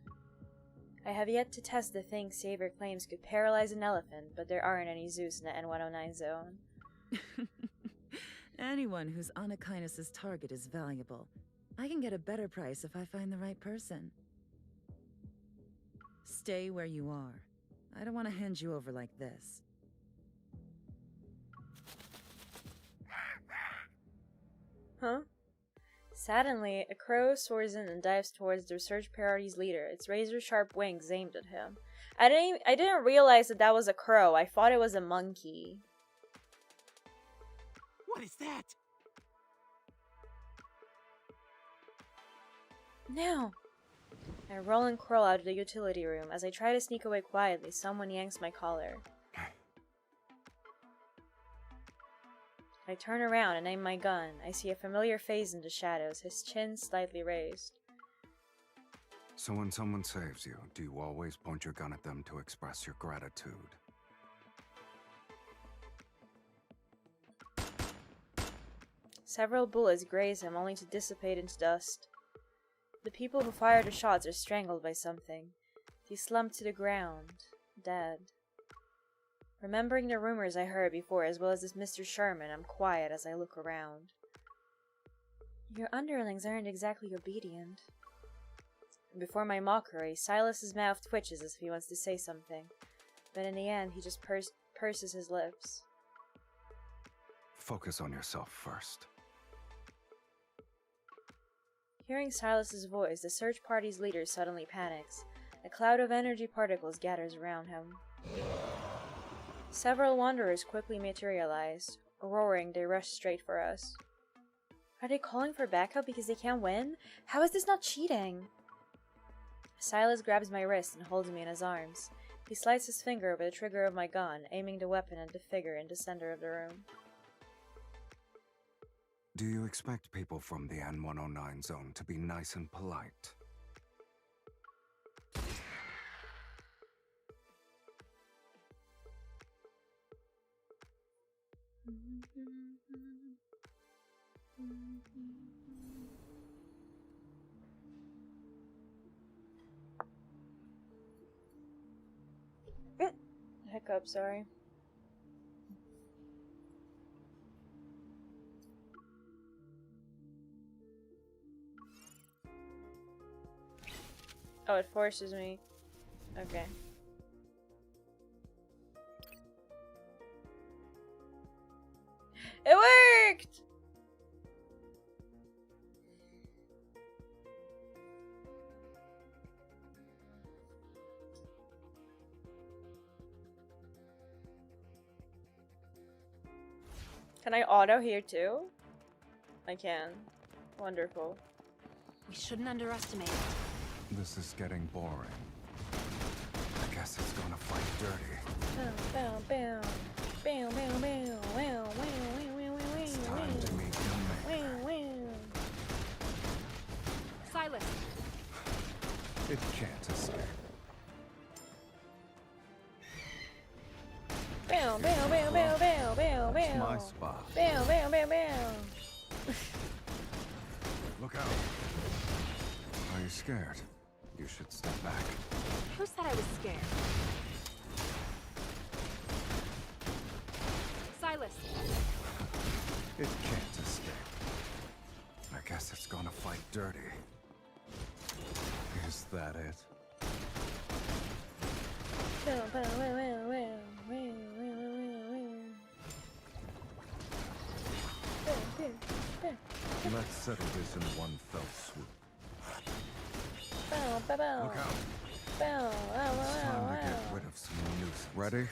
I have yet to test the thing Saber claims could paralyze an elephant, but there aren't any zoos in the N109 zone. Anyone who's Unkindness's target is valuable. I can get a better price if I find the right person. Stay where you are. I don't want to hand you over like this. Huh? Suddenly, a crow soars in and dives towards the search party's leader, its razor-sharp wings aimed at him. I didn't realize that was a crow. I thought it was a monkey. What is that? No! I roll and crawl out of the utility room. As I try to sneak away quietly, someone yanks my collar. I turn around and aim my gun. I see a familiar face in the shadows, his chin slightly raised. So when someone saves you, do you always point your gun at them to express your gratitude? Several bullets graze him, only to dissipate into dust. The people who fired the shots are strangled by something. He slumped to the ground, dead. Remembering the rumors I heard before, as well as this Mr. Sherman, I'm quiet as I look around. Your underlings aren't exactly obedient. Before my mockery, Silas's mouth twitches as if he wants to say something, but in the end, he just purses his lips. Focus on yourself first. Hearing Silas's voice, the search party's leader suddenly panics. A cloud of energy particles gathers around him. Several wanderers quickly materialize. Roaring, they rush straight for us. Are they calling for backup because they can't win? How is this not cheating? Silas grabs my wrist and holds me in his arms. He slides his finger over the trigger of my gun, aiming the weapon at the figure in the center of the room. Do you expect people from the N109 zone to be nice and polite? Hiccup, sorry. Oh, it forces me. Okay. It worked! Can I auto here too? I can. Wonderful. We shouldn't underestimate it. This is getting boring. I guess it's gonna fight dirty. Bow, bow, bow, bow, bow, bow, wow, wow, wow, wow, It's time to meet your maker. wow, wow. Silas, It can't escape. Bow, bow, bow, bow, bow, bow, That's bow. my spot. Bow, bow, bow, bow. Look out. Are you scared? You should step back. who said I was scared? Silas, It can't escape. I guess it's gonna fight dirty. Is that it? Bow, bow, wow, wow, wow, wow, wow, wow, wow. Bow, bow, bow. Let's settle this in one fell swoop. Bow, bow, bow. Look out. Bow, wow, It's wow, time to wow. get rid of some nuisance. Ready?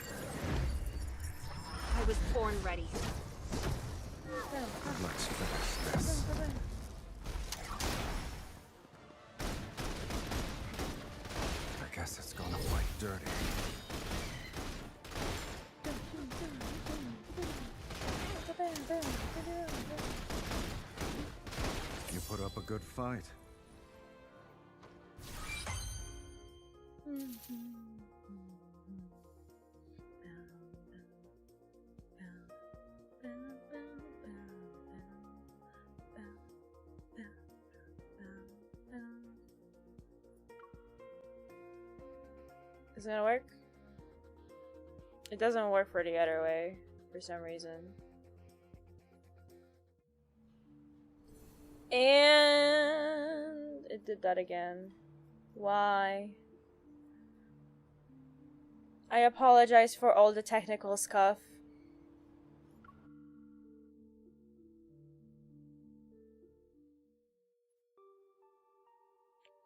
I was born ready. Let's finish this. I guess it's gonna fight dirty. You put up a good fight. Is it gonna work? It doesn't work for the other way, for some reason. And it did that again. Why? I apologize for all the technical scuff.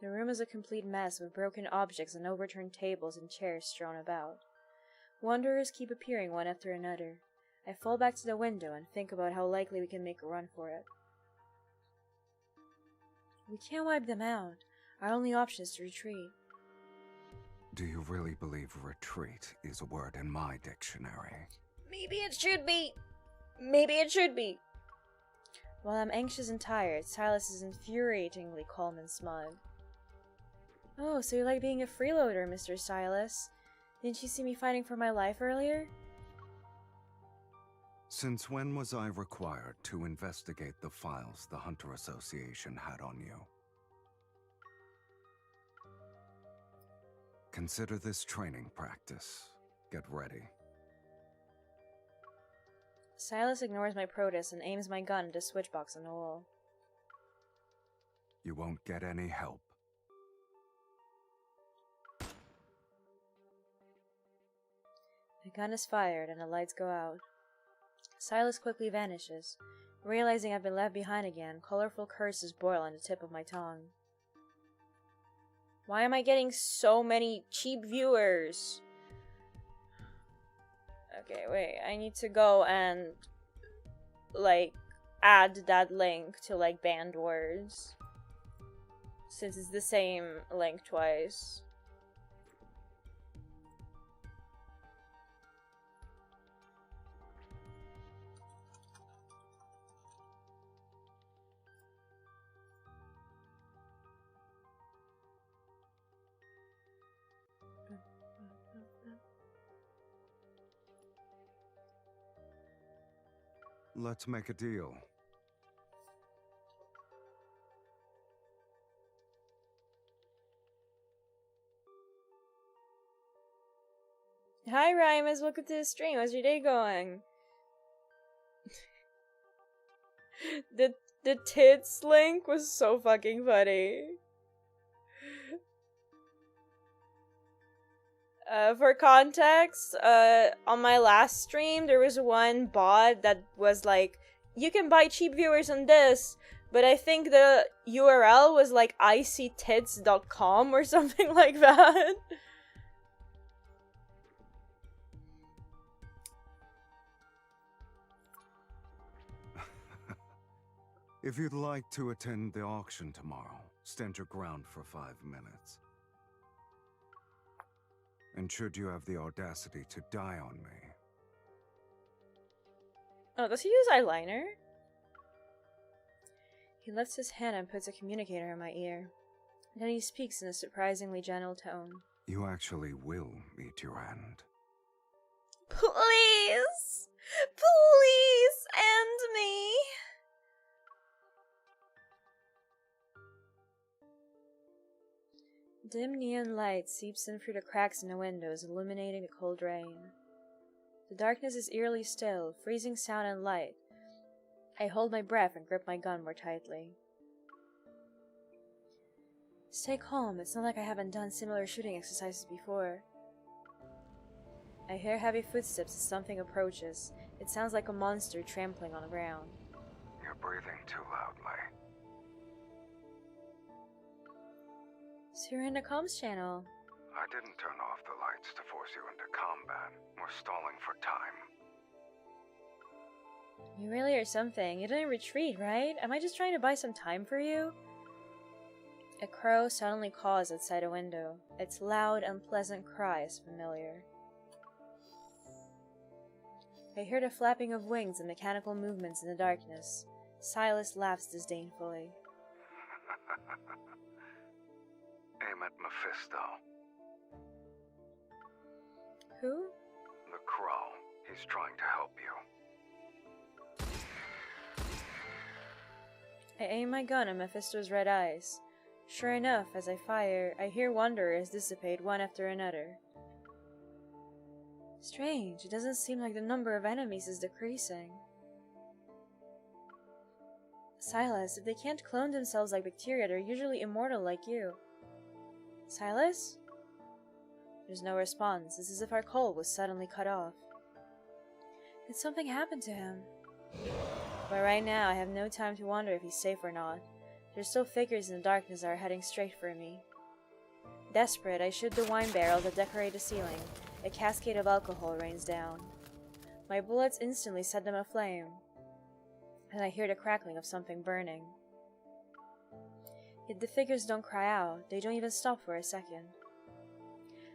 The room is a complete mess with broken objects and overturned tables and chairs strewn about. Wanderers keep appearing one after another. I fall back to the window and think about how likely we can make a run for it. We can't wipe them out. Our only option is to retreat. Do you really believe retreat is a word in my dictionary? Maybe it should be. Maybe it should be. While I'm anxious and tired, Silas is infuriatingly calm and smug. Oh, so you like being a freeloader, Mr. Silas? Didn't you see me fighting for my life earlier? Since when was I required to investigate the files the Hunter Association had on you? Consider this training practice. Get ready. Silas ignores my protest and aims my gun at the switchbox on the wall. You won't get any help. The gun is fired and the lights go out. Silas quickly vanishes. Realizing I've been left behind again, colorful curses boil on the tip of my tongue. Why am I getting so many cheap viewers? Okay, wait, I need to go and, like, add that link to, like, banned words. Since it's the same link twice. Let's make a deal. Hi, Rymus. Welcome to the stream. How's your day going? The tits link was so fucking funny. For context, on my last stream, there was one bot that was like, you can buy cheap viewers on this, but I think the URL was like icytits.com or something like that. If you'd like to attend the auction tomorrow, stand your ground for 5 minutes. And should you have the audacity to die on me... Oh, does he use eyeliner? He lifts his hand and puts a communicator in my ear. Then he speaks in a surprisingly gentle tone. You actually will meet your end. Please! Please end me! Dim neon light seeps in through the cracks in the windows, illuminating the cold rain. The darkness is eerily still, freezing sound and light. I hold my breath and grip my gun more tightly. Stay calm, it's not like I haven't done similar shooting exercises before. I hear heavy footsteps as something approaches. It sounds like a monster trampling on the ground. You're breathing too loudly. So you're in the comms channel. I didn't turn off the lights to force you into combat. We're stalling for time. You really are something. You didn't retreat, right? Am I just trying to buy some time for you? A crow suddenly caws outside a window. Its loud, unpleasant cry is familiar. I hear the flapping of wings and mechanical movements in the darkness. Silas laughs disdainfully. Aim at Mephisto. Who? The crow. He's trying to help you. I aim my gun at Mephisto's red eyes. Sure enough, as I fire, I hear wanderers dissipate one after another. Strange, it doesn't seem like the number of enemies is decreasing. Silas, if they can't clone themselves like bacteria, they're usually immortal like you. Silas? There's no response. It's as if our call was suddenly cut off. Did something happen to him? But right now, I have no time to wonder if he's safe or not. There's still figures in the darkness that are heading straight for me. Desperate, I shoot the wine barrels that decorate the ceiling. A cascade of alcohol rains down. My bullets instantly set them aflame. And I hear the crackling of something burning. Yet the figures don't cry out. They don't even stop for a second.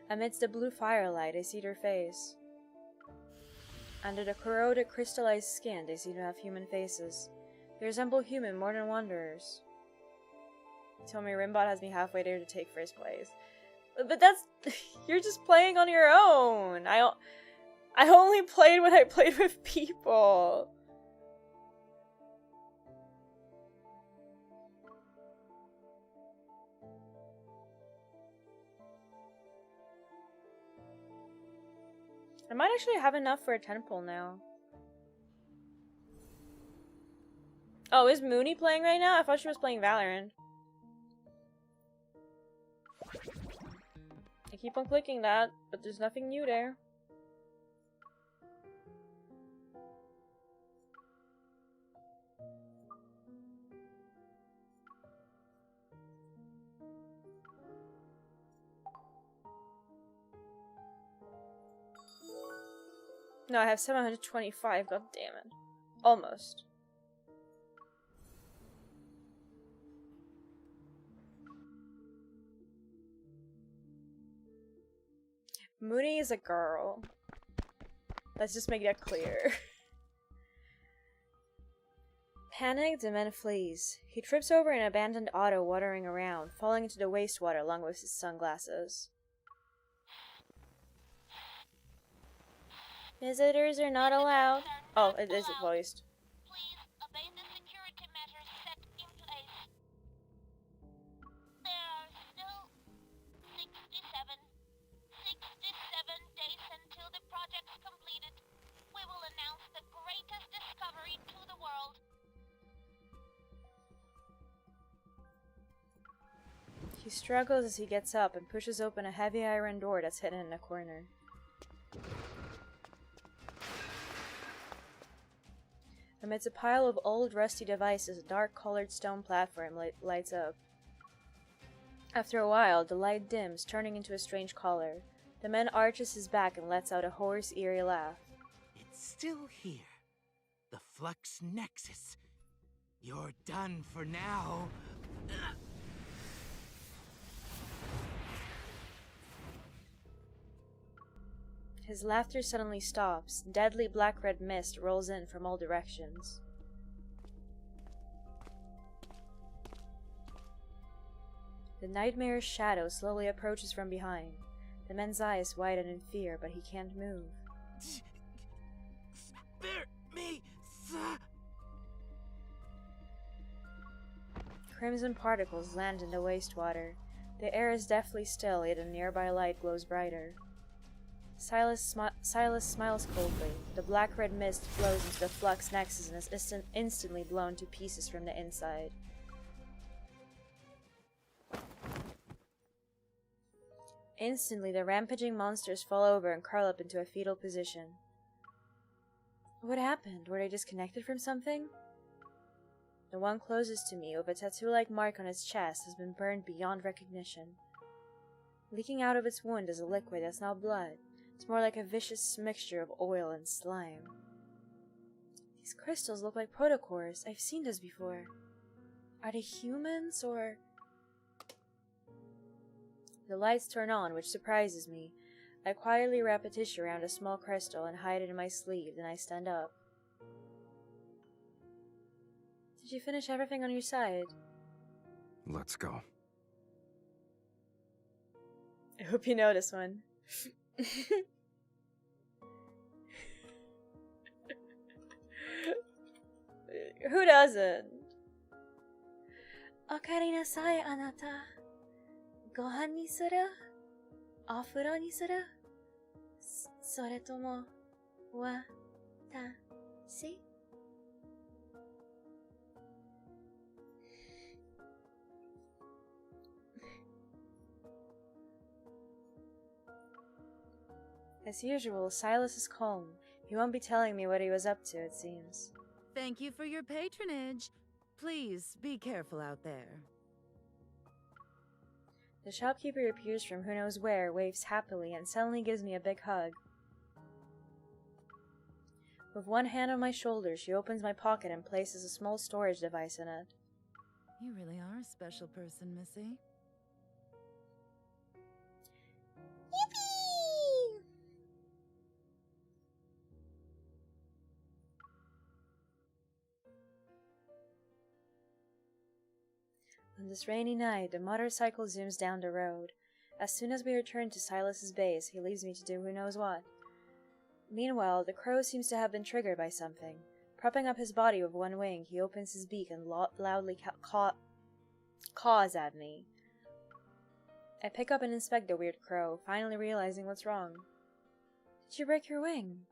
Amidst the blue firelight, I see their face. Under the corroded, crystallized skin, they seem to have human faces. They resemble human more than wanderers. Hitomi Rimbot has me halfway there to take first place. But that's... you're just playing on your own. I only played when I played with people. I might actually have enough for a 10 pull now. Oh, is Mooney playing right now? I thought she was playing Valorant. I keep on clicking that, but there's nothing new there. No, I have 725, god damn it. Almost. Mooney is a girl. Let's just make that clear. Panicked, the man flees. He trips over an abandoned auto watering around, falling into the wastewater along with his sunglasses. Visitors are not allowed. Oh, it is voiced. struggles as he gets up and pushes open a heavy iron door that's hidden in a corner. Amidst a pile of old, rusty devices, a dark-colored stone platform lights up. After a while, the light dims, turning into a strange color. The man arches his back and lets out a hoarse, eerie laugh. It's still here. The Flux Nexus. You're done for now. His laughter suddenly stops. Deadly black-red mist rolls in from all directions. The nightmare's shadow slowly approaches from behind. The man's eyes widen in fear, but he can't move. Spare me, sir. Crimson particles land in the wastewater. The air is deathly still, yet a nearby light glows brighter. Silas smiles coldly. The black-red mist flows into the Flux Nexus and is instantly blown to pieces from the inside. Instantly, the rampaging monsters fall over and curl up into a fetal position. What happened? Were they disconnected from something? The one closest to me, with a tattoo-like mark on its chest, has been burned beyond recognition. Leaking out of its wound is a liquid that's not blood. It's more like a vicious mixture of oil and slime. These crystals look like protocores. I've seen this before. Are they humans, or... The lights turn on, which surprises me. I quietly wrap a tissue around a small crystal and hide it in my sleeve, then I stand up. Did you finish everything on your side? Let's go. I hope you know this one. Who doesn't? Okarinasai, anata. Gohan ni suru? Ofuro ni suru? Soretomo watashi? As usual, Silas is calm. He won't be telling me what he was up to, it seems. Thank you for your patronage. Please be careful out there. The shopkeeper appears from who knows where, waves happily, and suddenly gives me a big hug. With one hand on my shoulder, she opens my pocket and places a small storage device in it. You really are a special person, Missy. Yippee! On this rainy night, the motorcycle zooms down the road. As soon as we return to Silas's base, he leaves me to do who knows what. Meanwhile, the crow seems to have been triggered by something. Propping up his body with one wing, he opens his beak and loudly caws at me. I pick up and inspect the weird crow, finally realizing what's wrong. Did you break your wing?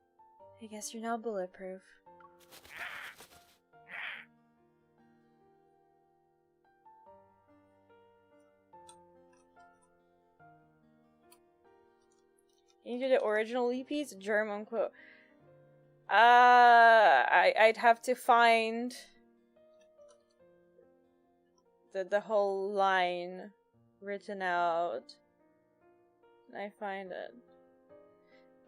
I guess you're not bulletproof. Into the original EP's German quote. I'd have to find the whole line written out. I find it.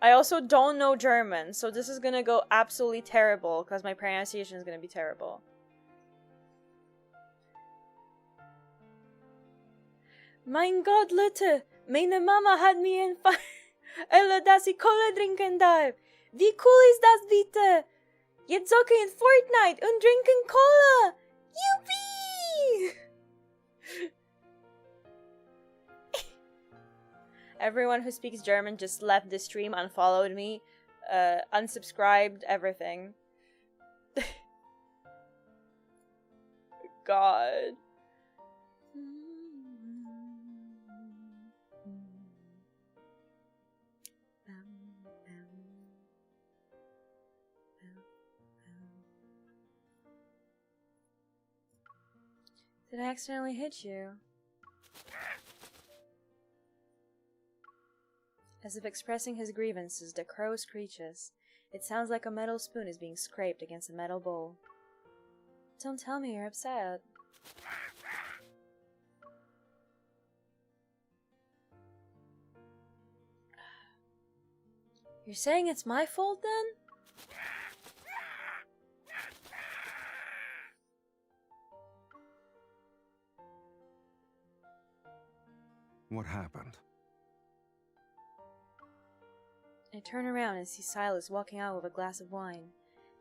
I also don't know German, so this is gonna go absolutely terrible because my pronunciation is gonna be terrible. Mein Gott, Leute, meine Mama hat mir in Eller dass ich Cola trinken darf. Wie cool ist das bitte? Jetzt zocke in Fortnite und trinken Cola. Yippee! Everyone who speaks German just left the stream, unfollowed me, unsubscribed, everything. God. Did I accidentally hit you? As if expressing his grievances, the crow screeches. It sounds like a metal spoon is being scraped against a metal bowl. Don't tell me you're upset. You're saying it's my fault then? What happened? I turn around and see Silas walking out with a glass of wine.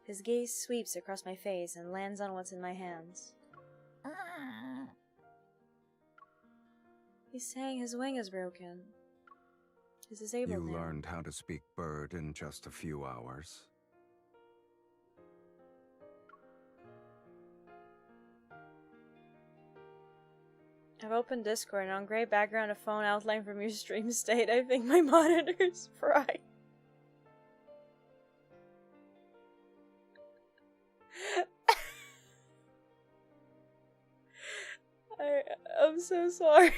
His gaze sweeps across my face and lands on what's in my hands. He's saying his wing is broken. He's disabled You now. learned how to speak bird in just a few hours. I've opened Discord and on gray background a phone outline from your stream state. I think my monitor's fried. I'm so sorry.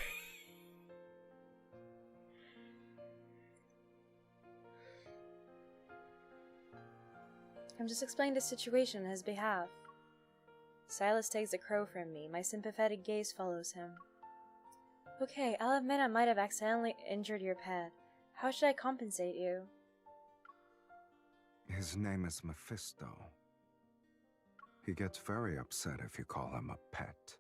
I'm just explaining the situation on his behalf. Silas takes the crow from me. My sympathetic gaze follows him. Okay, I'll admit I might have accidentally injured your pet. How should I compensate you? His name is Mephisto. He gets very upset if you call him a pet.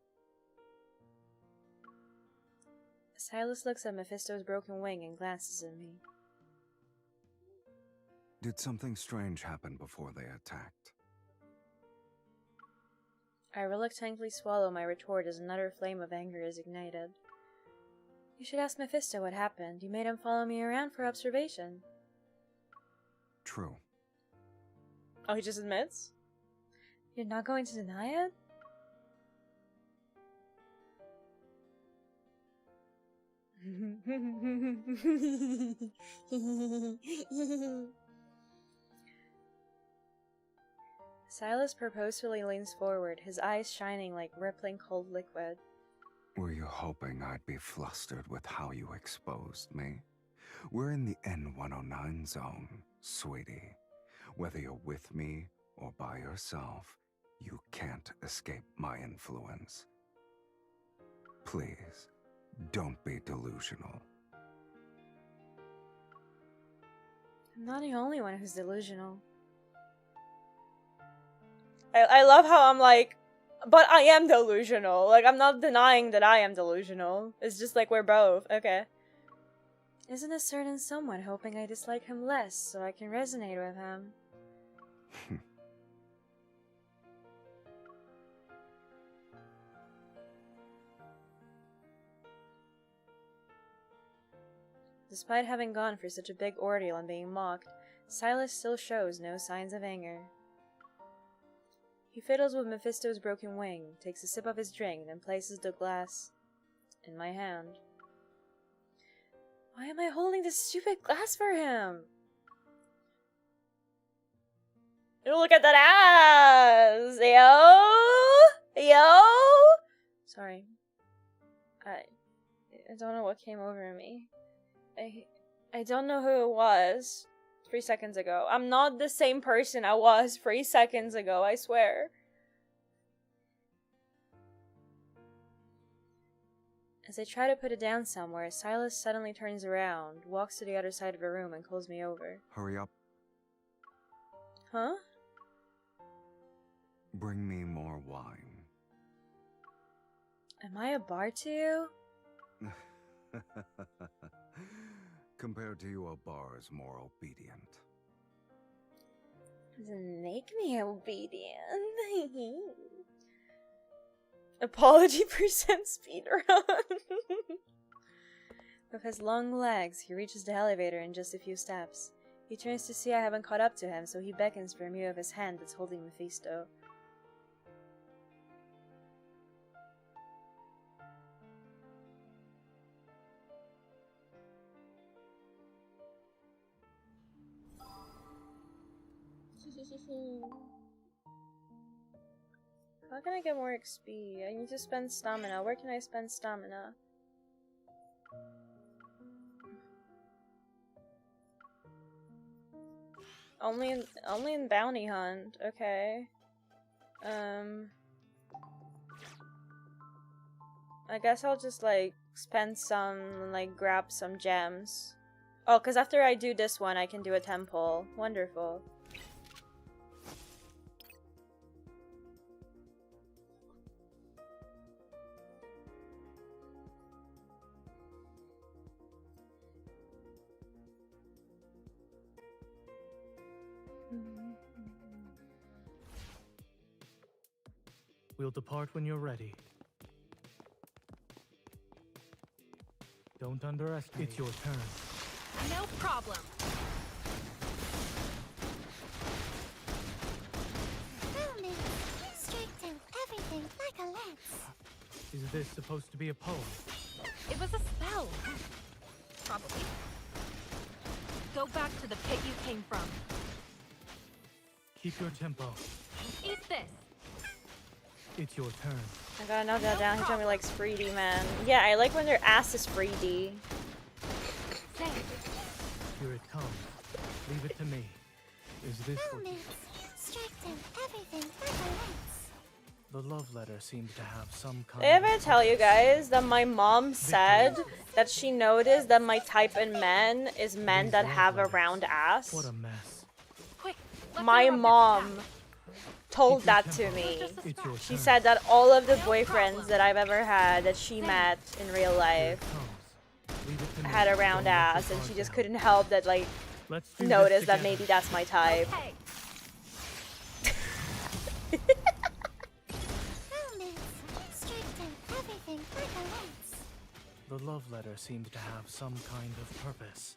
Silas looks at Mephisto's broken wing and glances at me. Did something strange happen before they attacked? I reluctantly swallow my retort as another flame of anger is ignited. You should ask Mephisto what happened. You made him follow me around for observation. True. Oh, he just admits? You're not going to deny it? Silas purposefully leans forward, his eyes shining like rippling cold liquid. Were you hoping I'd be flustered with how you exposed me? We're in the N109 zone, sweetie. Whether you're with me or by yourself, you can't escape my influence. Please, don't be delusional. I'm not the only one who's delusional. I love how I'm like, but I am delusional. Like, I'm not denying that I am delusional. It's just like we're both. Okay. Isn't a certain someone hoping I dislike him less so I can resonate with him? Despite having gone for such a big ordeal and being mocked, Silas still shows no signs of anger. He fiddles with Mephisto's broken wing, takes a sip of his drink, then places the glass in my hand. Why am I holding this stupid glass for him? Look at that ass! Yo! Yo! Sorry. I don't know what came over me. I don't know who it was 3 seconds ago. I'm not the same person I was 3 seconds ago, I swear. As I try to put it down somewhere, Silas suddenly turns around, walks to the other side of the room, and calls me over. Hurry up. Huh? Bring me more wine. Am I a bar to you? Compared to you, a bar is more obedient. Doesn't make me obedient. Apology percent speedrun. With his long legs, he reaches the elevator in just a few steps. He turns to see I haven't caught up to him, so he beckons for me with his hand that's holding Mephisto. How can I get more XP? I need to spend stamina. Where can I spend stamina? Only in Bounty Hunt. Okay. I guess I'll just like spend some and like grab some gems. Oh, cause after I do this one, I can do a temple. Wonderful. We'll depart when you're ready. Don't underestimate. It's your turn. No problem. Roman, strike down everything like a lance. Is this supposed to be a poem? It was a spell. Probably. Go back to the pit you came from. Keep your tempo. Eat this. It's your turn. I gotta note that down. Hitomi likes 3D, man. Yeah, I like when their ass is 3D. Here it comes. Leave it to me. Is this what Roman, strike down everything like a lance. the love letter seems to have some kind Did I ever tell you guys that my mom said that she noticed that my type in men is men that have a round ass? What a mess. Quick, My mom told that to me. She said that all of the boyfriends that I've ever had that she met in real life had a round ass, and she just couldn't help that, like, notice that maybe that's my type. Roman, strike down everything like a lance. The love letter seems to have some kind of purpose.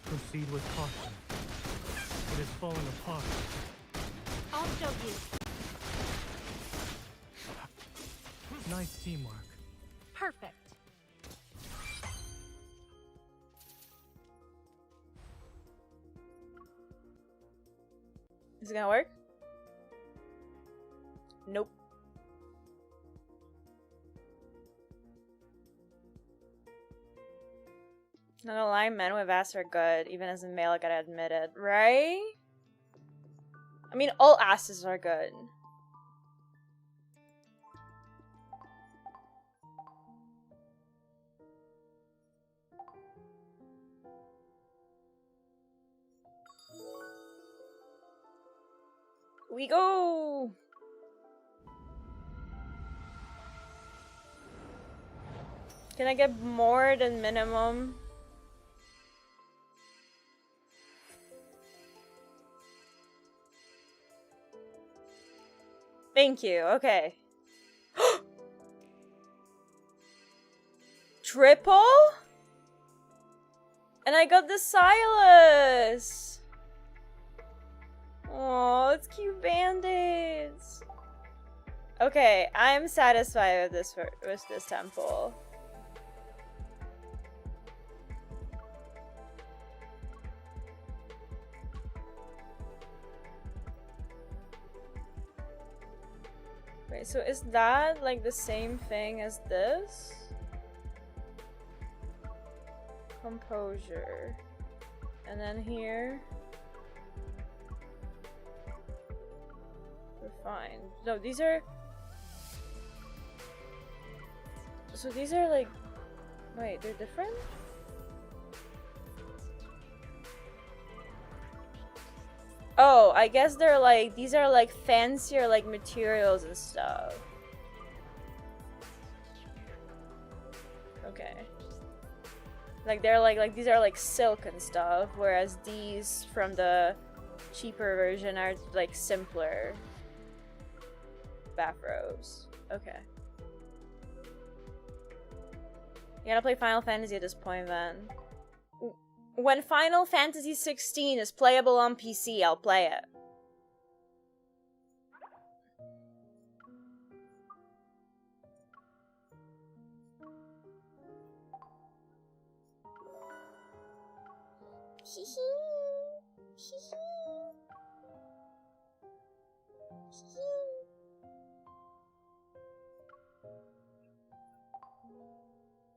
Proceed with caution. It is falling apart. I'll show you. Nice teamwork. Perfect. Is it gonna work? Nope. Not gonna lie, men with ass are good. Even as a male, I gotta admit it. Right? I mean, all asses are good. We go! Can I get more than minimum? Thank you, okay. Triple? And I got the Silas! Oh, it's cute band-aids. Okay, I'm satisfied with this temple. Wait, so is that like the same thing as this? Composure. And then here. Fine. No, these are... So these are like... Wait, they're different? Oh, I guess they're like... These are like fancier like materials and stuff. Okay. Like they're like these are like silk and stuff, whereas these from the cheaper version are like simpler bathrobes. Okay. You gotta play Final Fantasy at this point then. When Final Fantasy 16 is playable on PC, I'll play it.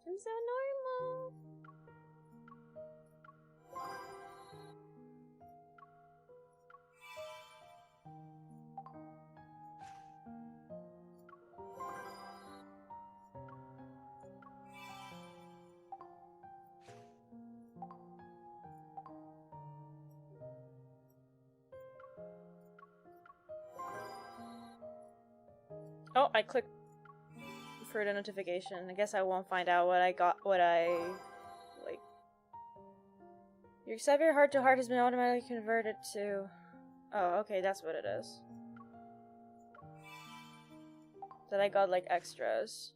I'm so normal. Oh, I clicked for the notification. I guess I won't find out what I got, what I like. Your Xavier heart to heart has been automatically converted to. Oh, okay, that's what it is. That I got like extras.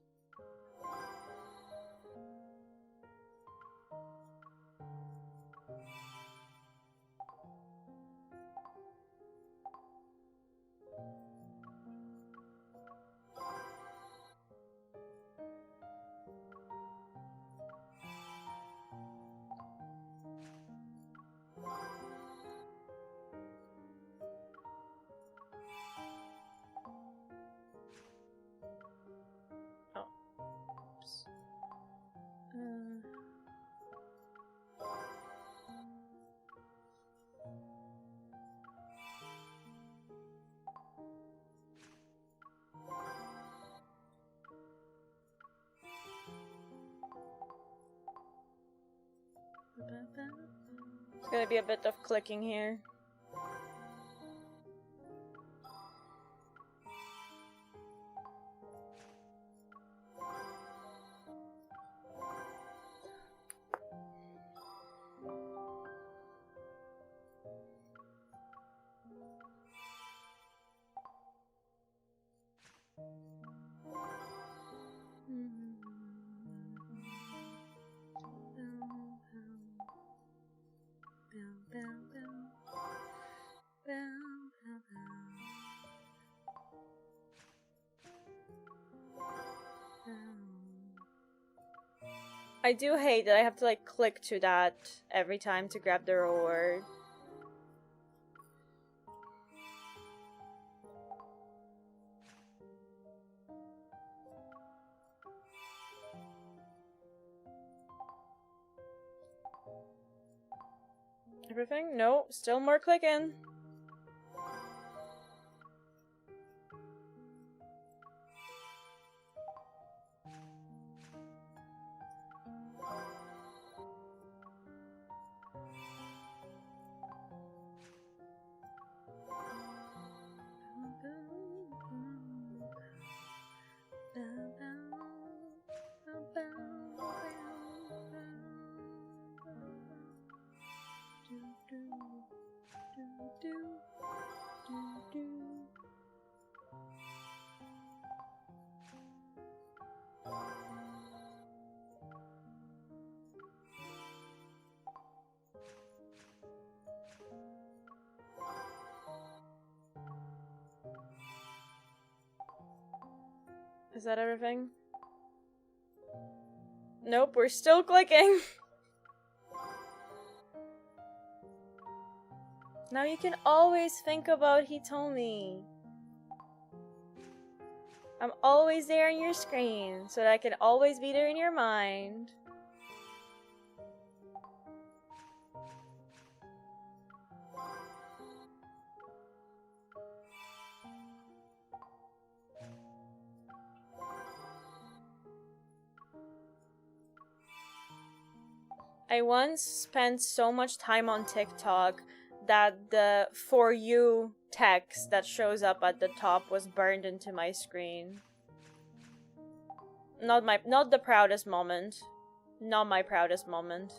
It's gonna be a bit of clicking here. I do hate that I have to like click to that every time to grab the reward. Everything? No, still more clicking. Is that everything? Nope, we're still clicking. Now you can always think about Hitomi. I'm always there on your screen, so that I can always be there in your mind. I once spent so much time on TikTok that the "for you" text that shows up at the top was burned into my screen. Not the proudest moment. Not my proudest moment.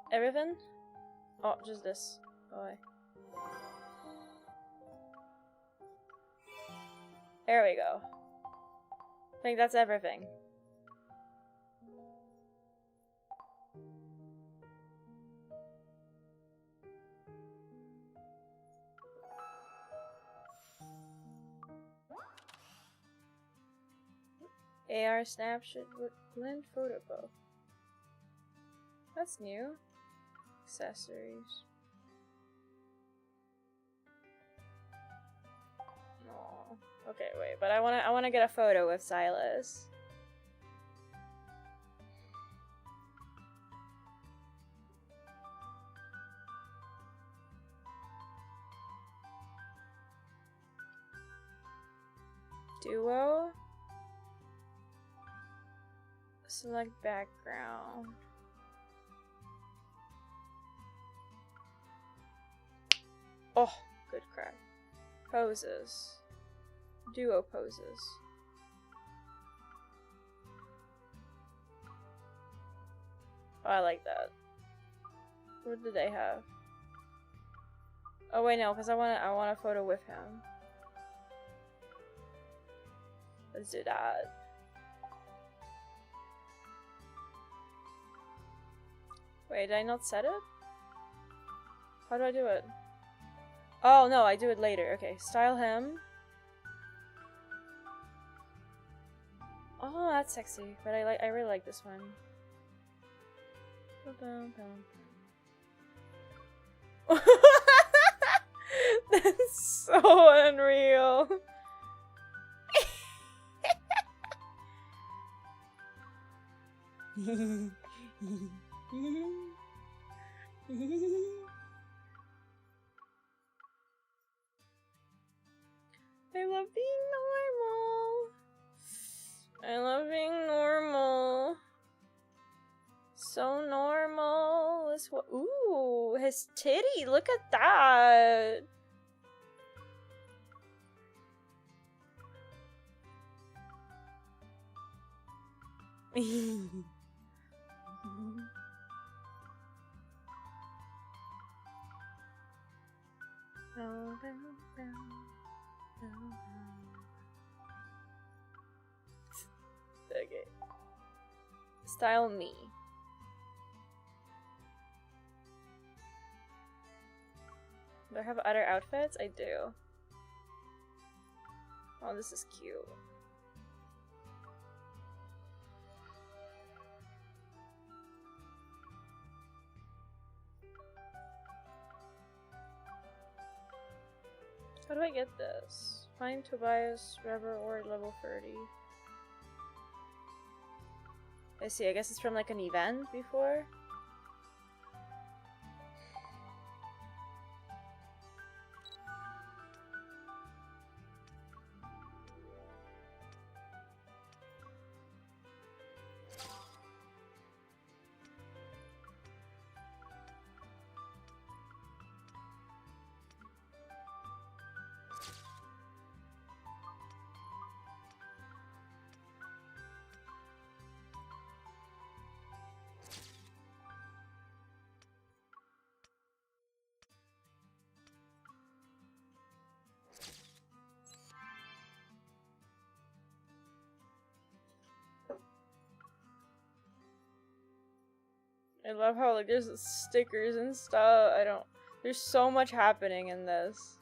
Everything? Oh, just this. Go away. There we go. I think that's everything. AR snapshot with blend photo bow. That's new. Accessories. No. Okay, wait, but I wanna get a photo with Silas. Duo. Select background. Oh, good crap. Poses. Duo poses. Oh, I like that. What do they have? Oh wait, no, because I want a photo with him. Let's do that. Wait, did I not set it? How do I do it? Oh no, I do it later. Okay, style him. Oh, that's sexy. But I really like this one. That's so unreal. I love being normal. I love being normal. So normal. This ooh, his titty. Look at that. Okay. Style me. Do I have other outfits? I do. Oh, this is cute. How do I get this? Find Tobias, Rever, or level 30. I see, I guess it's from like an event before. I love how like there's stickers and stuff. There's so much happening in this.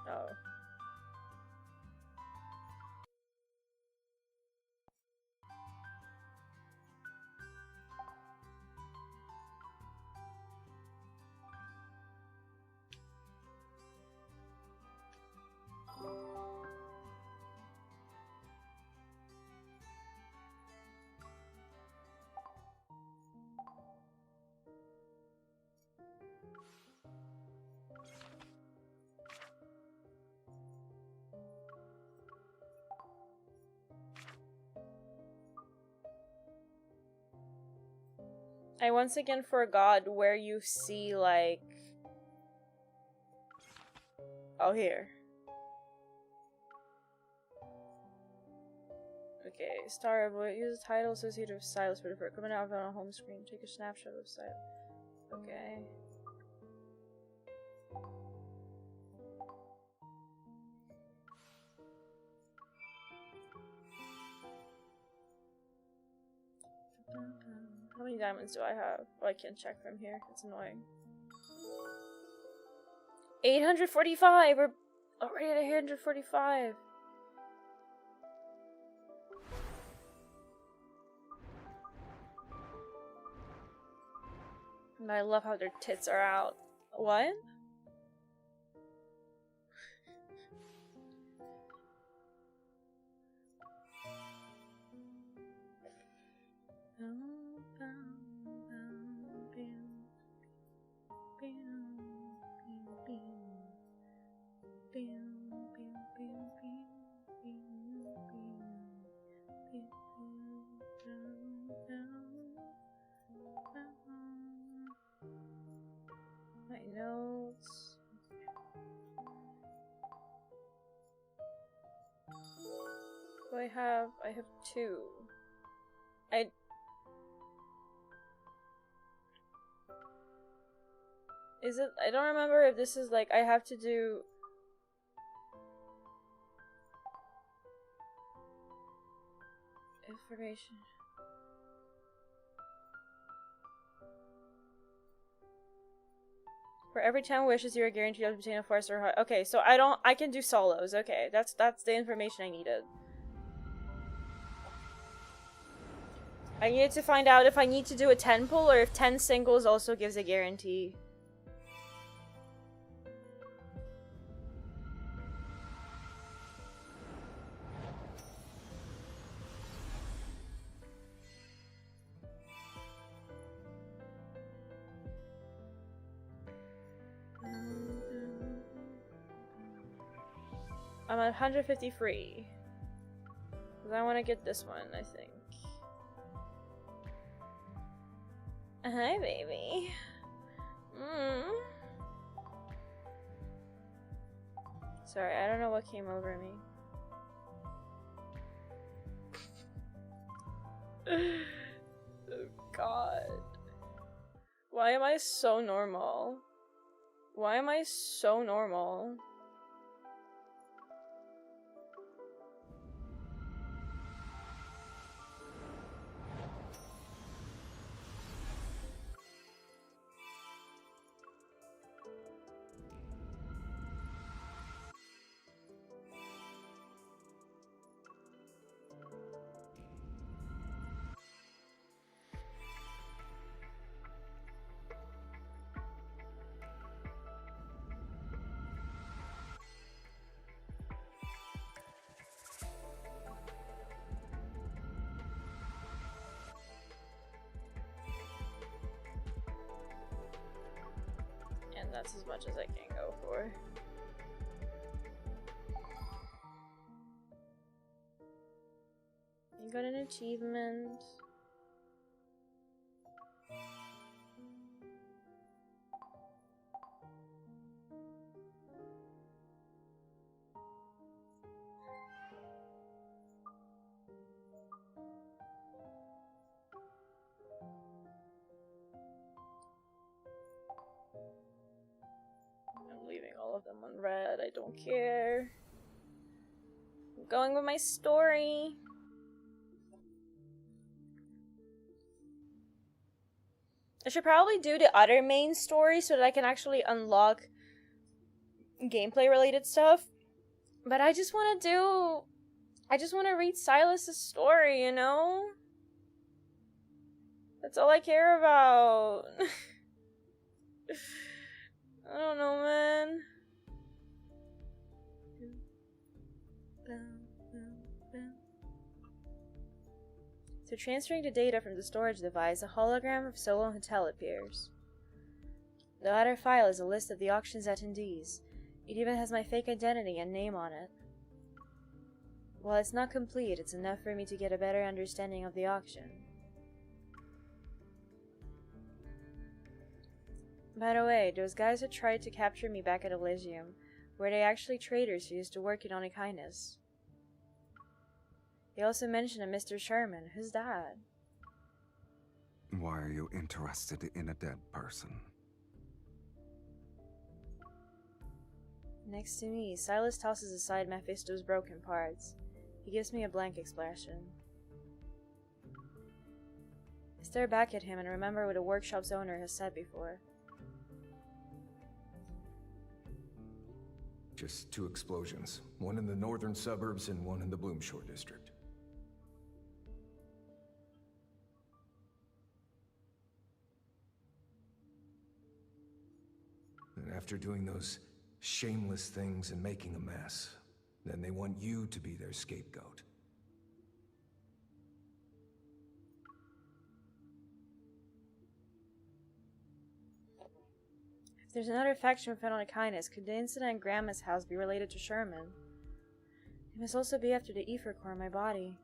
Oh. I once again forgot where you see like... Oh, here. Okay, star of what? Use a title associated with Silas for the coming out on a home screen. Take a snapshot of Silas. Okay. How many diamonds do I have? Oh, I can't check from here. It's annoying. 845! We're already at 845! But I love how their tits are out. What? My notes. What do I have? I have 2. Is it? I don't remember if this is like I have to do. Information. For every 10 wishes, you are guaranteed to obtain a 4-star heart. Okay, so I can do solos. Okay, that's the information I needed. I needed to find out if I need to do a 10 pull or if 10 singles also gives a guarantee. I'm at 150 free. Because I want to get this one, I think. Hi, baby. Sorry, I don't know what came over me. Oh, God. Why am I so normal? Why am I so normal? And that's as much as I can go for. You got an achievement. I'm leaving all of them on red. I don't care. I'm going with my story. I should probably do the other main story so that I can actually unlock gameplay related stuff. But I just want to read Silas's story, you know? That's all I care about. I don't know, man. So transferring the data from the storage device, a hologram of Solo and Hotel appears. The latter file is a list of the auction's attendees. It even has my fake identity and name on it. While it's not complete, it's enough for me to get a better understanding of the auction. By the way, those guys who tried to capture me back at Elysium, were they actually traitors who used to work in Onychines? They also mentioned a Mr. Sherman. Who's that? Why are you interested in a dead person? Next to me, Silas tosses aside Mephisto's broken parts. He gives me a blank expression. I stare back at him and remember what the workshop's owner has said before. Just 2 explosions. One in the northern suburbs and one in the Bloomshore district. after doing those shameless things and making a mess. Then they want you to be their scapegoat. If there's another faction found on kindness, could the incident at Grandma's house be related to Sherman? It must also be after the ether core in my body.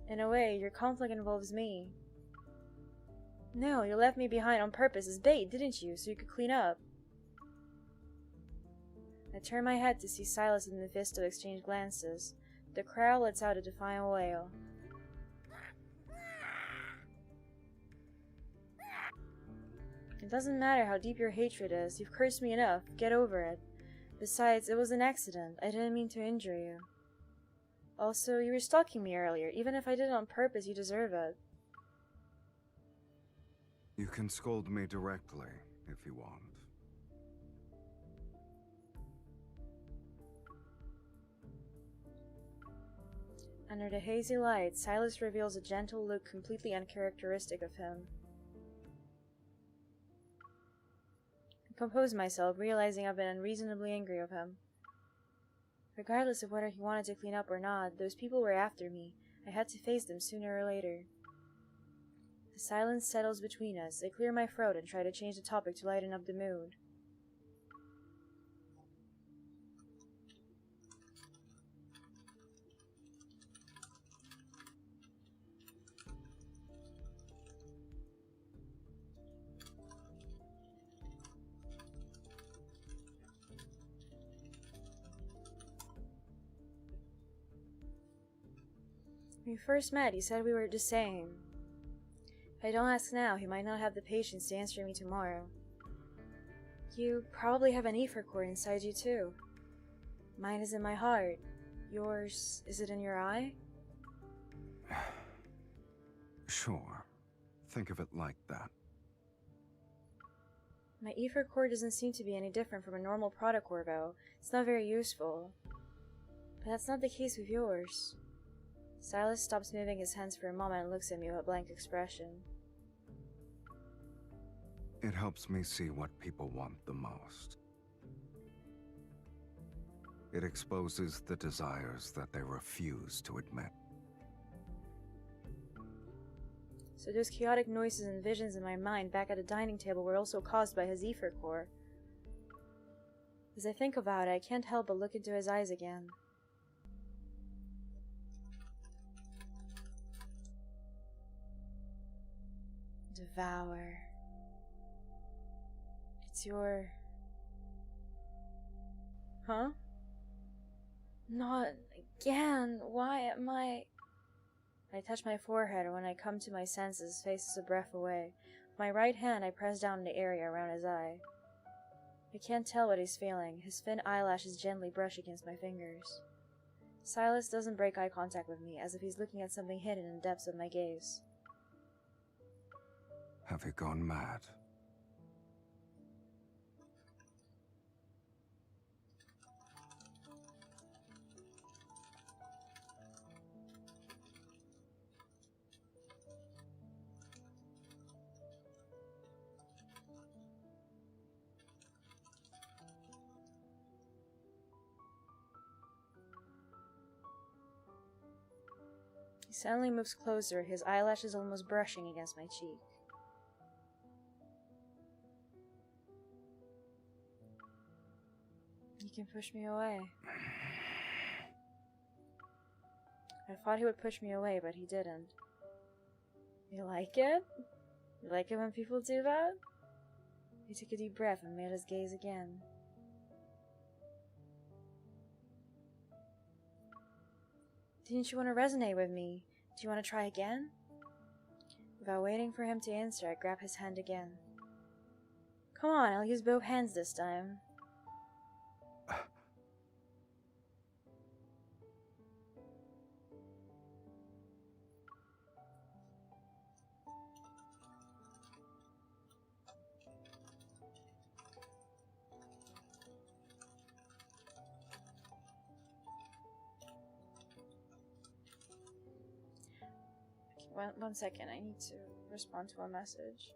In a way, your conflict involves me. No, you left me behind on purpose as bait, didn't you, so you could clean up? I turn my head to see Silas and Mephisto exchange glances. The crowd lets out a defiant wail. It doesn't matter how deep your hatred is. You've cursed me enough. Get over it. Besides, it was an accident. I didn't mean to injure you. Also, you were stalking me earlier. Even if I did it on purpose, you deserve it. You can scold me directly if you want. Under the hazy light, Silas reveals a gentle look completely uncharacteristic of him. I compose myself, realizing I've been unreasonably angry of him. Regardless of whether he wanted to clean up or not, those people were after me. I had to face them sooner or later. The silence settles between us. I clear my throat and try to change the topic to lighten up the mood. When we first met, he said we were the same. If I don't ask now, he might not have the patience to answer me tomorrow. You probably have an ether core inside you too. Mine is in my heart. Yours, is it in your eye? Sure. Think of it like that. My ether core doesn't seem to be any different from a normal product core though. It's not very useful. But that's not the case with yours. Silas stops moving his hands for a moment and looks at me with a blank expression. It helps me see what people want the most. It exposes the desires that they refuse to admit. So those chaotic noises and visions in my mind back at the dining table were also caused by his ether core. As I think about it, I can't help but look into his eyes again. Devour. It's your... Huh? Not again. Why am I... I touch my forehead, and when I come to my senses, his face is a breath away. With my right hand, I press down in the area around his eye. I can't tell what he's feeling. His thin eyelashes gently brush against my fingers. Silas doesn't break eye contact with me, as if he's looking at something hidden in the depths of my gaze. Have you gone mad? He suddenly moves closer, his eyelashes almost brushing against my cheek. He can push me away. I thought he would push me away, but he didn't. You like it? You like it when people do that? He took a deep breath and made us gaze again. Didn't you want to resonate with me? Do you want to try again? Without waiting for him to answer, I grab his hand again. Come on, I'll use both hands this time. One second, I need to respond to a message.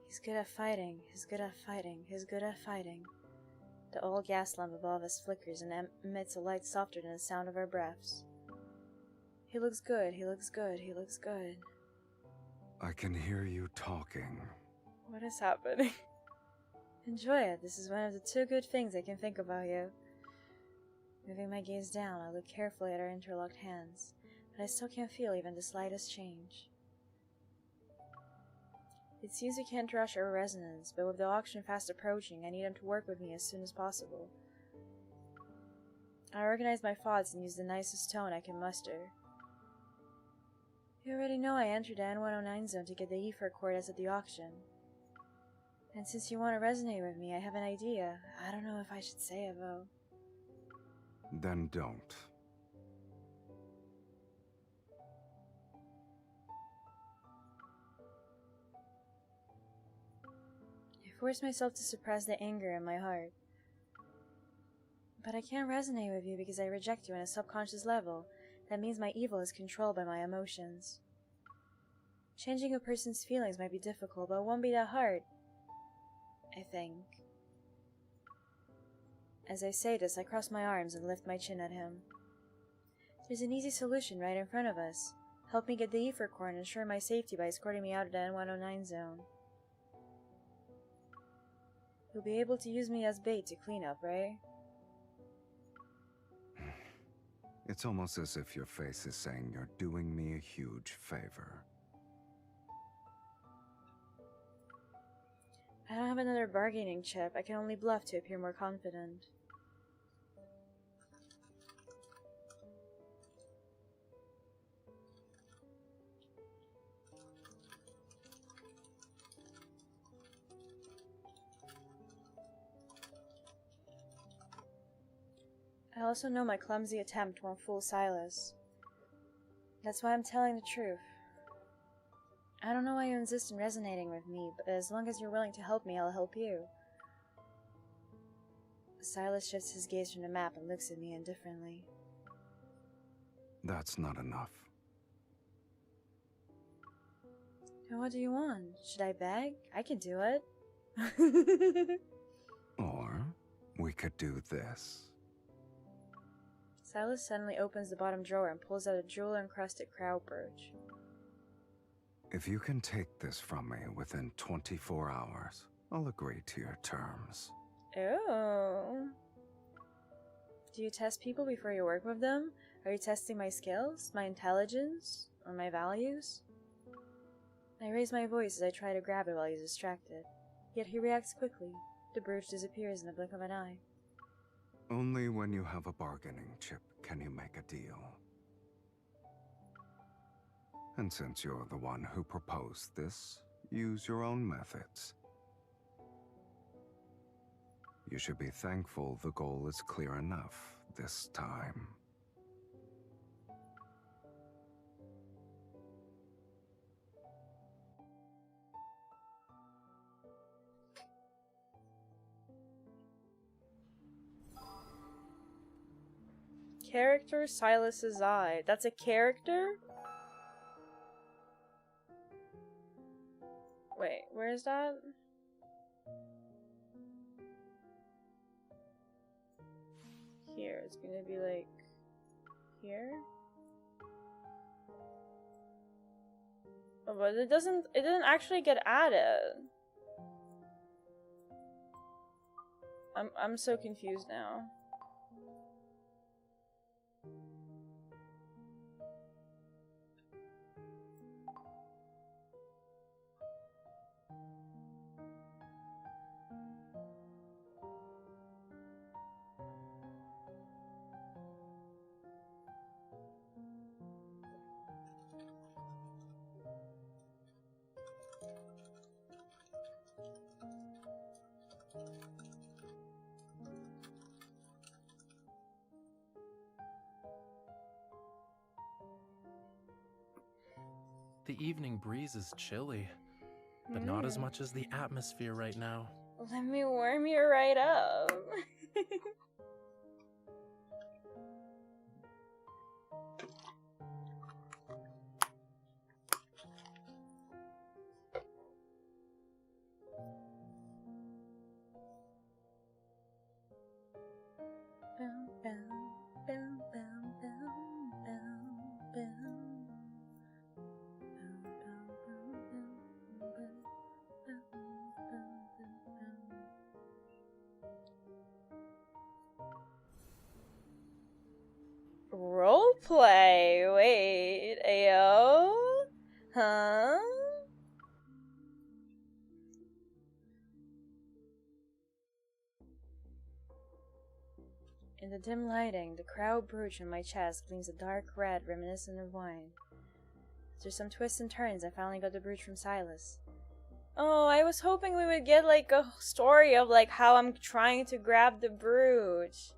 He's good at fighting. He's good at fighting. He's good at fighting. The old gas lamp above us flickers and emits a light softer than the sound of our breaths. He looks good. He looks good. He looks good. I can hear you talking. What is happening? Enjoy it. This is one of the two good things I can think about you. Moving my gaze down, I look carefully at our interlocked hands, but I still can't feel even the slightest change. It seems we can't rush our resonance, but with the auction fast approaching, I need him to work with me as soon as possible. I organize my thoughts and use the nicest tone I can muster. You already know I entered the N109 zone to get the ether cord as at the auction. And since you want to resonate with me, I have an idea. I don't know if I should say it, though. Then don't. I force myself to suppress the anger in my heart. But I can't resonate with you because I reject you on a subconscious level. That means my evil is controlled by my emotions. Changing a person's feelings might be difficult, but it won't be that hard. I think. As I say this, I cross my arms and lift my chin at him. There's an easy solution right in front of us. Help me get the ether core and ensure my safety by escorting me out of the N109 zone. You'll be able to use me as bait to clean up, right? It's almost as if your face is saying you're doing me a huge favor. I don't have another bargaining chip. I can only bluff to appear more confident. I also know my clumsy attempt won't fool Silas. That's why I'm telling the truth. I don't know why you insist on resonating with me, but as long as you're willing to help me, I'll help you. Silas shifts his gaze from the map and looks at me indifferently. That's not enough. Then what do you want? Should I beg? I can do it. Or we could do this. Silas suddenly opens the bottom drawer and pulls out a jewel-encrusted crow brooch. If you can take this from me within 24 hours, I'll agree to your terms. Oh. Do you test people before you work with them? Are you testing my skills, my intelligence, or my values? I raise my voice as I try to grab it while he's distracted. Yet he reacts quickly. The brooch disappears in the blink of an eye. Only when you have a bargaining chip can you make a deal. And since you're the one who proposed this, use your own methods. You should be thankful the goal is clear enough this time. Character Silas's eye. That's a character? Wait, where is that? Here, it's gonna be like here. Oh, but it doesn't actually get added. I'm so confused now. The evening breeze is chilly, but not as much as the atmosphere right now. Let me warm you right up. In the dim lighting, the crow brooch on my chest gleams a dark red reminiscent of wine. After some twists and turns, I finally got the brooch from Silas. Oh, I was hoping we would get like a story of like how I'm trying to grab the brooch.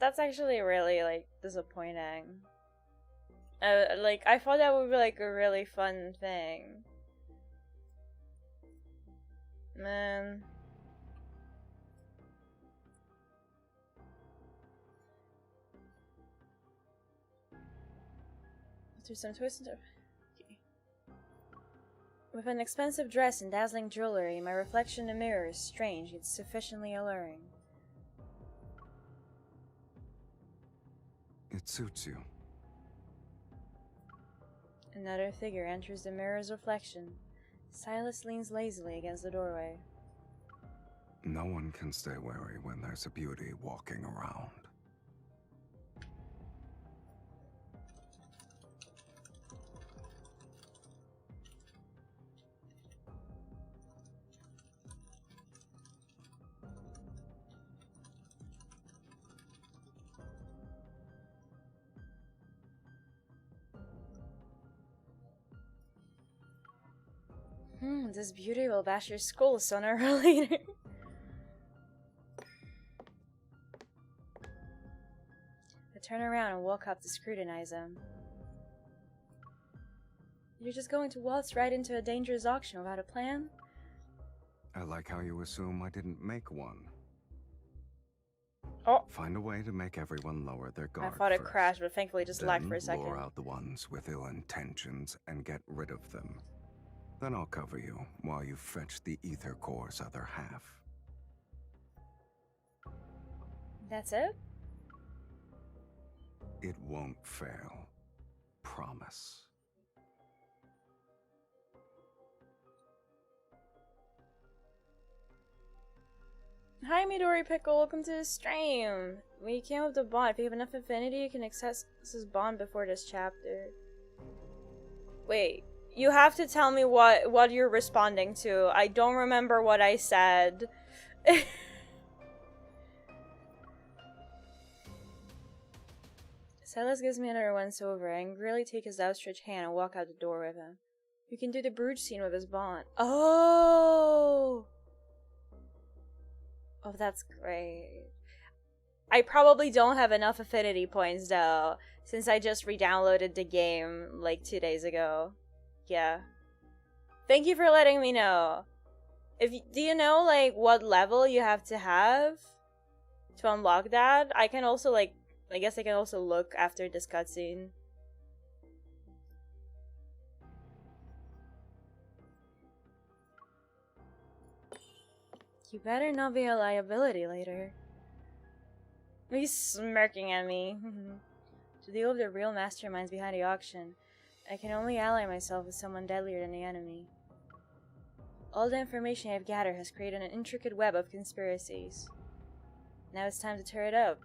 That's actually really like disappointing. Like I thought that would be like a really fun thing. Man. After some twists and turns. With an expensive dress and dazzling jewelry, my reflection in the mirror is strange yet sufficiently alluring. It suits you. Another figure enters the mirror's reflection. Silas leans lazily against the doorway. No one can stay wary when there's a beauty walking around. This beauty will bash your skull sooner or later. I turn around and walk up to scrutinize him. You're just going to waltz right into a dangerous auction without a plan? I like how you assume I didn't make one. Oh. Find a way to make everyone lower their I guard thought it first. crashed, but thankfully just lagged for a second. Lure out the ones with ill intentions and get rid of them. Then I'll cover you while you fetch the ether core's other half. That's it? It won't fail. Promise. Hi Midori Pickle, welcome to the stream. We came with the bond. If you have enough affinity, you can access this bond before this chapter. Wait, you have to tell me what you're responding to. I don't remember what I said. Silas gives me another once over. I angrily take his outstretched hand and walk out the door with him. You can do the brooch scene with his bond. Oh! Oh, that's great. I probably don't have enough affinity points though, since I just re-downloaded the game like 2 days ago. Yeah. Thank you for letting me know. Do you know like what level you have to have to unlock that? I can also like, I guess I can also look after this cutscene. You better not be a liability later. He's smirking at me. To deal with the real masterminds behind the auction, I can only ally myself with someone deadlier than the enemy. All the information I've gathered has created an intricate web of conspiracies. Now it's time to tear it up.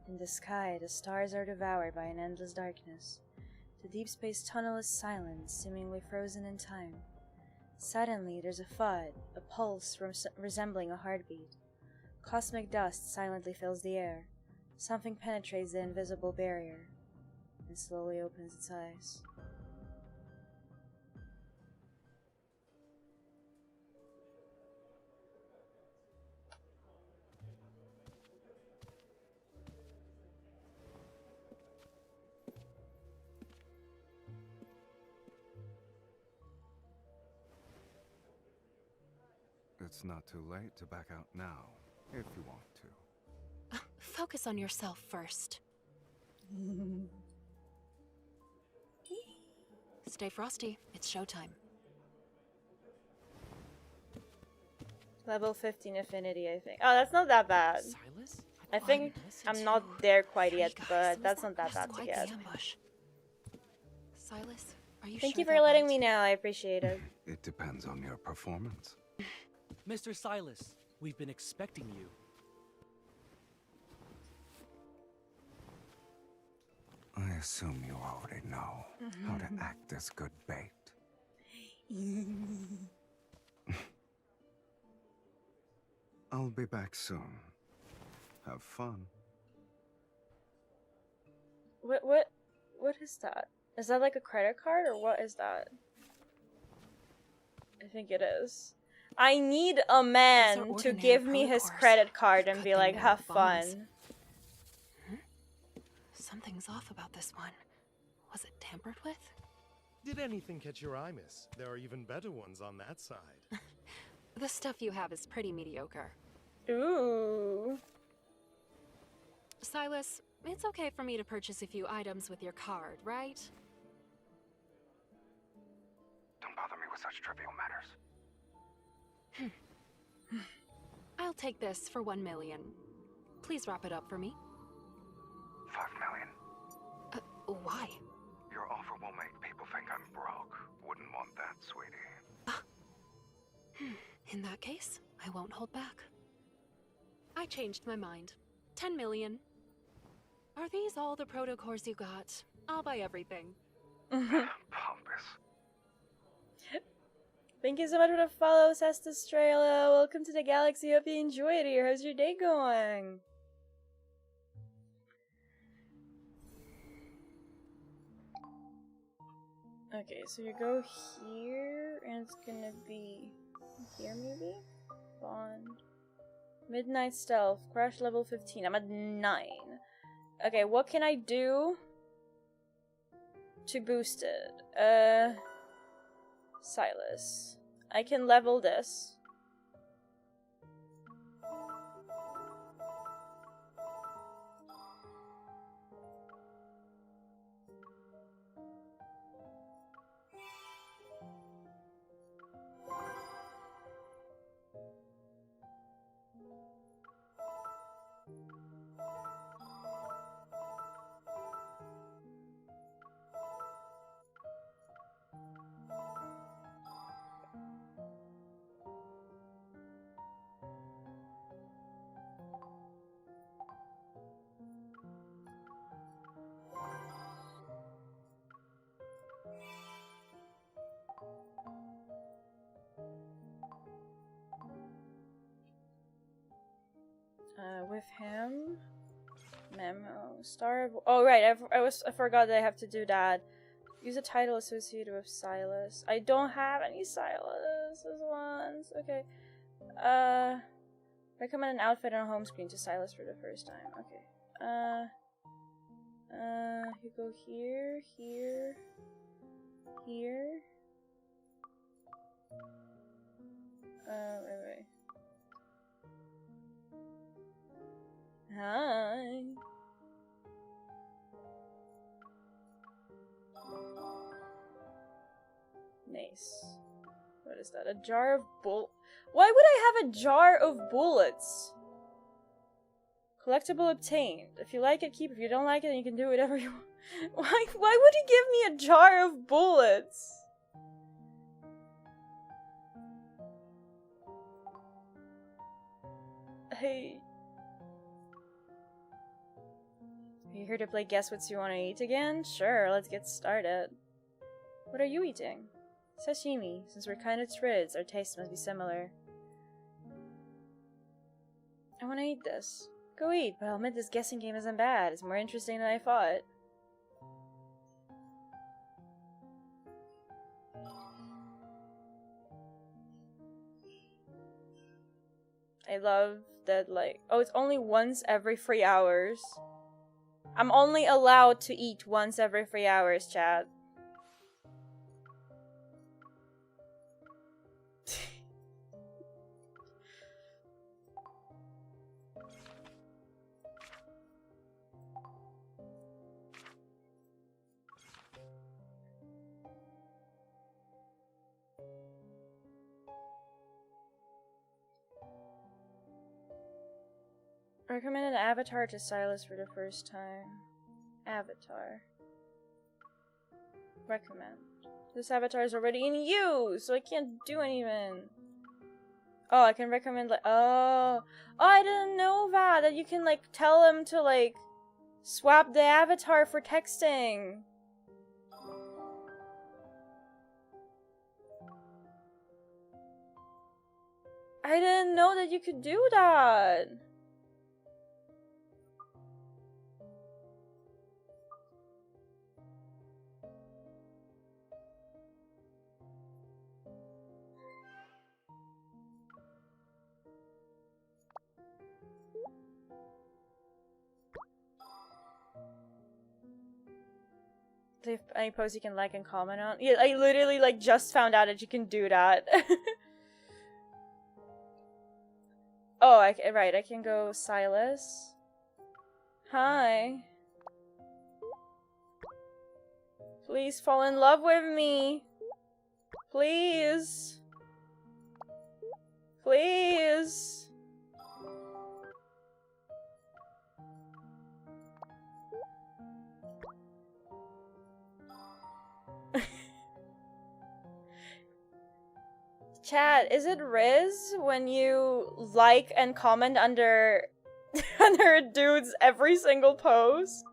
In the sky, the stars are devoured by an endless darkness. The deep space tunnel is silent, seemingly frozen in time. Suddenly, there's a thud, a pulse resembling a heartbeat. Cosmic dust silently fills the air. Something penetrates the invisible barrier and slowly opens its eyes. It's not too late to back out now, if you want to. Focus on yourself first. Stay frosty. It's showtime. Level 15 affinity, I think. Oh, that's not that bad. Silas? I think I'm not there quite yet, but that's not that bad to Quite get. the ambush. Silas, are you Thank sure you for they'll letting bite? me know, I appreciate it. It depends on your performance. Mr. Silas, we've been expecting you. I assume you already know how to act as good bait. I'll be back soon. Have fun. What is that? Is that like a credit card or what is that? I think it is. I need a man to give me his credit card and be like, have fun. Something's off about this one. Was it tampered with? Did anything catch your eye, miss? There are even better ones on that side. The stuff you have is pretty mediocre. Ooh. Silas, it's okay for me to purchase a few items with your card, right? Don't bother me with such trivial matters. I'll take this for 1 million. Please wrap it up for me. 5 million. Why? Your offer will make people think I'm broke. Wouldn't want that, sweetie. In that case, I won't hold back. I changed my mind. 10 million. Are these all the protocors you got? I'll buy everything. Pompous. Thank you so much for the follow, Sestostrela. Welcome to the galaxy. Hope you enjoyed it. How's your day going? Okay, so you go here, and it's gonna be here maybe? Bond. Midnight Stealth. Crash level 15. I'm at 9. Okay, what can I do to boost it? Silas. I can level this. With him, memo, star of, oh right, I forgot that I have to do that. Use a title associated with Silas. I don't have any Silas ones. Okay. Recommend an outfit on home screen to Silas for the first time. Okay. You go here, here, here. Wait. Hi. Nice. What is that? A jar of Why would I have a jar of bullets? Collectible obtained. If you like it, keep it. If you don't like it, then you can do whatever you want. Why would he give me a jar of bullets? Hey. Are you here to play Guess What You Want to Eat again? Sure, let's get started. What are you eating? Sashimi. Since we're kind of trids, our tastes must be similar. I want to eat this. Go eat, but I'll admit this guessing game isn't bad. It's more interesting than I thought. I love that, like, oh, it's only once every 3 hours. I'm only allowed to eat once every 3 hours, chat. Recommend an avatar to Silas for the first time. Avatar. Recommend. This avatar is already in use, so I can't do anything. Oh, I can recommend, like, oh, I didn't know that you can, like, tell him to, like, swap the avatar for texting. I didn't know that you could do that. If any post you can like and comment on. Yeah, I literally like just found out that you can do that. Oh, right, I can go Silas. Hi. Please fall in love with me. Please. Please. Chat, is it Riz when you like and comment under under a dude's every single post?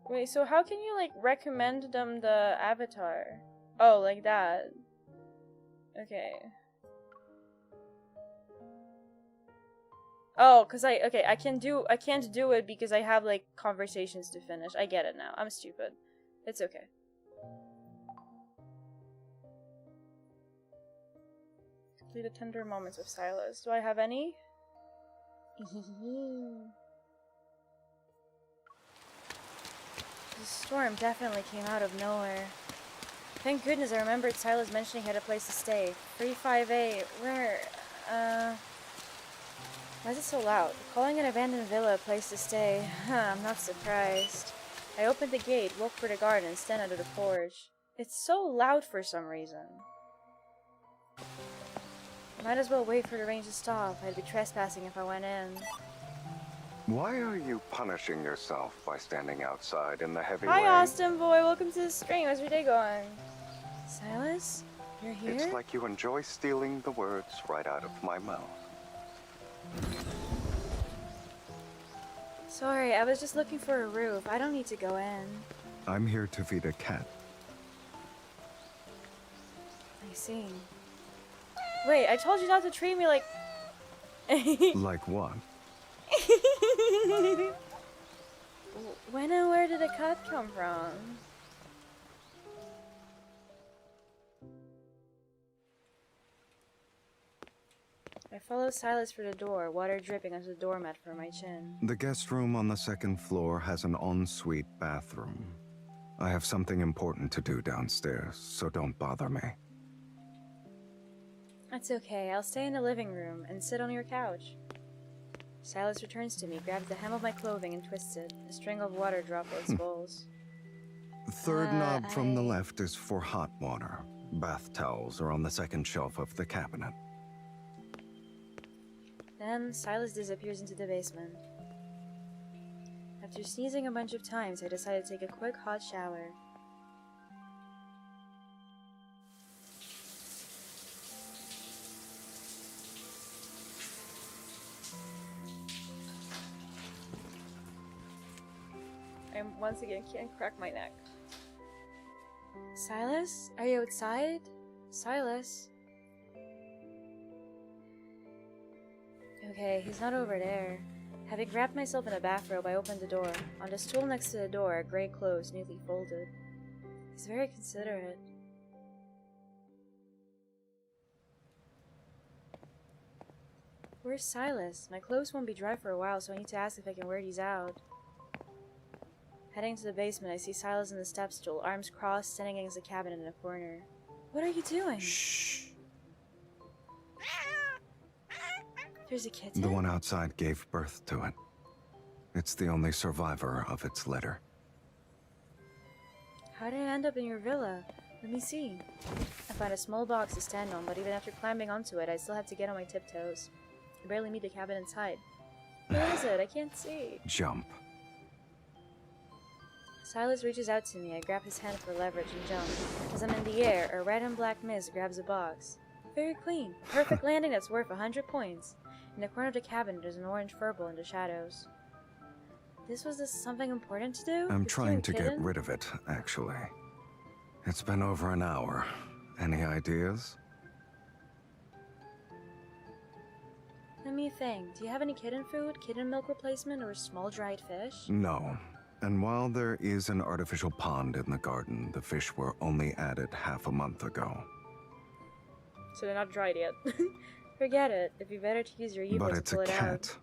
Wait, so how can you like recommend them the avatar? Oh, like that. Okay. Oh, cause I can't do it because I have like conversations to finish. I get it now. I'm stupid. It's okay. Complete the tender moments of Silas. Do I have any? The storm definitely came out of nowhere. Thank goodness I remembered Silas mentioning he had a place to stay. 358. Where? Why is it so loud? Calling an abandoned villa a place to stay. I'm not surprised. I opened the gate, woke for the garden, and stand under the porch. It's so loud for some reason. Might as well wait for the rain to stop. I'd be trespassing if I went in. Why are you punishing yourself by standing outside in the heavy rain? Hi, Austin boy. Welcome to the stream. How's your day going? Silas? You're here? It's like you enjoy stealing the words right out of my mouth. Sorry, I was just looking for a roof. I don't need to go in. I'm here to feed a cat. I see. Wait, I told you not to treat me like... Like what? When and where did the cut come from? I follow Silas for the door, water dripping onto the doormat for my chin. The guest room on the second floor has an ensuite bathroom. I have something important to do downstairs, so don't bother me. That's okay, I'll stay in the living room and sit on your couch. Silas returns to me, grabs the hem of my clothing and twists it. A string of water droplets falls. Third knob from the left is for hot water. Bath towels are on the second shelf of the cabinet. Then Silas disappears into the basement. After sneezing a bunch of times, I decided to take a quick hot shower. I once again can't crack my neck. Silas? Are you outside? Silas? Okay, he's not over there. Having wrapped myself in a bathrobe, I opened the door. On the stool next to the door are gray clothes neatly folded. He's very considerate. Where's Silas? My clothes won't be dry for a while, so I need to ask if I can wear these out. Heading to the basement, I see Silas in the step stool, arms crossed, standing against the cabinet in a corner. What are you doing? Shh. There's a kitten? The one outside gave birth to it. It's the only survivor of its litter. How did it end up in your villa? Let me see. I found a small box to stand on, but even after climbing onto it, I still had to get on my tiptoes. I barely meet the cabinet's height. What is it? I can't see. Jump. Silas reaches out to me. I grab his hand for leverage and jump. As I'm in the air, a red and black mist grabs a box. Very clean. A perfect landing that's worth 100 points. In the corner of the cabinet, there's an orange furball in the shadows. This was something important to do? I'm This trying cute to get kitten? rid of it, actually. It's been over an hour. Any ideas? Let me think. Do you have any kitten food, kitten milk replacement, or small dried fish? No. And while there is an artificial pond in the garden, the fish were only added half a month ago. So they're not dried yet. Forget it. It'd be better to use your Evo But to it's pull a it cat. out.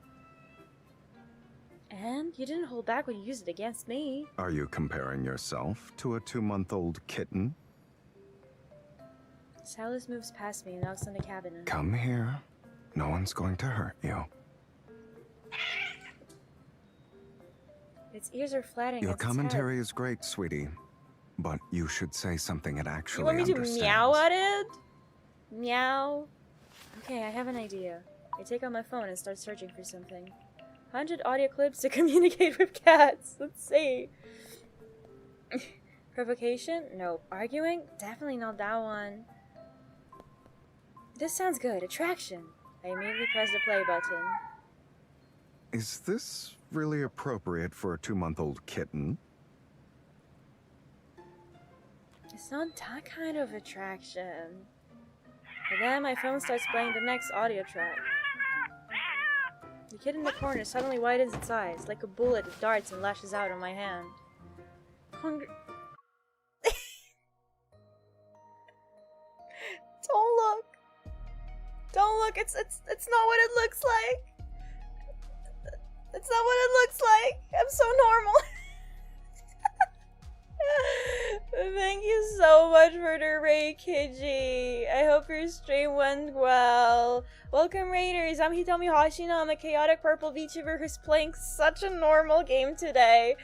And you didn't hold back when you used it against me. Are you comparing yourself to a 2-month-old kitten? Silas moves past me and knocks on the cabinet. Come here. No one's going to hurt you. Its ears are flattening. Your its head. commentary is great, sweetie. But you should say something it actually You want me to understands. meow at it? Meow. Okay, I have an idea. I take out my phone and start searching for something. 100 audio clips to communicate with cats. Let's see. Provocation? Nope. Arguing? Definitely not that one. This sounds good. Attraction. I immediately press the play button. Is this really appropriate for a 2-month-old kitten? It's not that kind of attraction. But then my phone starts playing the next audio track. The kid in the corner suddenly widens its eyes. Like a bullet, it darts and lashes out on my hand. Don't look. Don't look. It's not what it looks like. It's not what it looks like. I'm so normal. Thank you so much for the raid, Kiji. I hope your stream went well. Welcome, Raiders. I'm Hitomi Hashino. I'm a chaotic purple VTuber who's playing such a normal game today.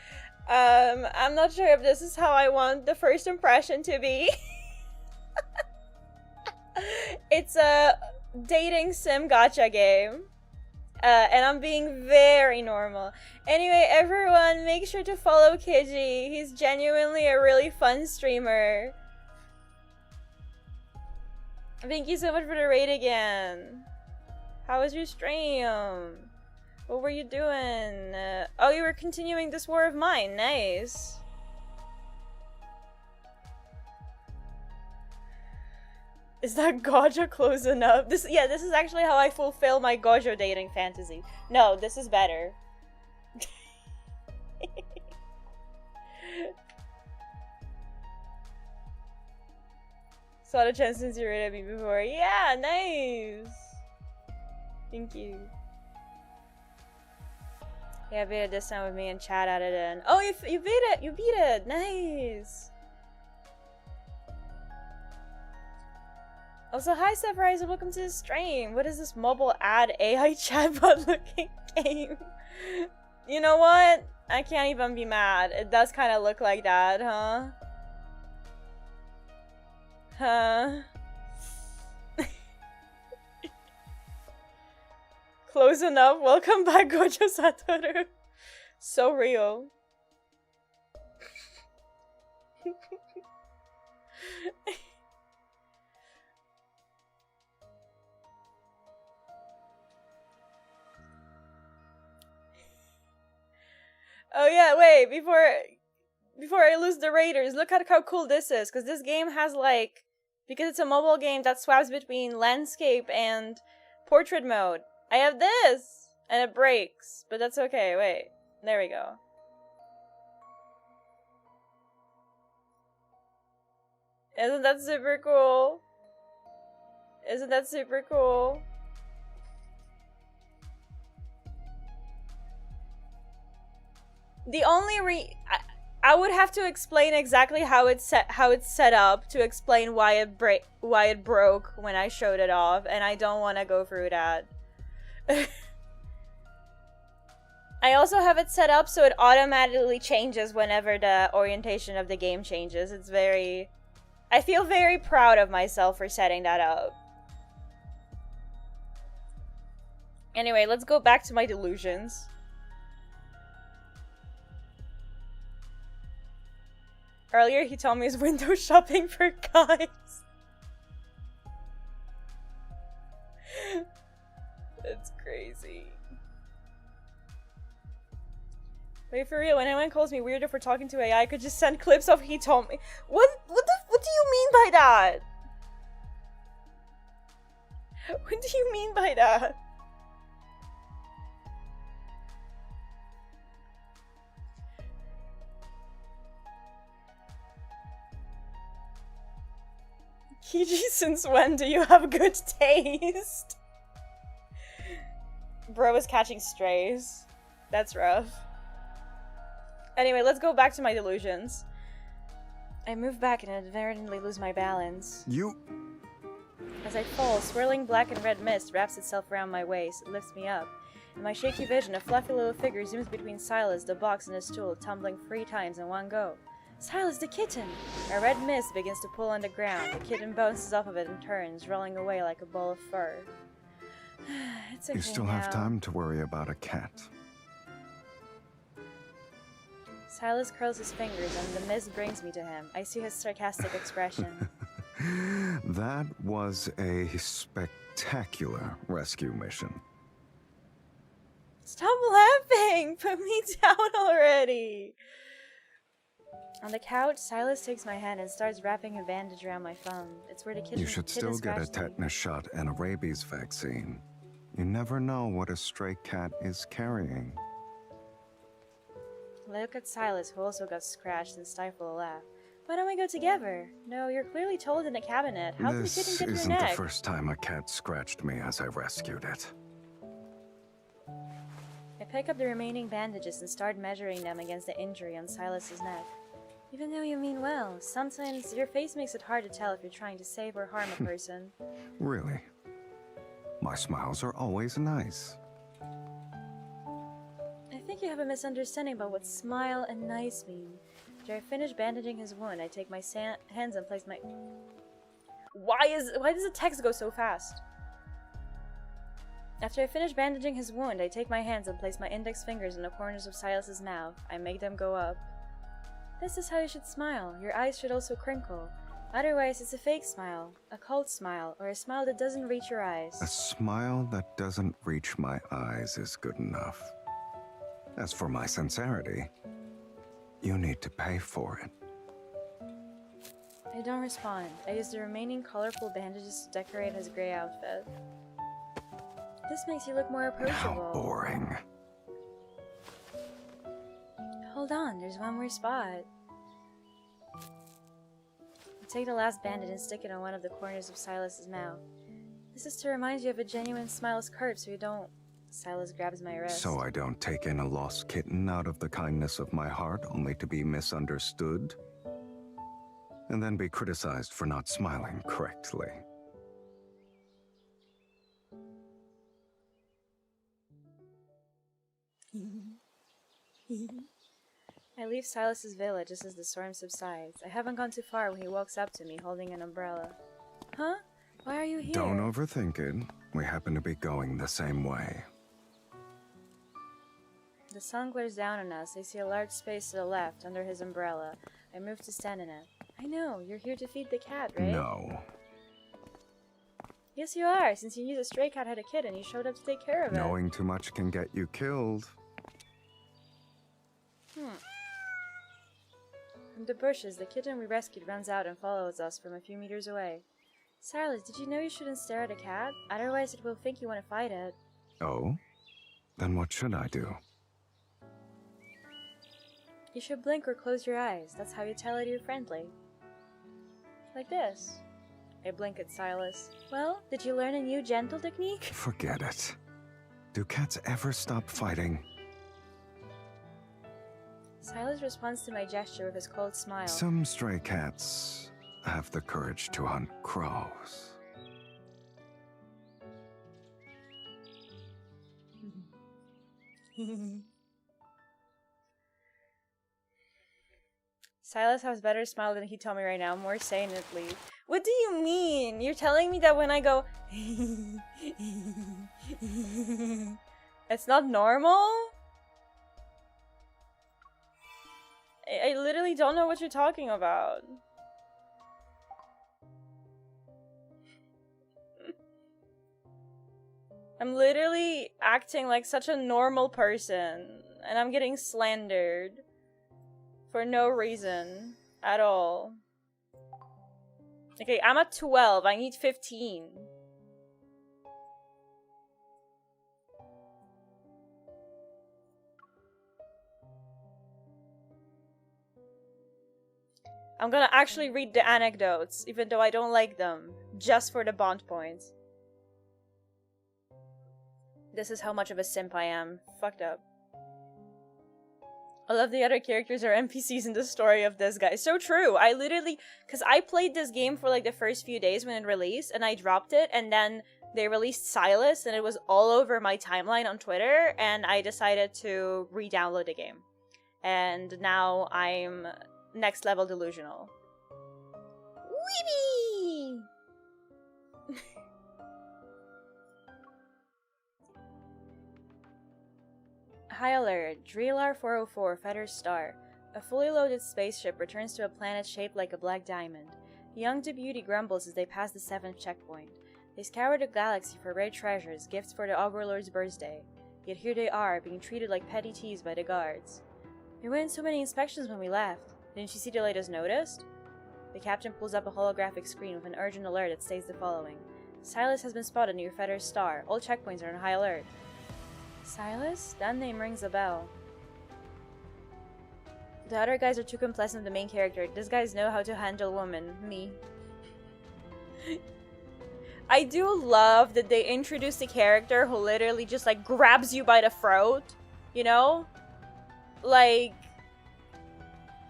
I'm not sure if this is how I want the first impression to be. It's a dating sim gacha game. And I'm being very normal. Anyway, everyone, make sure to follow Kiji. He's genuinely a really fun streamer. Thank you so much for the raid again. How was your stream? What were you doing? Oh, you were continuing this war of mine. Nice. Is that Gojo close enough? This is actually how I fulfill my Gojo dating fantasy. No, this is better. Saw the chance since you rated me before. Yeah, nice. Thank you. Yeah, beat it this time with me and chat added in. Oh, you beat it! You beat it! Nice! Also, hi Sephiroth, welcome to the stream. What is this mobile ad AI chatbot looking game? You know what? I can't even be mad. It does kind of look like that, huh? Huh? Close enough. Welcome back, Gojo Satoru. So real. Oh yeah, wait, before I lose the raiders, look at how cool this is, because this game has like, because it's a mobile game that swaps between landscape and portrait mode. I have this, and it breaks, but that's okay, wait, there we go. Isn't that super cool? Isn't that super cool? The only I would have to explain exactly how it's set up to explain why it broke when I showed it off, and I don't want to go through that. I also have it set up so it automatically changes whenever the orientation of the game changes. It's very... I feel very proud of myself for setting that up. Anyway, let's go back to my delusions. Earlier, he told me he's window shopping for guys. That's crazy. Wait, for real, when anyone calls me weirdo for talking to AI, I could just send clips of Hitomi. What do you mean by that? What do you mean by that? Kiji, since when do you have good taste? Bro is catching strays. That's rough. Anyway, let's go back to my delusions. I move back and inadvertently lose my balance. As I fall, swirling black and red mist wraps itself around my waist. It lifts me up. In my shaky vision, a fluffy little figure zooms between Silas, the box, and a stool, tumbling 3 times in one go. Silas, the kitten! A red mist begins to pull on the ground. The kitten bounces off of it and turns, rolling away like a ball of fur. It's okay You still now. have time to worry about a cat. Silas curls his fingers and the mist brings me to him. I see his sarcastic expression. That was a spectacular rescue mission. Stop laughing! Put me down already! On the couch, Silas takes my hand and starts wrapping a bandage around my thumb. It's where the kitten You should still get a tetanus shot and a rabies vaccine. You never know what a stray cat is carrying. I look at Silas, who also got scratched, and stifle a laugh. Why don't we go together? No, you're clearly told in the cabinet. How can the kitten This get in your isn't the neck? first time a cat scratched me as I rescued it. I pick up the remaining bandages and start measuring them against the injury on Silas's neck. Even though you mean well, sometimes your face makes it hard to tell if you're trying to save or harm a person. Really? My smiles are always nice. I think you have a misunderstanding about what smile and nice mean. After I finish bandaging his wound, I take my hands and place my... Why does the text go so fast? After I finish bandaging his wound, I take my hands and place my index fingers in the corners of Silas's mouth. I make them go up. This is how you should smile. Your eyes should also crinkle. Otherwise, it's a fake smile, a cold smile, or a smile that doesn't reach your eyes. A smile that doesn't reach my eyes is good enough. As for my sincerity, you need to pay for it. I don't respond. I use the remaining colorful bandages to decorate his gray outfit. This makes you look more approachable. How boring. Hold on, there's one more spot. I take the last bandage and stick it on one of the corners of Silas's mouth. This is to remind you of a genuine smile's curve so you don't... Silas grabs my wrist. So I don't take in a lost kitten out of the kindness of my heart only to be misunderstood? And then be criticized for not smiling correctly. I leave Silas's villa just as the storm subsides. I haven't gone too far when he walks up to me holding an umbrella. Huh? Why are you here? Don't overthink it. We happen to be going the same way. The sun glares down on us. I see a large space to the left under his umbrella. I move to stand in it. I know, you're here to feed the cat, right? No. Yes, you are. Since you knew the stray cat had a kitten, you showed up to take care of it. Knowing too much can get you killed. From the bushes, the kitten we rescued runs out and follows us from a few meters away. Silas, did you know you shouldn't stare at a cat? Otherwise it will think you want to fight it. Oh? Then what should I do? You should blink or close your eyes. That's how you tell it you're friendly. Like this. I blink at Silas. Well, did you learn a new gentle technique? Forget it. Do cats ever stop fighting? Silas responds to my gesture with his cold smile. Some stray cats have the courage to hunt crows. Silas has better smile than Hitomi right now, more sane at least. What do you mean? You're telling me that when I go... it's not normal? I literally don't know what you're talking about. I'm literally acting like such a normal person. and I'm getting slandered for no reason at all. Okay, I'm at 12. I need 15. I'm gonna actually read the anecdotes, even though I don't like them, just for the bond points. This is how much of a simp I am. Fucked up. All of the other characters are NPCs in the story of this guy. So true. I literally... Because I played this game for like the first few days when it released, and I dropped it, and then they released Silas, and it was all over my timeline on Twitter, and I decided to re-download the game. And now I'm next level delusional. Weebie! High alert. Dreelar 404, Feather's Star. A fully loaded spaceship returns to a planet shaped like a black diamond. Young Beauty grumbles as they pass the 7th checkpoint. They scour the galaxy for rare treasures, gifts for the Overlord's birthday. Yet here they are, being treated like petty thieves by the guards. There weren't so many inspections when we left. Didn't you see the latest notice? The captain pulls up a holographic screen with an urgent alert that states the following. Silas has been spotted near Feather's Star. All checkpoints are on high alert. Silas? That name rings a bell. The other guys are too complacent with the main character. These guys know how to handle women. Me. I do love that they introduced a character who literally just like grabs you by the throat. You know? Like...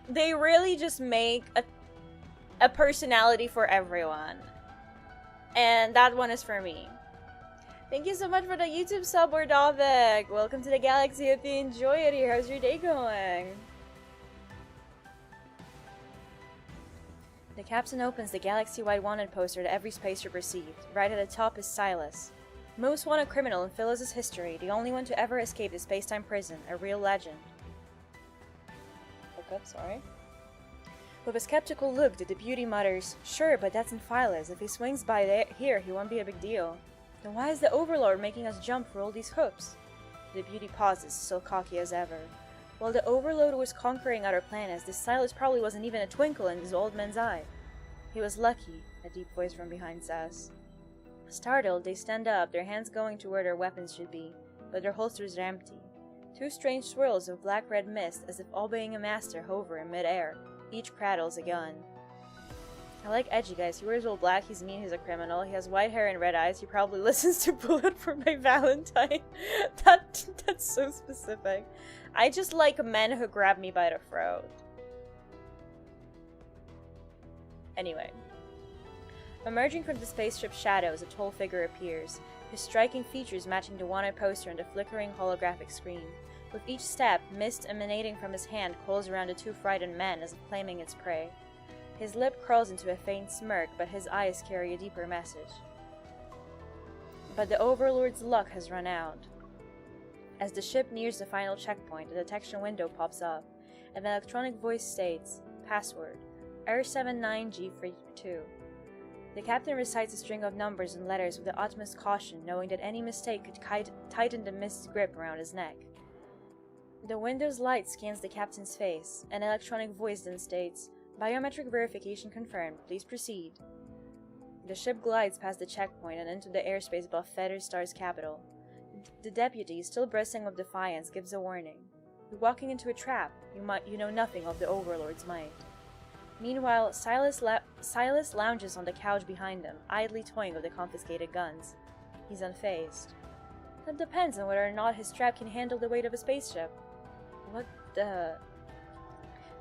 They really just make a personality for everyone. And that one is for me. Thank you so much for the YouTube sub, Ordovik. Welcome to the galaxy. Hope you enjoy it here. How's your day going? The captain opens the galaxy-wide wanted poster that every spaceship received. Right at the top is Silas. Most wanted criminal in Phyllis's history, the only one to ever escape the space-time prison, a real legend. Look up, sorry. With a skeptical look, the beauty mutters, "Sure, but that's in Phyllis. If he swings by here, he won't be a big deal. Then why is the Overlord making us jump for all these hoops?" The beauty pauses, still cocky as ever. While the Overlord was conquering other planets, this Silas probably wasn't even a twinkle in his old man's eye. He was lucky, a deep voice from behind says. Startled, they stand up, their hands going to where their weapons should be, but their holsters are empty. Two strange swirls of black-red mist, as if obeying a master, hover in mid-air. Each prattles a gun. I like edgy guys. He wears all black, he's mean, he's a criminal. He has white hair and red eyes. He probably listens to Bullet for My Valentine. That's so specific. I just like men who grab me by the throat. Anyway. Emerging from the spaceship's shadows, a tall figure appears, his striking features matching the wanted poster on the flickering holographic screen. With each step, mist emanating from his hand coils around the two frightened men as if claiming its prey. His lip curls into a faint smirk, but his eyes carry a deeper message. But the Overlord's luck has run out. As the ship nears the final checkpoint, a detection window pops up. An electronic voice states, "Password, R79G32. The captain recites a string of numbers and letters with the utmost caution, knowing that any mistake could tighten the mist's grip around his neck. The window's light scans the captain's face. An electronic voice then states, "Biometric verification confirmed. Please proceed." The ship glides past the checkpoint and into the airspace above Feather Star's capital. The deputy, still bristling with defiance, gives a warning. "You're walking into a trap. You know nothing of the Overlord's might." Meanwhile, Silas lounges on the couch behind them, idly toying with the confiscated guns. He's unfazed. That depends on whether or not his strap can handle the weight of a spaceship. What the...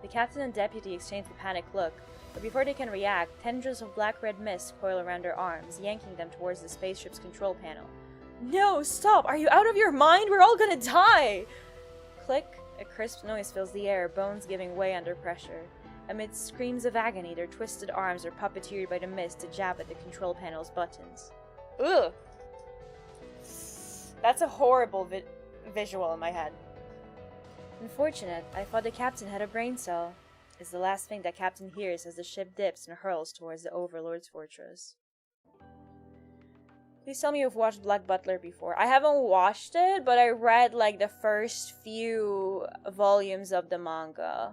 The captain and deputy exchange a panicked look, but before they can react, tendrils of black-red mist coil around their arms, yanking them towards the spaceship's control panel. "No, stop! Are you out of your mind? We're all gonna die!" Click! A crisp noise fills the air, bones giving way under pressure. Amidst screams of agony, their twisted arms are puppeteered by the mist to jab at the control panel's buttons. Ugh! That's a horrible visual in my head. "Unfortunate. I thought the captain had a brain cell," is the last thing that Captain hears as the ship dips and hurls towards the Overlord's fortress. Please tell me you've watched Black Butler before. I haven't watched it, but I read like the first few volumes of the manga.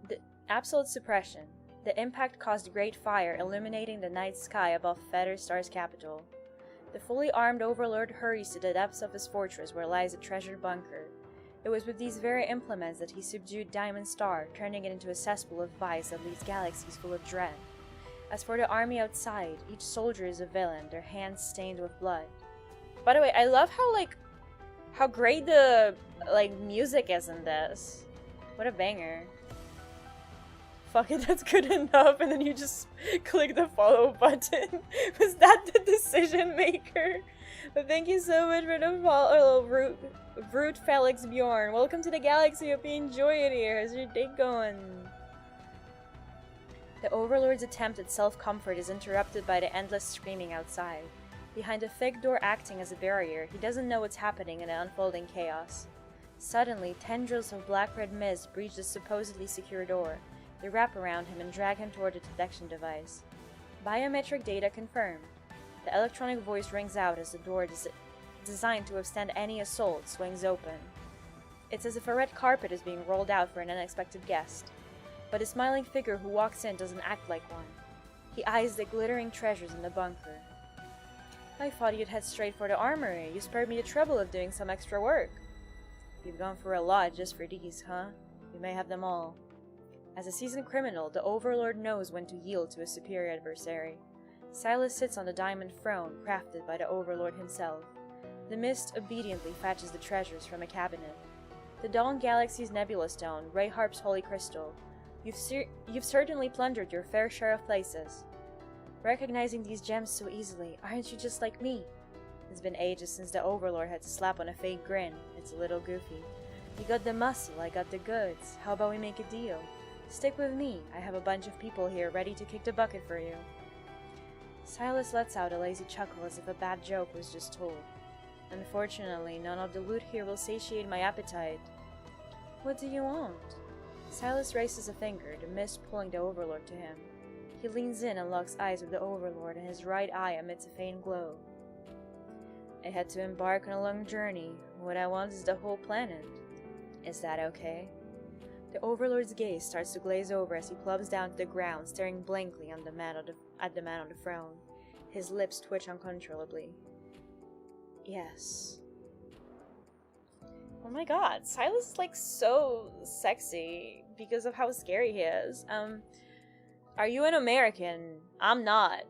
The absolute suppression. The impact caused great fire, illuminating the night sky above Feather Star's capital. The fully armed overlord hurries to the depths of his fortress where lies a treasured bunker. It was with these very implements that he subdued Diamond Star, turning it into a cesspool of vice that leaves galaxies full of dread. As for the army outside, each soldier is a villain, their hands stained with blood. By the way, I love how great the music is in this. What a banger. Fuck it, that's good enough, and then you just click the follow button. Was that the decision maker? But thank you so much for the follow, Root Felix Bjorn. Welcome to the galaxy. Hope you enjoy it here. How's your day going? The Overlord's attempt at self-comfort is interrupted by the endless screaming outside. Behind a thick door acting as a barrier, he doesn't know what's happening in the unfolding chaos. Suddenly, tendrils of black-red mist breach the supposedly secure door. They wrap around him and drag him toward the detection device. Biometric data confirmed. The electronic voice rings out as the door designed to withstand any assault swings open. It's as if a red carpet is being rolled out for an unexpected guest. But the smiling figure who walks in doesn't act like one. He eyes the glittering treasures in the bunker. I thought you'd head straight for the armory. You spared me the trouble of doing some extra work. You've gone for a lot just for these, huh? You may have them all. As a seasoned criminal, the Overlord knows when to yield to a superior adversary. Silas sits on the diamond throne crafted by the Overlord himself. The mist obediently fetches the treasures from a cabinet. The Dawn Galaxy's Nebula Stone, Rayharp's Holy Crystal. You've certainly plundered your fair share of places. Recognizing these gems so easily, aren't you just like me? It's been ages since the Overlord had to slap on a fake grin. It's a little goofy. You got the muscle, I got the goods. How about we make a deal? Stick with me. I have a bunch of people here ready to kick the bucket for you. Silas lets out a lazy chuckle as if a bad joke was just told. Unfortunately, none of the loot here will satiate my appetite. What do you want? Silas raises a finger, the mist pulling the Overlord to him. He leans in and locks eyes with the Overlord, and his right eye emits a faint glow. I had to embark on a long journey. What I want is the whole planet. Is that okay? The Overlord's gaze starts to glaze over as he plumps down to the ground, staring blankly at the man on the throne. His lips twitch uncontrollably. Yes. Oh my god, Silas is like so sexy because of how scary he is. Are you an American? I'm not.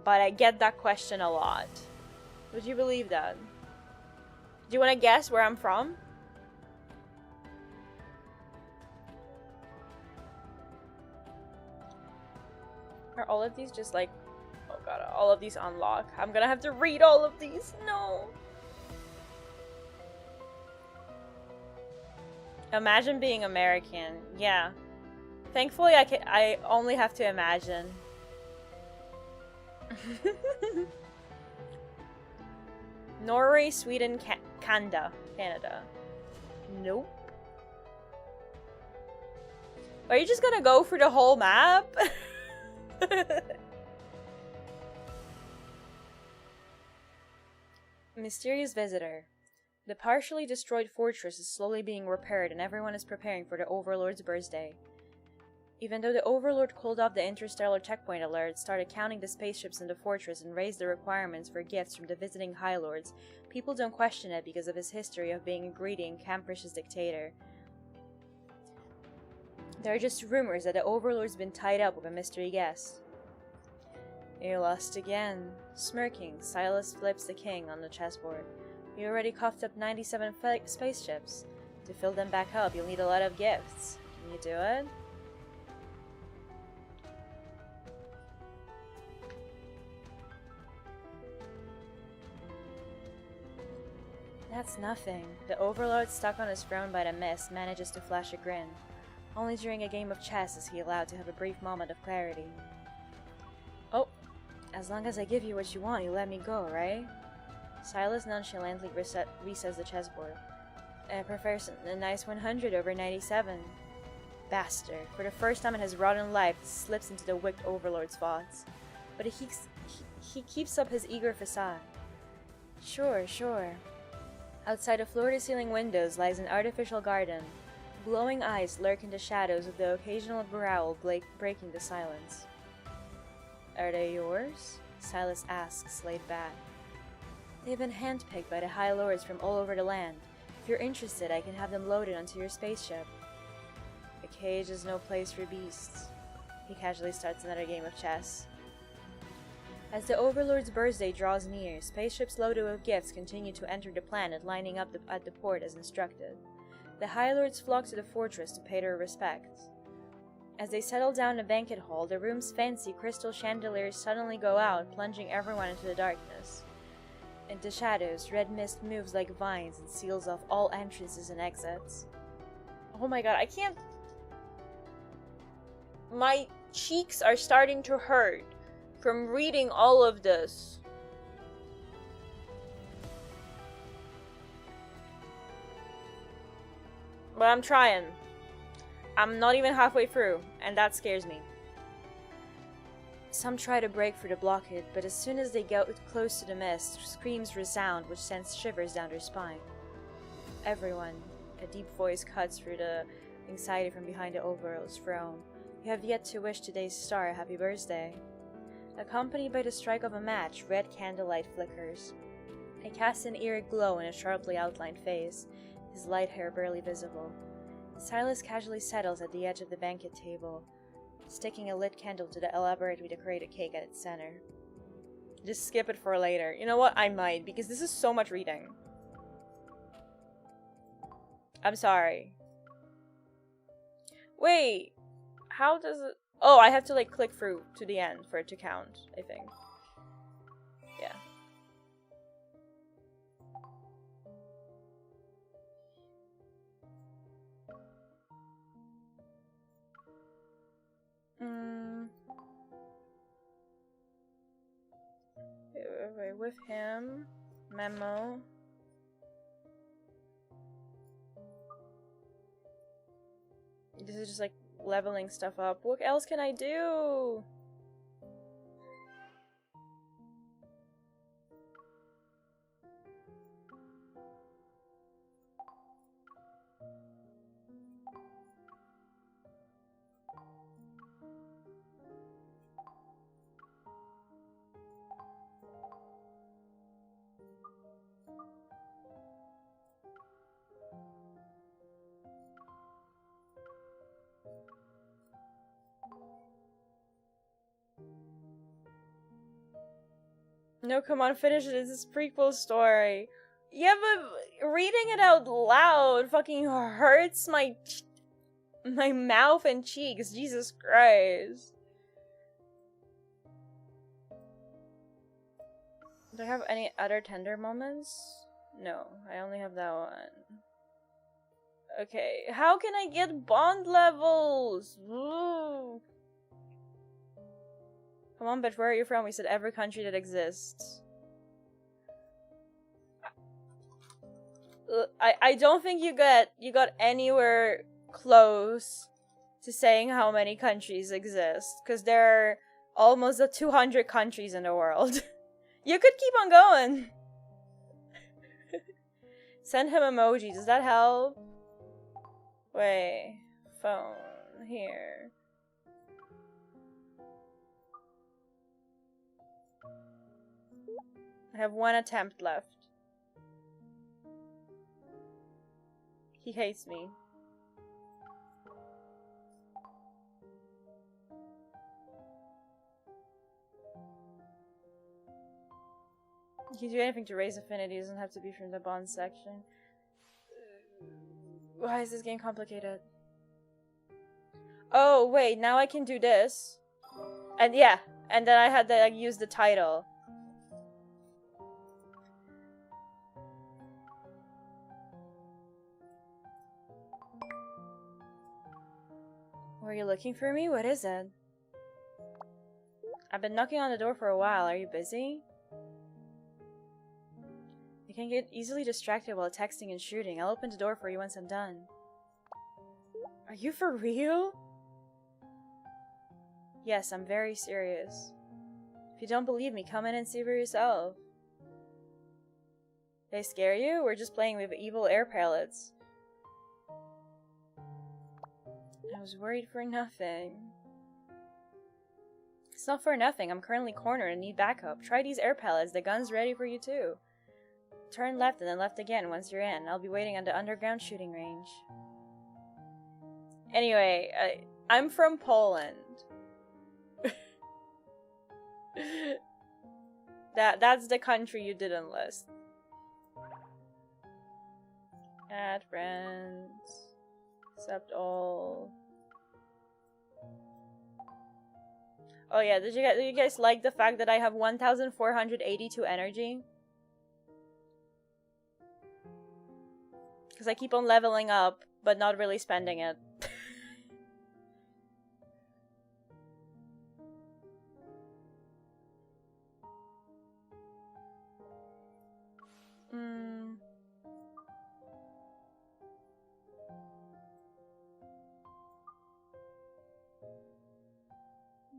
But I get that question a lot. Would you believe that? Do you want to guess where I'm from? Are all of these just like... Oh god, all of these unlock. I'm gonna have to read all of these. No. Imagine being American. Yeah. Thankfully, I only have to imagine. Norway, Sweden, Canada. Nope. Are you just gonna go for the whole map? Mysterious visitor. The partially destroyed fortress is slowly being repaired and everyone is preparing for the Overlord's birthday. Even though the Overlord called off the interstellar checkpoint alert, started counting the spaceships in the fortress and raised the requirements for gifts from the visiting High Lords, people don't question it because of his history of being a greedy and capricious dictator. There are just rumors that the Overlord's been tied up with a mystery guest. You lost again. Smirking, Silas flips the king on the chessboard. You already coughed up 97 spaceships. To fill them back up, you'll need a lot of gifts. Can you do it? That's nothing. The Overlord, stuck on his throne by the mist, manages to flash a grin. Only during a game of chess is he allowed to have a brief moment of clarity. Oh, as long as I give you what you want, you let me go, right? Silas nonchalantly resets the chessboard. I prefer a nice 100 over 97. Bastard. For the first time in his rotten life, slips into the wicked overlord's thoughts. But he keeps up his eager facade. Sure, sure. Outside the floor-to-ceiling windows lies an artificial garden. Glowing eyes lurk in the shadows with the occasional growl breaking the silence. Are they yours? Silas asks, laid back. They've been handpicked by the High Lords from all over the land. If you're interested, I can have them loaded onto your spaceship. A cage is no place for beasts. He casually starts another game of chess. As the Overlord's birthday draws near, spaceships loaded with gifts continue to enter the planet, lining up at the port as instructed. The High Lords flock to the fortress to pay their respects. As they settle down in the banquet hall, the room's fancy crystal chandeliers suddenly go out, plunging everyone into the darkness. In the shadows, red mist moves like vines and seals off all entrances and exits. Oh my god, I can't... My cheeks are starting to hurt from reading all of this. But I'm trying. I'm not even halfway through, and that scares me. Some try to break through the blockade, but as soon as they get close to the mist, screams resound which sends shivers down their spine. Everyone, a deep voice cuts through the anxiety from behind the overlord's throne. You have yet to wish today's star a happy birthday. Accompanied by the strike of a match, red candlelight flickers. It casts an eerie glow in a sharply outlined face, his light hair barely visible. Silas casually settles at the edge of the banquet table, sticking a lit candle to the elaborately decorated cake at its center. Just skip it for later. You know what? I might, because this is so much reading. I'm sorry. Wait, how does it... Oh, I have to like click through to the end for it to count, I think. Yeah. Wait, with him. Memo. This is just like leveling stuff up. What else can I do? No, come on, finish it. It's a prequel story. Yeah, but reading it out loud fucking hurts my mouth and cheeks. Jesus Christ. Do I have any other tender moments? No, I only have that one. Okay, how can I get bond levels? Ooh. Come on, bitch, where are you from? We said every country that exists. I don't think you got anywhere close to saying how many countries exist, because there are almost 200 countries in the world. You could keep on going. Send him emoji. Does that help? Wait. Phone. Here. I have one attempt left. He hates me. You can do anything to raise affinity, it doesn't have to be from the bond section. Why is this game complicated? Oh, wait, now I can do this. And yeah, and then I had to like, use the title. Were you looking for me? What is it? I've been knocking on the door for a while. Are you busy? You can get easily distracted while texting and shooting. I'll open the door for you once I'm done. Are you for real? Yes, I'm very serious. If you don't believe me, come in and see for yourself. They scare you? We're just playing with evil air pellets. I was worried for nothing. It's not for nothing. I'm currently cornered and need backup. Try these air pellets. The gun's ready for you too. Turn left and then left again once you're in. I'll be waiting at the underground shooting range. Anyway, I'm from Poland. That's the country you didn't list. Add friends. Accept all. Oh yeah, did you guys like the fact that I have 1,482 energy? Because I keep on leveling up, but not really spending it.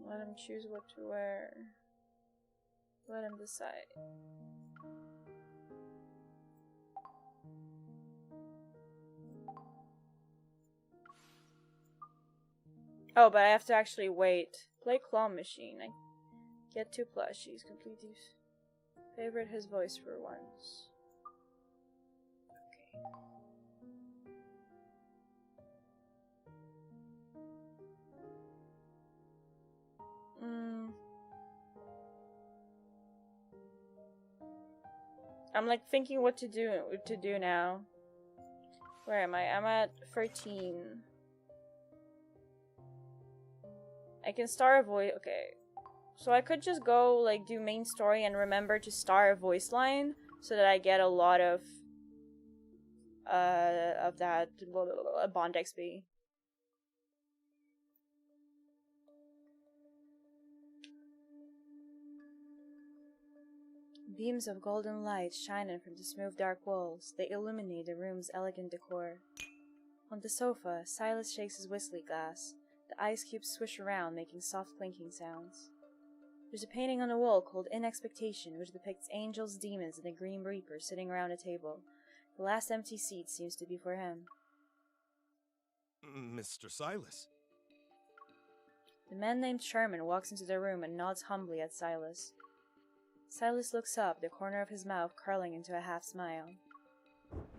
Let him choose what to wear. Let him decide. Oh, but I have to actually wait. Play claw machine. I get 2 plushies. Complete these. Favorite his voice for once. Okay. I'm like thinking what to do now. Where am I? I'm at 13. I can start a voice. Okay. So I could just go like do main story and remember to start a voice line so that I get a lot of that bond XP. Beams of golden light shining from the smooth dark walls. They illuminate the room's elegant decor. On the sofa, Silas shakes his whiskey glass. The ice cubes swish around, making soft clinking sounds. There's a painting on the wall called In Expectation, which depicts angels, demons, and a Grim Reaper sitting around a table. The last empty seat seems to be for him. Mr. Silas. The man named Sherman walks into the room and nods humbly at Silas. Silas looks up, the corner of his mouth curling into a half smile.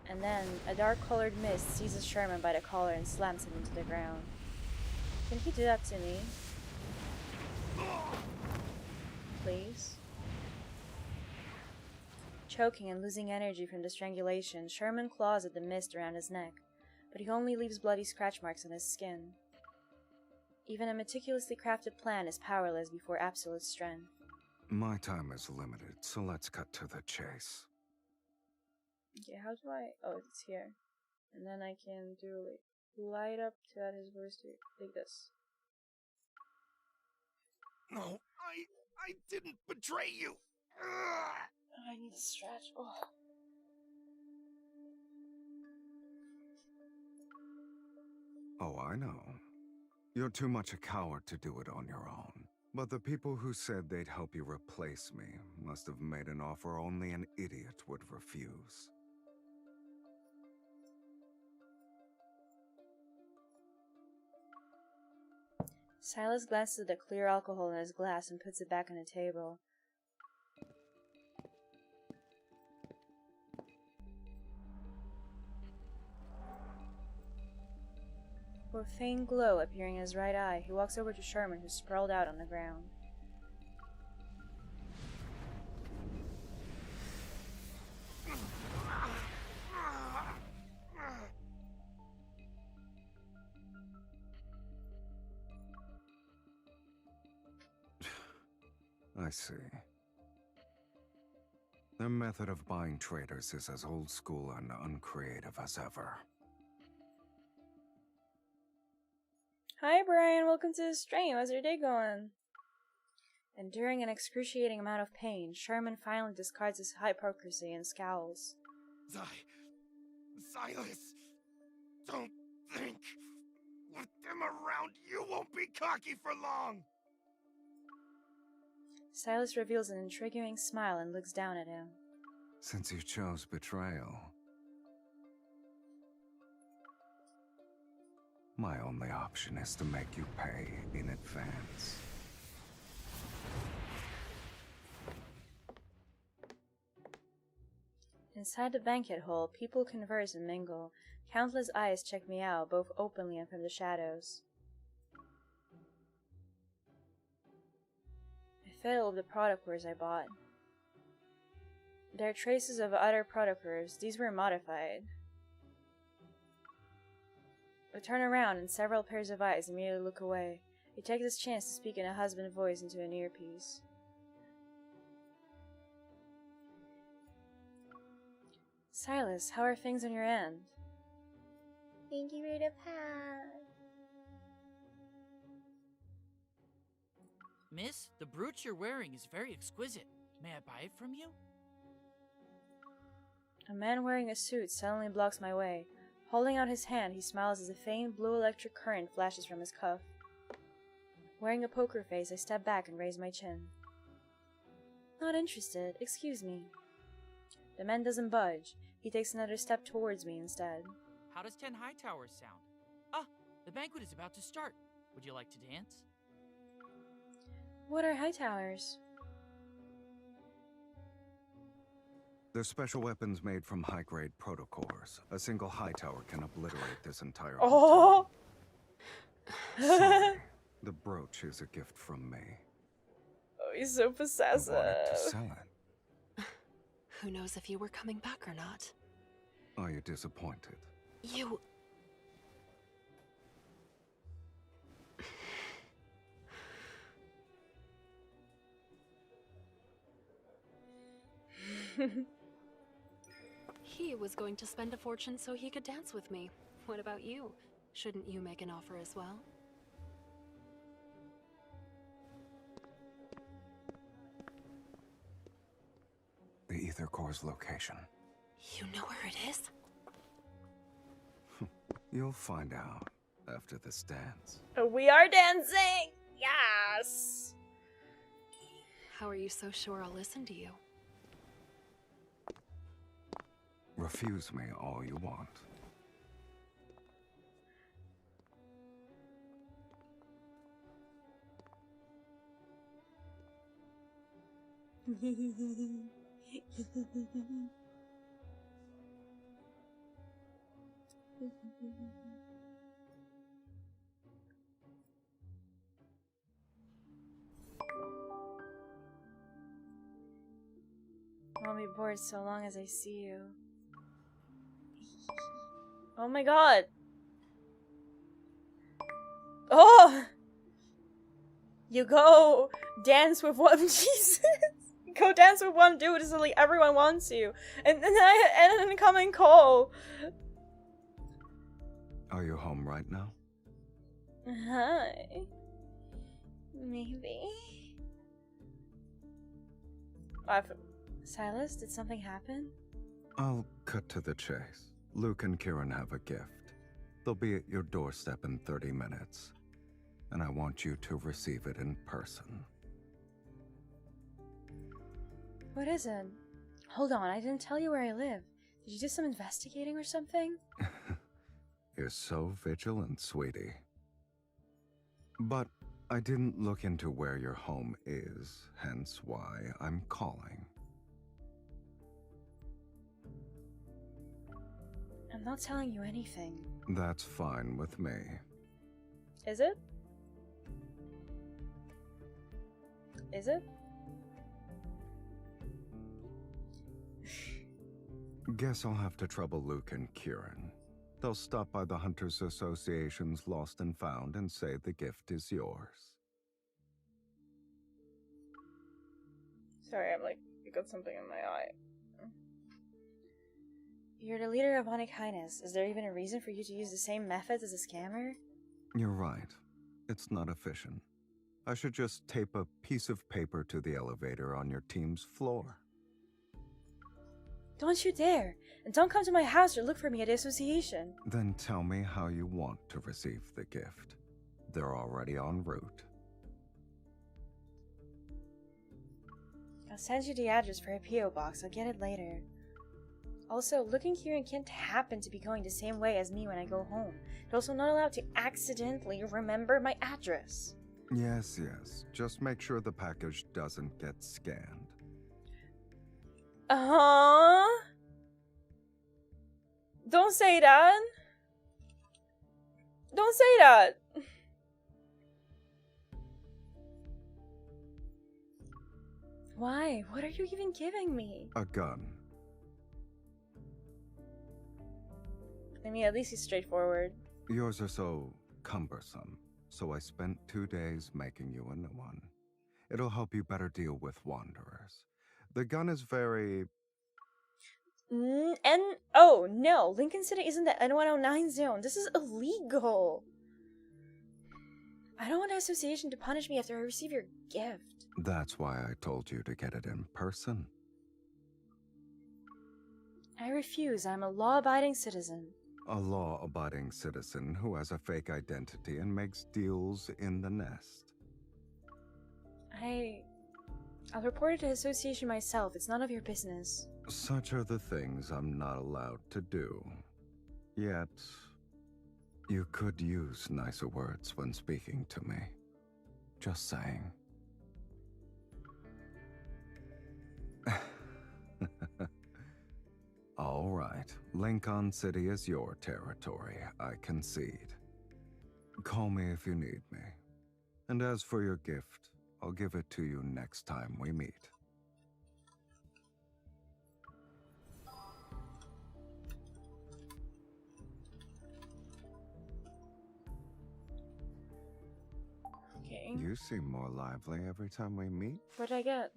And then, a dark-colored mist seizes Sherman by the collar and slams him into the ground. Can he do that to me? Please? Choking and losing energy from the strangulation, Sherman claws at the mist around his neck, but he only leaves bloody scratch marks on his skin. Even a meticulously crafted plan is powerless before absolute strength. My time is limited, so let's cut to the chase. Okay, how do I... Oh, it's here. And then I can do, like, light up to add his voice to like this. No, I didn't betray you. I need to stretch. Oh. Oh, I know. You're too much a coward to do it on your own. But the people who said they'd help you replace me must have made an offer only an idiot would refuse. Silas glances at the clear alcohol in his glass and puts it back on the table. With a faint glow appearing in his right eye, he walks over to Sherman, who's sprawled out on the ground. I see. Their method of buying traitors is as old school and uncreative as ever. Hi Brian, welcome to the stream. How's your day going? Enduring an excruciating amount of pain, Sherman finally discards his hypocrisy and scowls. Silas, don't think around, you won't be cocky for long! Silas reveals an intriguing smile and looks down at him. Since you chose betrayal, my only option is to make you pay in advance. Inside the banquet hall, people converse and mingle. Countless eyes check me out, both openly and from the shadows. I fiddle with the product cores I bought. There are traces of other product cores. These were modified. I turn around and several pairs of eyes immediately look away. He takes his chance to speak in a husband voice into an earpiece. Silas, how are things on your end? Thank you for the pass. Miss, the brooch you're wearing is very exquisite. May I buy it from you? A man wearing a suit suddenly blocks my way. Holding out his hand, he smiles as a faint blue electric current flashes from his cuff. Wearing a poker face, I step back and raise my chin. Not interested. Excuse me. The man doesn't budge. He takes another step towards me instead. How does 10 High Towers sound? Ah, the banquet is about to start. Would you like to dance? What are high towers? They're special weapons made from high-grade protocores. A single high tower can obliterate this entire Oh! Sorry, the brooch is a gift from me. Oh, he's so possessive. I wanted to sell it. Who knows if you were coming back or not? Are you disappointed? You... He was going to spend a fortune so he could dance with me. What about you? Shouldn't you make an offer as well? The Ether Core's location. You know where it is? You'll find out after this dance. We are dancing! Yes! How are you so sure I'll listen to you? Refuse me all you want. Won't be bored so long as I see you. Oh my god! Oh! You go dance with one Jesus. Go dance with one dude so like everyone wants you. And then come and call. Are you home right now? Hi. Maybe. Silas, did something happen? I'll cut to the chase. Luke and Kieran have a gift. They'll be at your doorstep in 30 minutes. And I want you to receive it in person. What is it? Hold on, I didn't tell you where I live. Did you do some investigating or something? You're so vigilant, sweetie. But I didn't look into where your home is, hence why I'm calling. I'm not telling you anything. That's fine with me. Is it? Is it? Guess I'll have to trouble Luke and Kieran. They'll stop by the Hunters Association's Lost and Found and say the gift is yours. Sorry, I'm like, I got something in my eye. You're the leader of Onic Highness. Is there even a reason for you to use the same methods as a scammer? You're right. It's not efficient. I should just tape a piece of paper to the elevator on your team's floor. Don't you dare! And don't come to my house or look for me at the association. Then tell me how you want to receive the gift. They're already en route. I'll send you the address for a P.O. box. I'll get it later. Also, looking here and can't happen to be going the same way as me when I go home. You're also not allowed to accidentally remember my address. Yes, yes. Just make sure the package doesn't get scanned. Uh-huh. Don't say that. Don't say that. Why? What are you even giving me? A gun. I mean, at least he's straightforward. Yours are so cumbersome, so I spent 2 days making you a new one. It'll help you better deal with wanderers. The gun is very... Oh, no. Lincoln City isn't the N109 zone. This is illegal. I don't want the association to punish me after I receive your gift. That's why I told you to get it in person. I refuse. I'm a law-abiding citizen. A law-abiding citizen who has a fake identity and makes deals in the nest. I'll report it to the association myself. It's none of your business. Such are the things I'm not allowed to do. Yet, you could use nicer words when speaking to me. Just saying. All right, Lincoln City is your territory, I concede. Call me if you need me. And as for your gift, I'll give it to you next time we meet. Okay. You seem more lively every time we meet. What'd I get?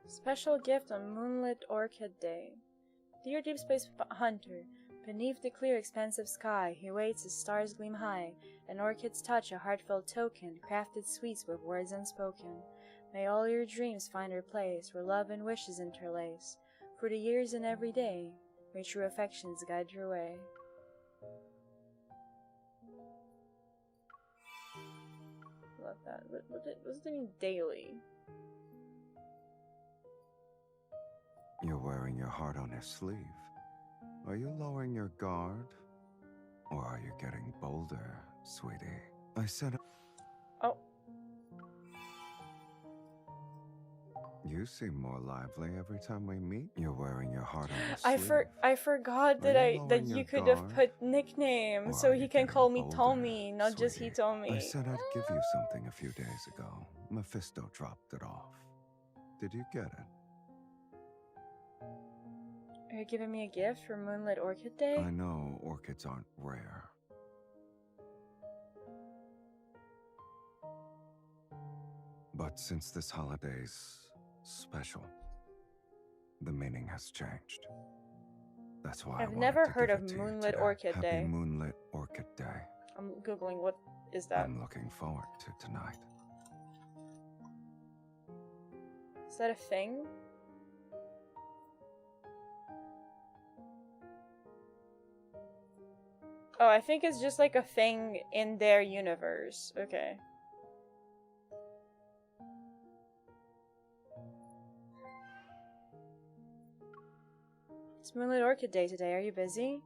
Special gift on Moonlit Orchid Day. Dear Deepspace Hunter, beneath the clear expansive sky, he waits as stars gleam high, and orchids touch a heartfelt token, crafted sweets with words unspoken. May all your dreams find their place, where love and wishes interlace. For the years and every day, may true affections guide your way. Love that. What does it mean daily? You're wearing your heart on your sleeve. Are you lowering your guard? Or are you getting bolder, sweetie? I said... Oh. You seem more lively every time we meet. You're wearing your heart on your sleeve. I forgot that you could have put nickname so he can call me Tommy, not just Hitomi. I said I'd give you something a few days ago. Mephisto dropped it off. Did you get it? Are you giving me a gift for Moonlit Orchid Day? I know orchids aren't rare. But since this holiday's special, the meaning has changed. That's why I've never heard of Moonlit Orchid Day. Happy Moonlit Orchid Day. I'm googling what is that. I'm looking forward to tonight. Is that a thing? Oh, I think it's just like a thing in their universe. Okay. It's Moonlit Orchid Day today. Are you busy?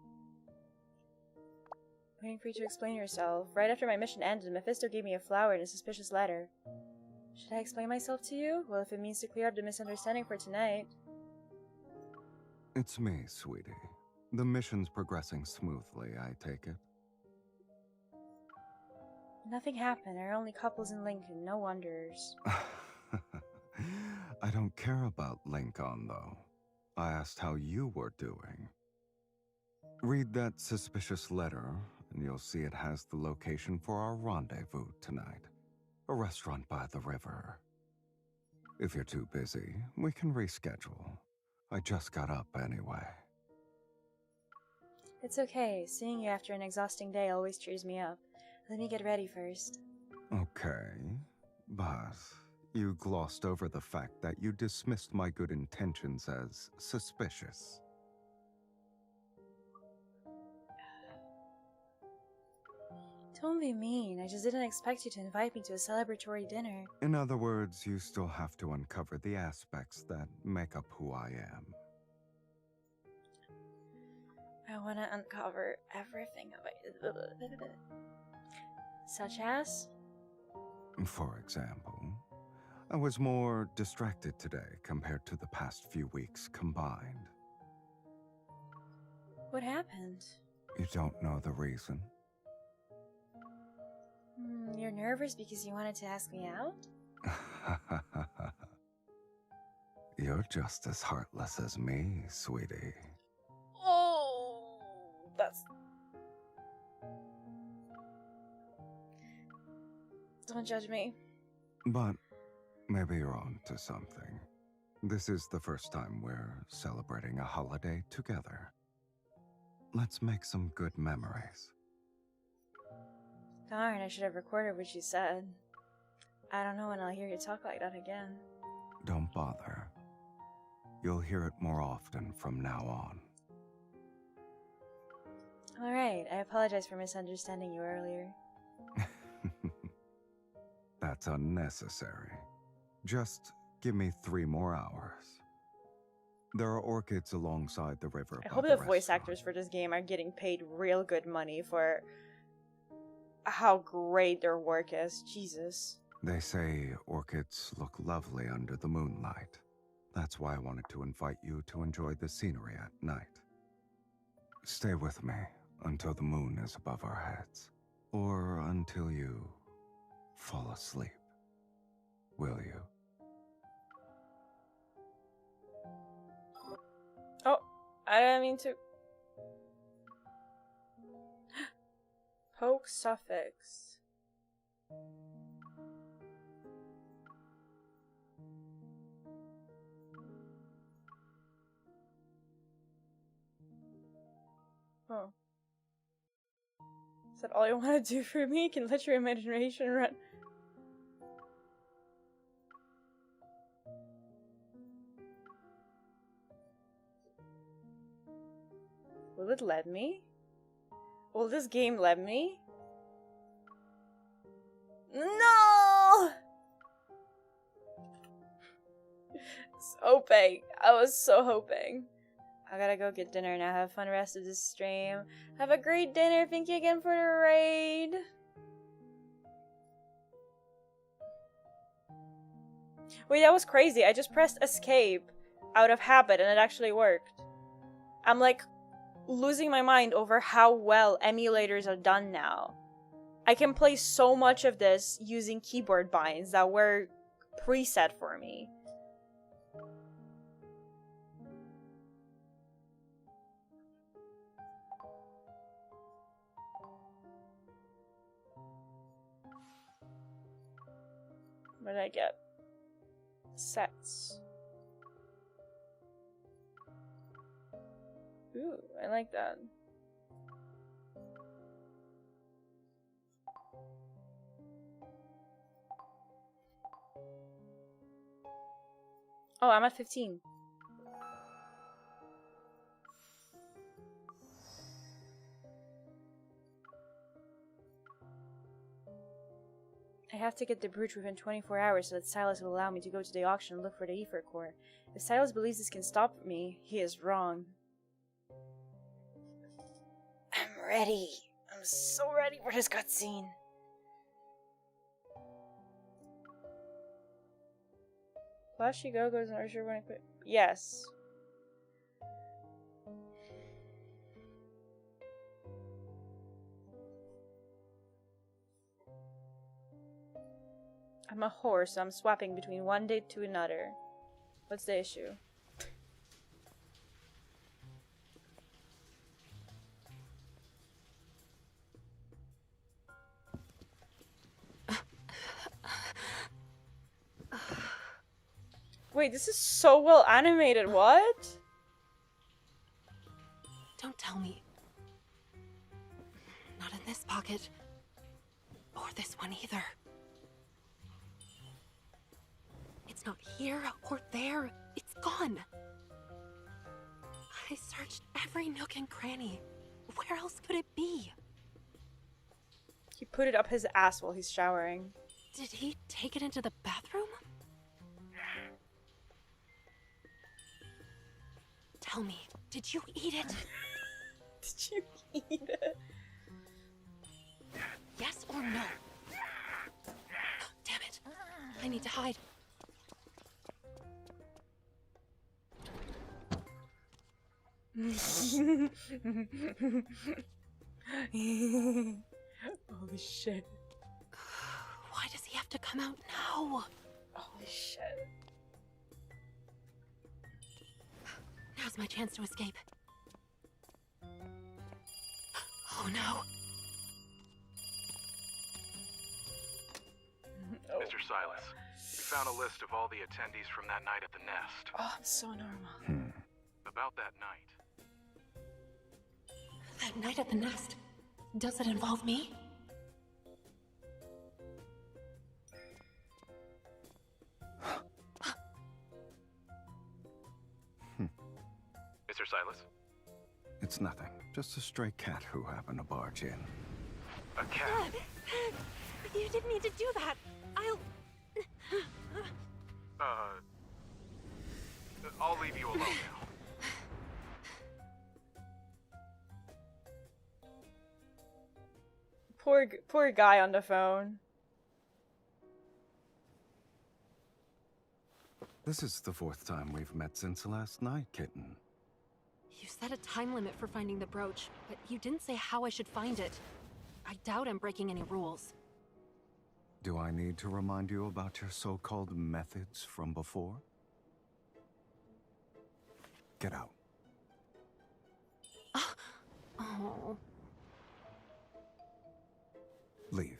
Waiting for you to explain yourself. Right after my mission ended, Mephisto gave me a flower and a suspicious letter. Should I explain myself to you? Well, if it means to clear up the misunderstanding for tonight. It's me, sweetie. The mission's progressing smoothly, I take it. Nothing happened. There are only couples in Lincoln, no wanderers. I don't care about Lincoln, though. I asked how you were doing. Read that suspicious letter, and you'll see it has the location for our rendezvous tonight. A restaurant by the river. If you're too busy, we can reschedule. I just got up anyway. It's okay. Seeing you after an exhausting day always cheers me up. Let me get ready first. Okay, but you glossed over the fact that you dismissed my good intentions as suspicious. Don't be mean. I just didn't expect you to invite me to a celebratory dinner. In other words, you still have to uncover the aspects that make up who I am. I want to uncover everything about it. Such as? For example, I was more distracted today compared to the past few weeks combined. What happened? You don't know the reason? You're nervous because you wanted to ask me out? You're just as heartless as me, sweetie. Oh, that's... Don't judge me. But maybe you're on to something. This is the first time we're celebrating a holiday together. Let's make some good memories. Darn, I should have recorded what you said. I don't know when I'll hear you talk like that again. Don't bother. You'll hear it more often from now on. Alright, I apologize for misunderstanding you earlier. That's unnecessary. Just give me 3 more hours. There are orchids alongside the river. I hope the voice actors for this game are getting paid real good money for how great their work is. Jesus. They say orchids look lovely under the moonlight. That's why I wanted to invite you to enjoy the scenery at night. Stay with me until the moon is above our heads. Or until you fall asleep. Will you? Oh, I didn't mean to. Poke suffix. Oh. Is that all you want to do for me? You can let your imagination run. Will it let me? Will this game let me? No! Hoping. I was so hoping. I gotta go get dinner now. Have fun rest of this stream. Have a great dinner. Thank you again for the raid. Wait, that was crazy. I just pressed escape out of habit and it actually worked. I'm like losing my mind over how well emulators are done now. I can play so much of this using keyboard binds that were preset for me. What did I get? Sets. Ooh, I like that. Oh, I'm at 15. I have to get the brooch within 24 hours so that Silas will allow me to go to the auction and look for the ether core. If Silas believes this can stop me, he is wrong. I'm ready. I'm so ready for this cutscene. Flashy Go-Go's not sure when I quit. Yes. I'm a whore, so I'm swapping between one date to another. What's the issue? Wait, this is so well animated, what? Don't tell me. Not in this pocket. Or this one either. It's not here or there. It's gone. I searched every nook and cranny. Where else could it be? He put it up his ass while he's showering. Did he take it into the bathroom? Tell me, did you eat it? Did you eat it? Yes or no? Damn it. I need to hide. Holy shit. Why does he have to come out now? Holy shit. Now's my chance to escape. Oh no. Mr. Silas, we found a list of all the attendees from that night at the Nest. Oh, I'm so normal. About that night. That night at the Nest. Does it involve me? Mr. Silas? It's nothing. Just a stray cat who happened to barge in. A cat? You didn't need to do that. I'll leave you alone now. Poor guy on the phone. This is the 4th time we've met since last night, kitten. You set a time limit for finding the brooch, but you didn't say how I should find it. I doubt I'm breaking any rules. Do I need to remind you about your so-called methods from before? Get out. Oh. Leave.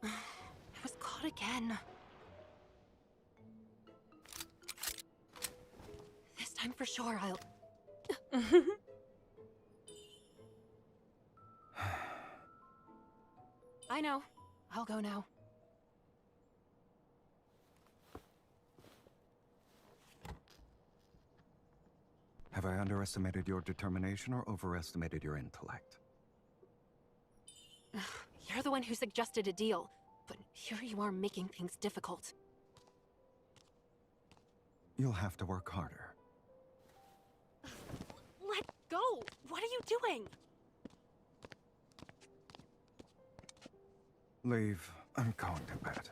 I was caught again. This time for sure, I'll... I know. I'll go now. Have I underestimated your determination or overestimated your intellect? You're the one who suggested a deal, but here you are making things difficult. You'll have to work harder. Let go! What are you doing? Leave. I'm going to bed.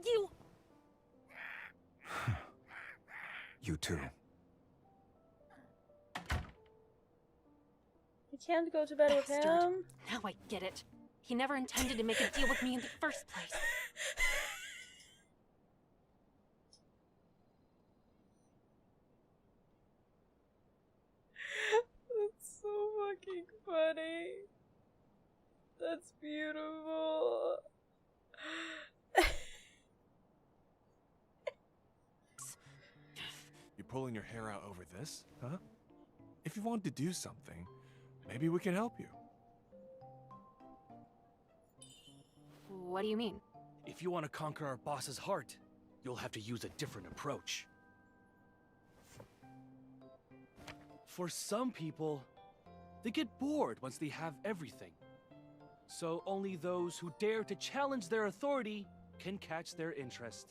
You... You too. You can't go to bed with him. Now I get it. He never intended to make a deal with me in the first place. That's so fucking funny. That's beautiful. You're pulling your hair out over this, huh? If you want to do something, maybe we can help you. What do you mean? If you want to conquer our boss's heart, you'll have to use a different approach. For some people, they get bored once they have everything. So only those who dare to challenge their authority can catch their interest.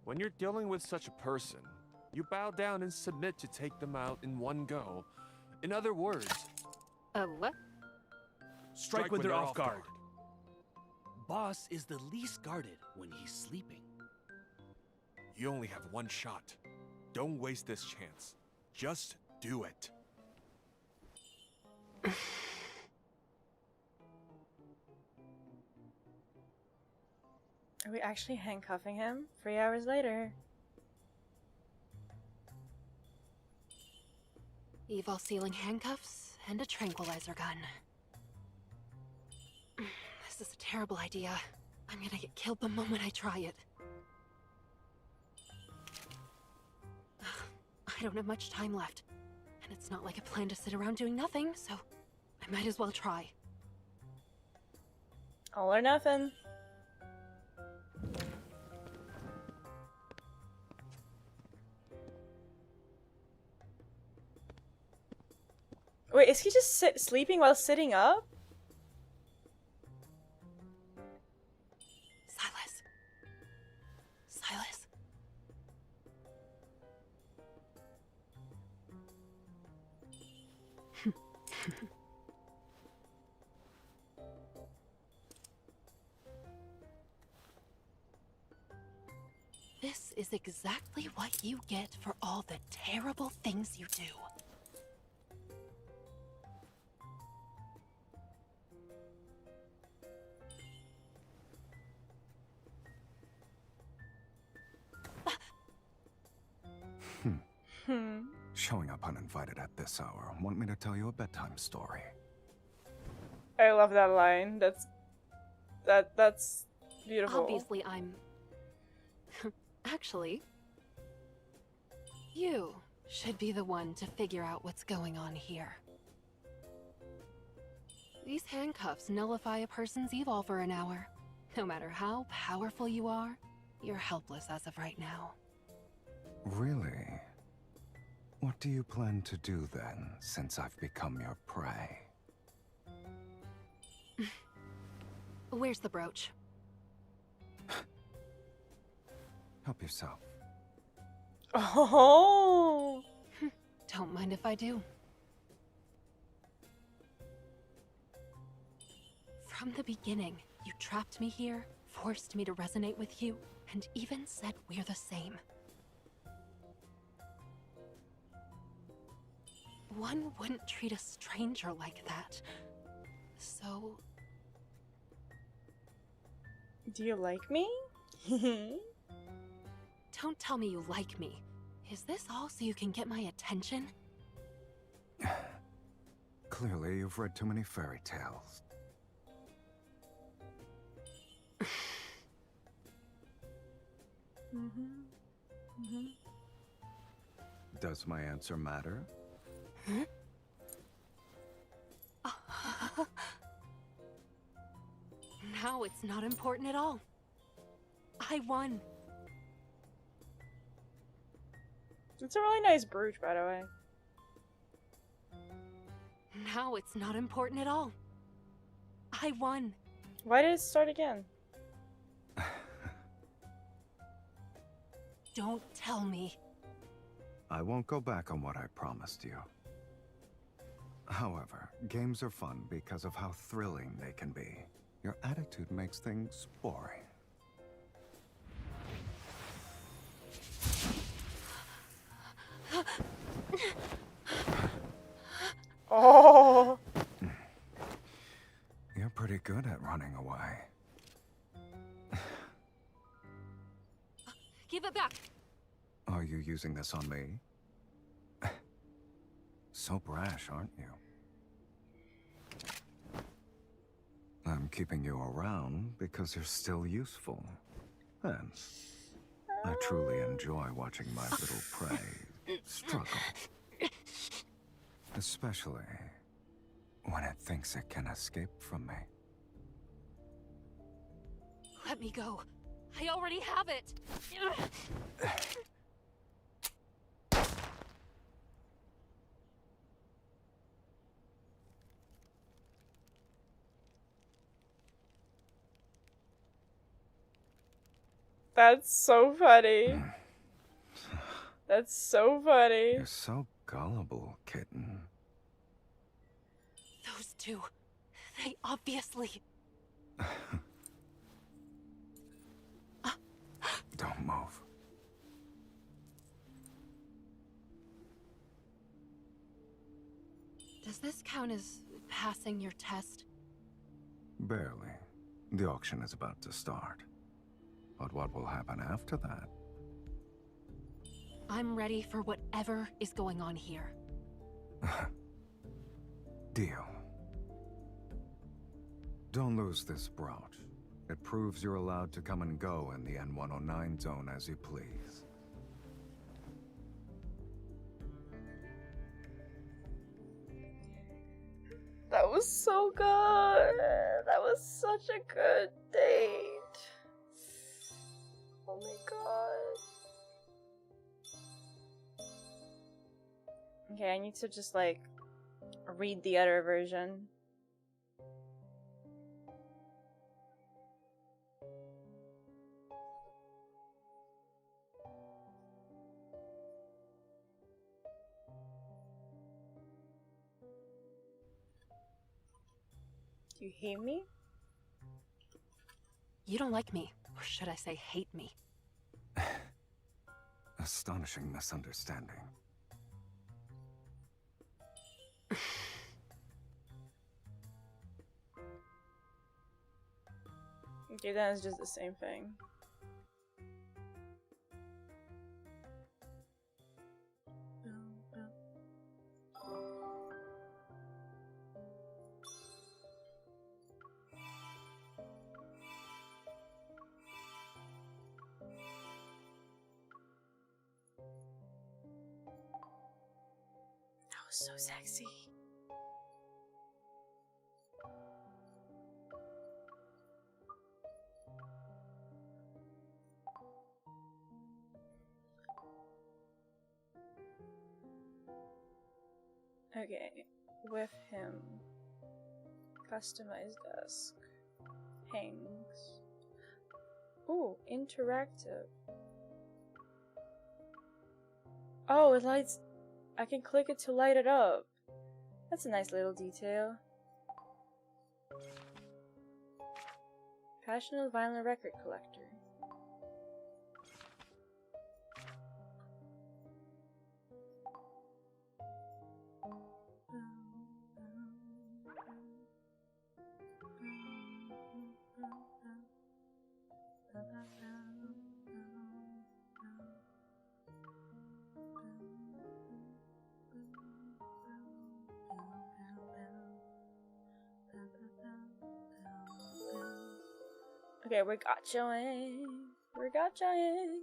When you're dealing with such a person, you bow down and submit to take them out in one go. In other words... What? Strike when they're off guard. Boss is the least guarded when he's sleeping. You only have one shot. Don't waste this chance. Just do it. Are we actually handcuffing him? 3 hours later. Evil sealing handcuffs and a tranquilizer gun. This is a terrible idea. I'm gonna get killed the moment I try it. I don't have much time left. And it's not like I plan to sit around doing nothing, so I might as well try. All or nothing. Wait, is he just sleeping while sitting up? Silas. Silas. This is exactly what you get for all the terrible things you do. Showing up uninvited at this hour. Want me to tell you a bedtime story? I love that line. That's beautiful. Obviously, I'm... Actually, you should be the one to figure out what's going on here. These handcuffs nullify a person's evil for an hour. No matter how powerful you are, you're helpless as of right now. Really? What do you plan to do then, since I've become your prey? Where's the brooch? Help yourself. Oh. Don't mind if I do. From the beginning, you trapped me here, forced me to resonate with you, and even said we're the same. One wouldn't treat a stranger like that. So... Do you like me? Don't tell me you like me. Is this all so you can get my attention? Clearly, you've read too many fairy tales. Does my answer matter? Now it's not important at all. I won. It's a really nice brooch, by the way. Now it's not important at all. I won. Why did it start again? Don't tell me. I won't go back on what I promised you. However, games are fun because of how thrilling they can be. Your attitude makes things boring. Oh. You're pretty good at running away. Give it back. Are you using this on me? So brash, aren't you? I'm keeping you around because you're still useful. And I truly enjoy watching my little prey struggle. Especially when it thinks it can escape from me. Let me go. I already have it. That's so funny. That's so funny. You're so gullible, kitten. Those two, they obviously... Don't move. Does this count as passing your test? Barely. The auction is about to start. But what will happen after that? I'm ready for whatever is going on here. Deal. Don't lose this brooch. It proves you're allowed to come and go in the N109 zone as you please. That was so good. That was such a good date. Oh my god. Okay, I need to just like read the other version. Do you hate me? You don't like me, or should I say hate me? Astonishing misunderstanding. Okay, that is just the same thing. That was so sexy. Okay, with him. Customize desk. Hangs. Ooh, interactive. Oh, it lights. I can click it to light it up. That's a nice little detail. Passionate vinyl record collector. Okay, we're gotchaing. We're gotchaing.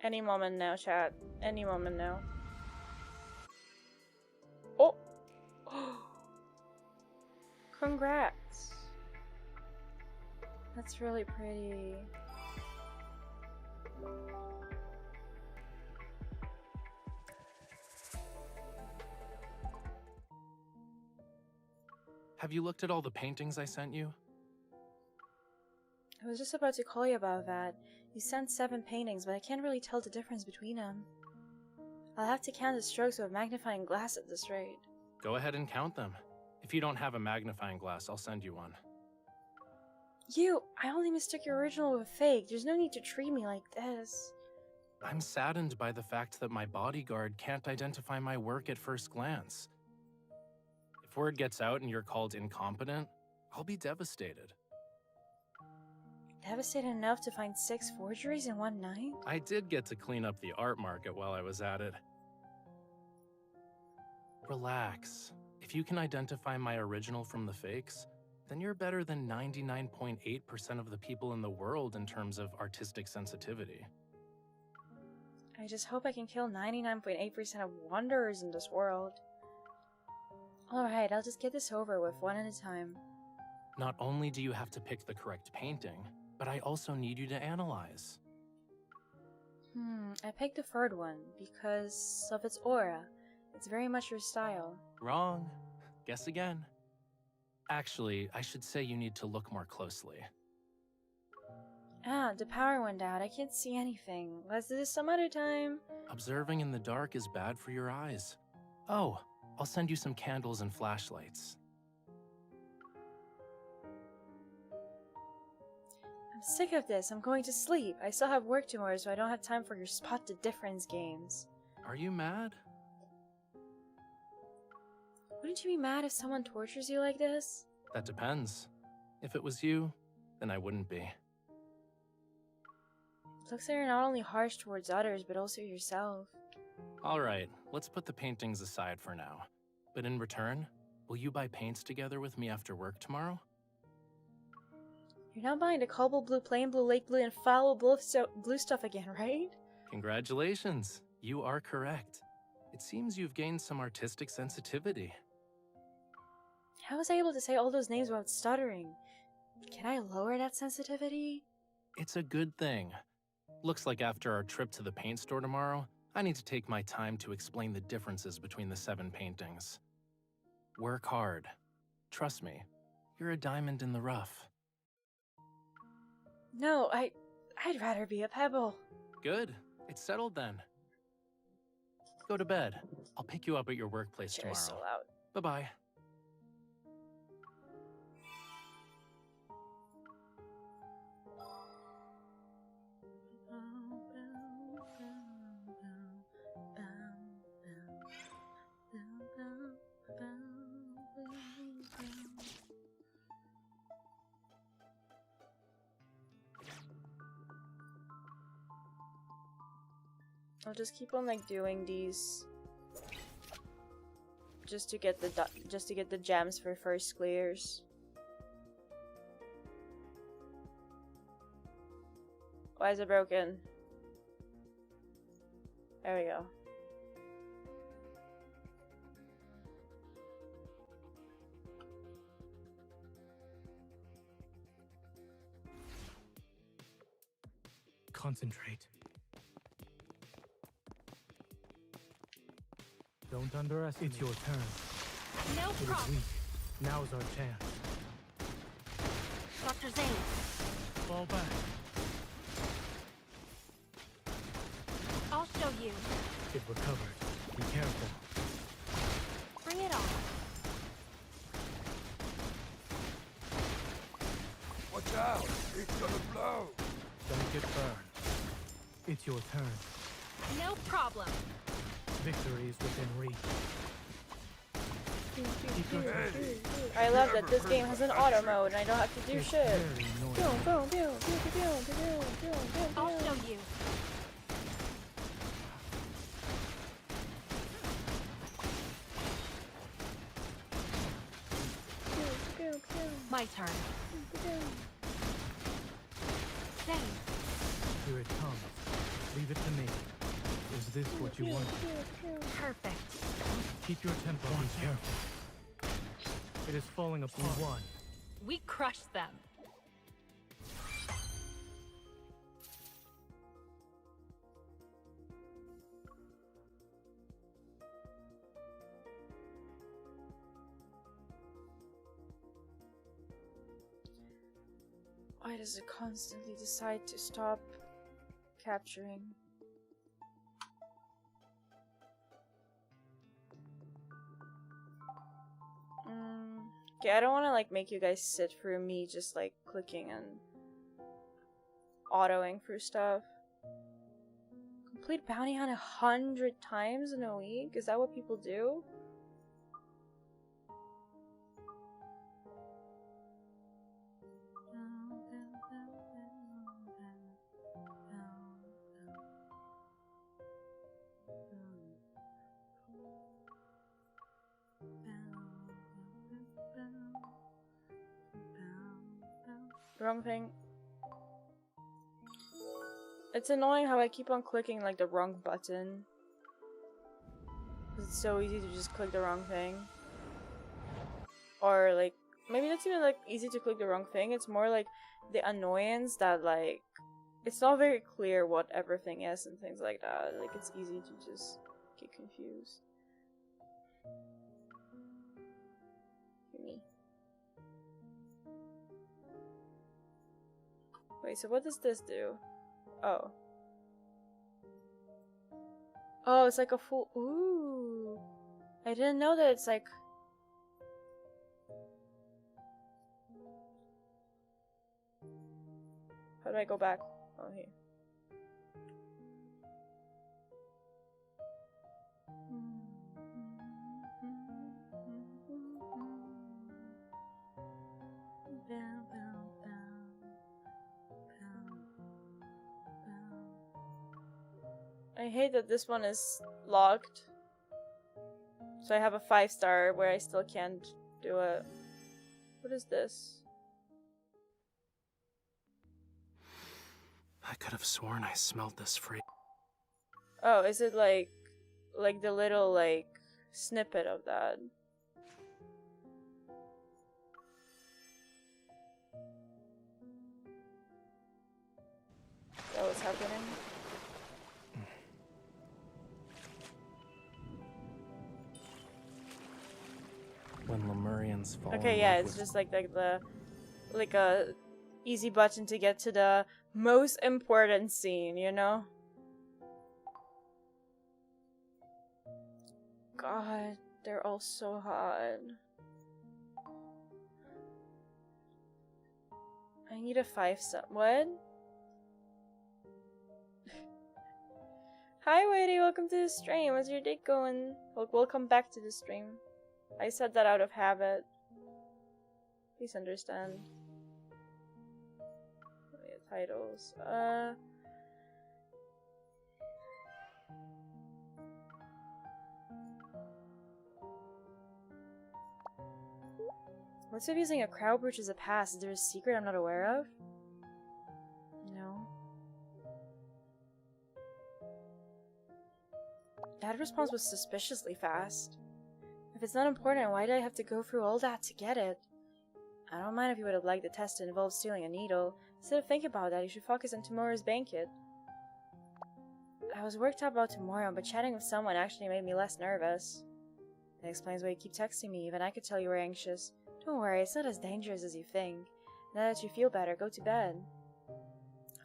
Any moment now, chat. Any moment now. Oh! Congrats. That's really pretty. Have you looked at all the paintings I sent you? I was just about to call you about that. You sent 7 paintings, but I can't really tell the difference between them. I'll have to count the strokes with a magnifying glass at this rate. Go ahead and count them. If you don't have a magnifying glass, I'll send you one. I only mistook your original with a fake. There's no need to treat me like this. I'm saddened by the fact that my bodyguard can't identify my work at first glance. If word gets out and you're called incompetent, I'll be devastated. Devastated enough to find 6 forgeries in one night? I did get to clean up the art market while I was at it. Relax. If you can identify my original from the fakes, then you're better than 99.8% of the people in the world in terms of artistic sensitivity. I just hope I can kill 99.8% of wanderers in this world. Alright, I'll just get this over with one at a time. Not only do you have to pick the correct painting, but I also need you to analyze. I picked the third one because of its aura. It's very much your style. Wrong. Guess again. Actually, I should say you need to look more closely. Ah, the power went out. I can't see anything. Let's do this some other time. Observing in the dark is bad for your eyes. Oh, I'll send you some candles and flashlights. I'm sick of this. I'm going to sleep. I still have work tomorrow, so I don't have time for your spot the difference games. Are you mad? Wouldn't you be mad if someone tortures you like this? That depends. If it was you, then I wouldn't be. Looks like you're not only harsh towards others, but also yourself. Alright, let's put the paintings aside for now. But in return, will you buy paints together with me after work tomorrow? You're not buying the cobalt blue, plain blue, lake blue, and foul blue stuff again, right? Congratulations! You are correct. It seems you've gained some artistic sensitivity. How was I able to say all those names without stuttering? Can I lower that sensitivity? It's a good thing. Looks like after our trip to the paint store tomorrow, I need to take my time to explain the differences between the 7 paintings. Work hard. Trust me, you're a diamond in the rough. No, I'd rather be a pebble. Good. It's settled then. Go to bed. I'll pick you up at your workplace Chair's so tomorrow. loud. Bye-bye. I'll just keep on like doing these just to get the gems for first clears. Why is it broken? There we go. Concentrate. Don't underestimate. It's your turn. No It is problem. weak. Now's our chance. Dr. Zane. Fall back. I'll show you. It recovered. Be careful. Bring it on. Watch out! It's gonna blow! Don't get burned. It's your turn. No problem. Victory is within reach. Keep your head. I love that this game has an auto mode and I don't have to do It's shit. very annoying. I'll show you. My turn. Zane. Here it comes. Leave it to me. Is this what you want? Perfect. Keep your tempo. Be careful. It is falling apart. We won. We crushed them. Why does it constantly decide to stop capturing? Okay, I don't want to like make you guys sit through me just like clicking and autoing through stuff. Complete bounty hunt 100 times in a week? Is that what people do? Wrong thing. It's annoying how I keep on clicking like the wrong button. 'Cause it's so easy to just click the wrong thing. Or like, maybe that's even like easy to click the wrong thing. It's more like the annoyance that like, it's not very clear what everything is and things like that. Like it's easy to just get confused. Me. Wait, so what does this do? Oh. Oh, it's like a full. Ooh. I didn't know that it's like. How do I go back? Oh, here. I hate that this one is locked. So I have a 5-star where I still can't do it. What is this? I could have sworn I smelled this free. Oh, is it like the little like snippet of that? Is that what's happening? When Lemurians fall Okay, in yeah, love it's with just like a easy button to get to the most important scene, you know? God, they're all so hot. I need a 5-star. What? Hi, Whitey, welcome to the stream. How's your day going? Welcome back to the stream. I said that out of habit. Please understand. Titles. What's up using a crowd bridge as a pass? Is there a secret I'm not aware of? No. That response was suspiciously fast. If it's not important, why did I have to go through all that to get it? I don't mind if you would have liked the test to involve stealing a needle. Instead of thinking about that, you should focus on tomorrow's banquet. I was worked up about tomorrow, but chatting with someone actually made me less nervous. That explains why you keep texting me. Even I could tell you were anxious. Don't worry, it's not as dangerous as you think. Now that you feel better, go to bed.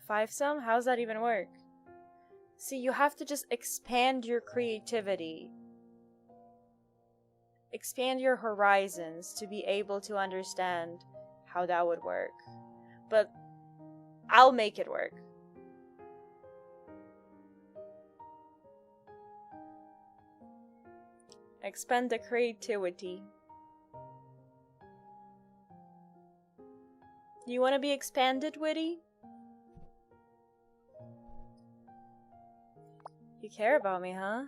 5-some? How's that even work? See, you have to just expand your creativity. Expand your horizons to be able to understand how that would work. But I'll make it work. Expand the creativity. You want to be expanded, Witty? You care about me, huh?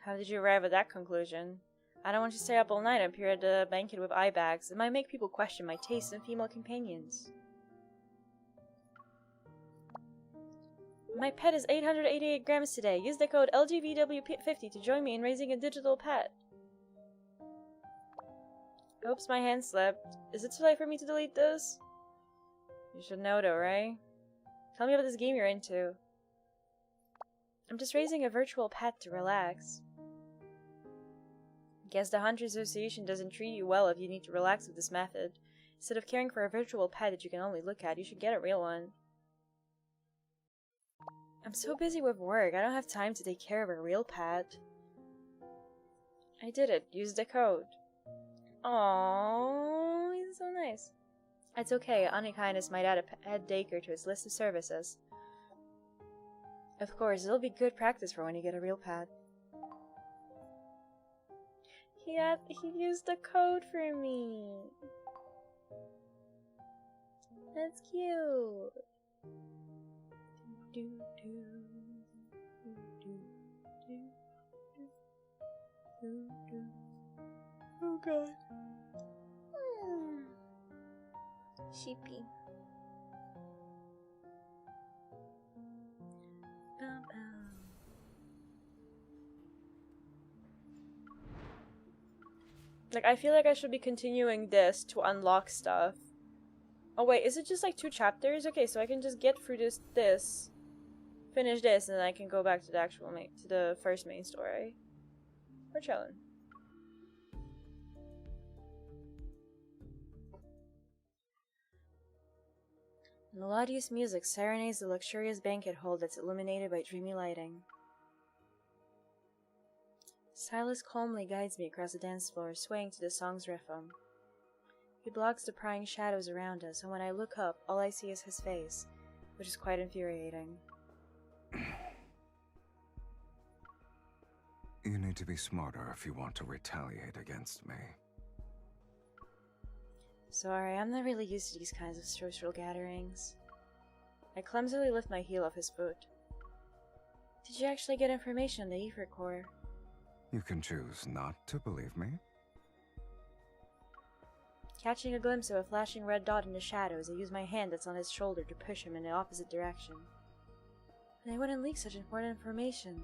How did you arrive at that conclusion? I don't want you to stay up all night and appear at the banquet with eye bags. It might make people question my taste in female companions. My pet is 888 grams today. Use the code LGVW50 to join me in raising a digital pet. Oops, my hand slipped. Is it too late for me to delete this? You should know though, right? Tell me about this game you're into. I'm just raising a virtual pet to relax. Guess the Hunter Association doesn't treat you well if you need to relax with this method. Instead of caring for a virtual pet that you can only look at, you should get a real one. I'm so busy with work, I don't have time to take care of a real pet. I did it. Use the code. Aww, he's so nice. It's okay, Unkindness might add a pet daycare to his list of services. Of course, it'll be good practice for when you get a real pet. He used the code for me. That's cute. Oh god. Sheepy. Like, I feel like I should be continuing this to unlock stuff. Oh wait, is it just like 2 chapters? Okay, so I can just get through this, finish this, and then I can go back to the actual to the first main story. We're chilling. Melodious music serenades the luxurious banquet hall that's illuminated by dreamy lighting. Silas calmly guides me across the dance floor, swaying to the song's rhythm. He blocks the prying shadows around us, and when I look up, all I see is his face, which is quite infuriating. You need to be smarter if you want to retaliate against me. Sorry, I'm not really used to these kinds of social gatherings. I clumsily lift my heel off his foot. Did you actually get information on the Ether Core? You can choose not to believe me. Catching a glimpse of a flashing red dot in the shadows, I use my hand that's on his shoulder to push him in the opposite direction. They wouldn't leak such important information.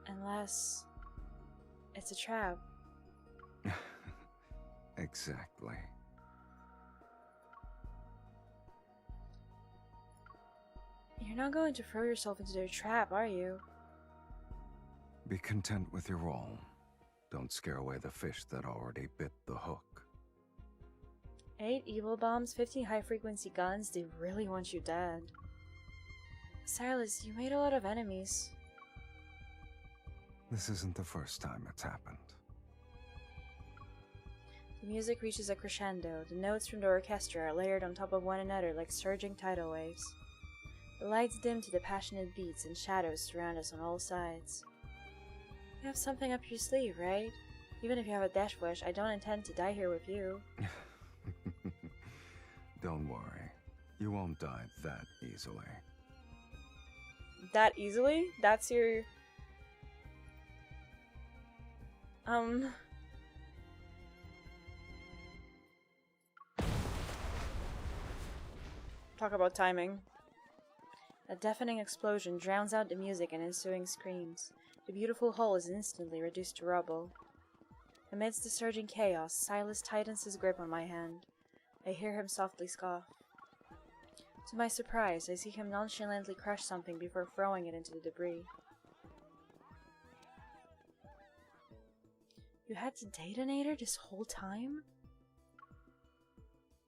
Unless... it's a trap. Exactly. You're not going to throw yourself into their trap, are you? Be content with your role. Don't scare away the fish that already bit the hook. 8 evil bombs, 15 high-frequency guns, they really want you dead. Silas, you made a lot of enemies. This isn't the first time it's happened. The music reaches a crescendo. The notes from the orchestra are layered on top of one another like surging tidal waves. The lights dim to the passionate beats and shadows surround us on all sides. You have something up your sleeve, right? Even if you have a death wish, I don't intend to die here with you. Don't worry. You won't die that easily. That easily? That's your... Talk about timing. A deafening explosion drowns out the music and ensuing screams. The beautiful hull is instantly reduced to rubble. Amidst the surging chaos, Silas tightens his grip on my hand. I hear him softly scoff. To my surprise, I see him nonchalantly crush something before throwing it into the debris. You had the detonator this whole time?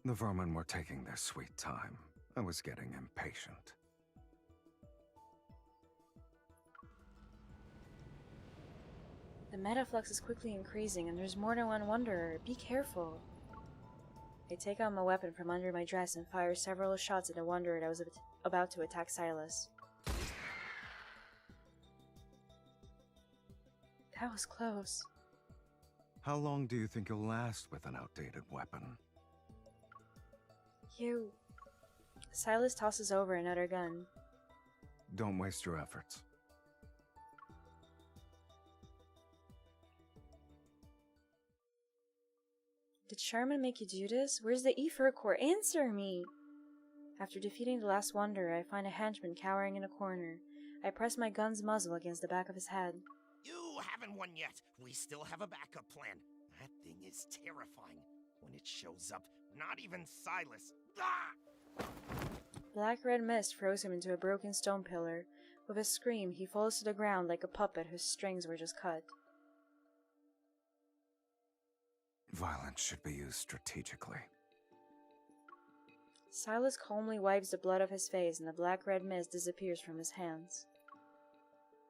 The vermin were taking their sweet time. I was getting impatient. The metaflux is quickly increasing and there's more than one wanderer. Be careful. I take out my weapon from under my dress and fire several shots at the wanderer that was about to attack Silas. That was close. How long do you think you'll last with an outdated weapon? You... Silas tosses over another gun. Don't waste your efforts. Did Sherman make you do this? Where's the ether core? Answer me! After defeating the last wanderer, I find a henchman cowering in a corner. I press my gun's muzzle against the back of his head. You haven't won yet. We still have a backup plan. That thing is terrifying. When it shows up, not even Silas. Ah! Black-red mist throws him into a broken stone pillar. With a scream, he falls to the ground like a puppet whose strings were just cut. Violence should be used strategically. Silas calmly wipes the blood off his face and the black-red mist disappears from his hands.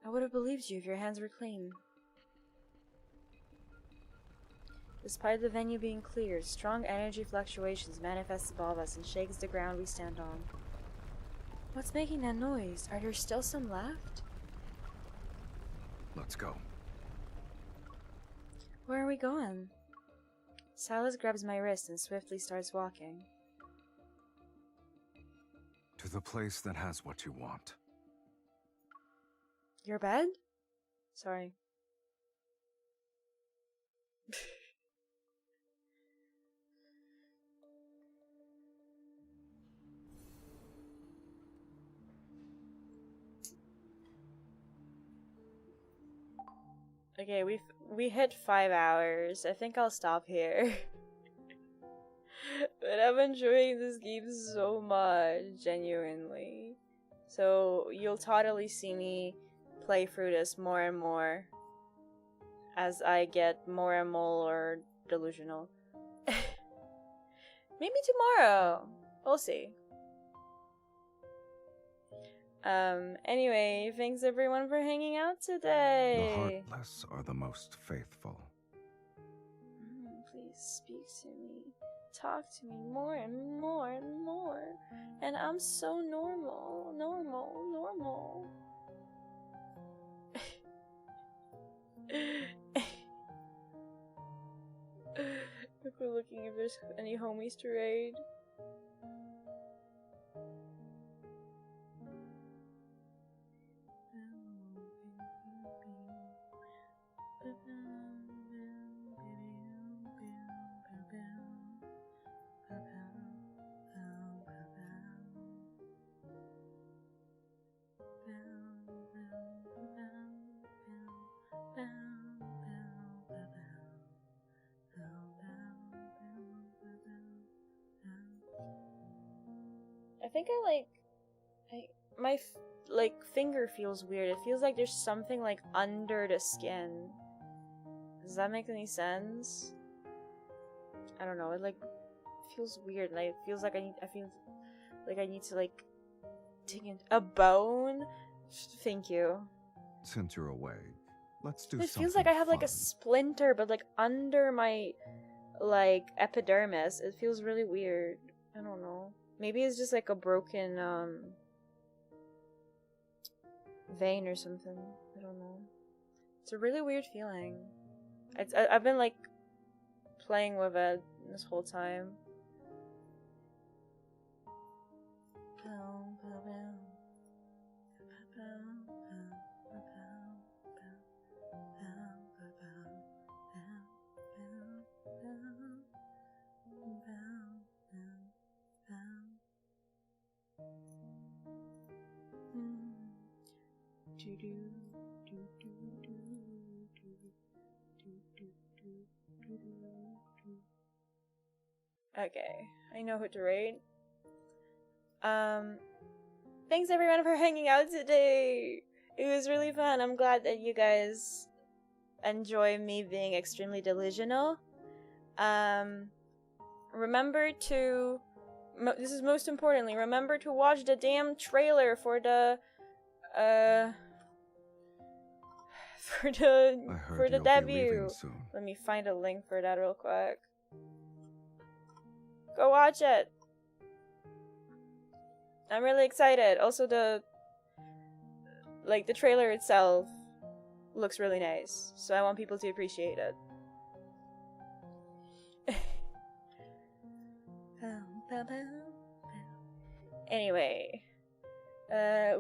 I would have believed you if your hands were clean. Despite the venue being cleared, strong energy fluctuations manifest above us and shakes the ground we stand on. What's making that noise? Are there still some left? Let's go. Where are we going? Silas grabs my wrist and swiftly starts walking. To the place that has what you want. Your bed? Sorry. Okay, we hit 5 hours. I think I'll stop here. But I'm enjoying this game so much, genuinely. So you'll totally see me play through this more and more as I get more and more delusional. Maybe tomorrow. We'll see. Anyway, thanks everyone for hanging out today. The heartless are the most faithful. Please speak to me. Talk to me more and more and more. And I'm so normal. If we're looking if there's any homies to raid. I think my like finger feels weird. It feels like there's something like under the skin. Does that make any sense? I don't know. It like feels weird, and it feels like I feel like I need to like dig in a bone. Thank you. Since you're away, let's do It something feels like I have like a fun. splinter, but like under my like epidermis. It feels really weird. I don't know. Maybe it's just like a broken vein or something. I don't know. It's a really weird feeling. I've been like playing with it this whole time. Okay, I know who to rate. Thanks everyone for hanging out today. It was really fun. I'm glad that you guys enjoy me being extremely delusional. Remember to, this is most importantly, remember to watch the damn trailer for the, for the debut. Let me find a link for that real quick. Go watch it. I'm really excited. Also, the trailer itself looks really nice, so I want people to appreciate it. Anyway,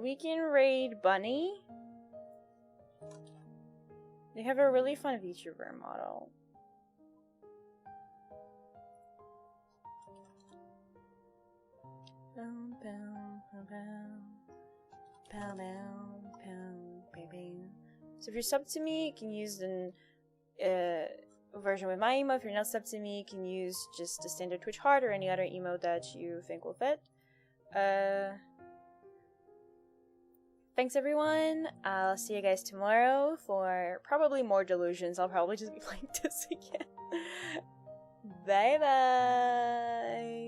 we can raid Bunny. They have a really fun VTuber model. So if you're subbed to me, you can use the version with my emote. If you're not subbed to me, you can use just the standard Twitch heart or any other emote that you think will fit. Thanks everyone. I'll see you guys tomorrow for probably more delusions. I'll probably just be playing this again. Bye bye.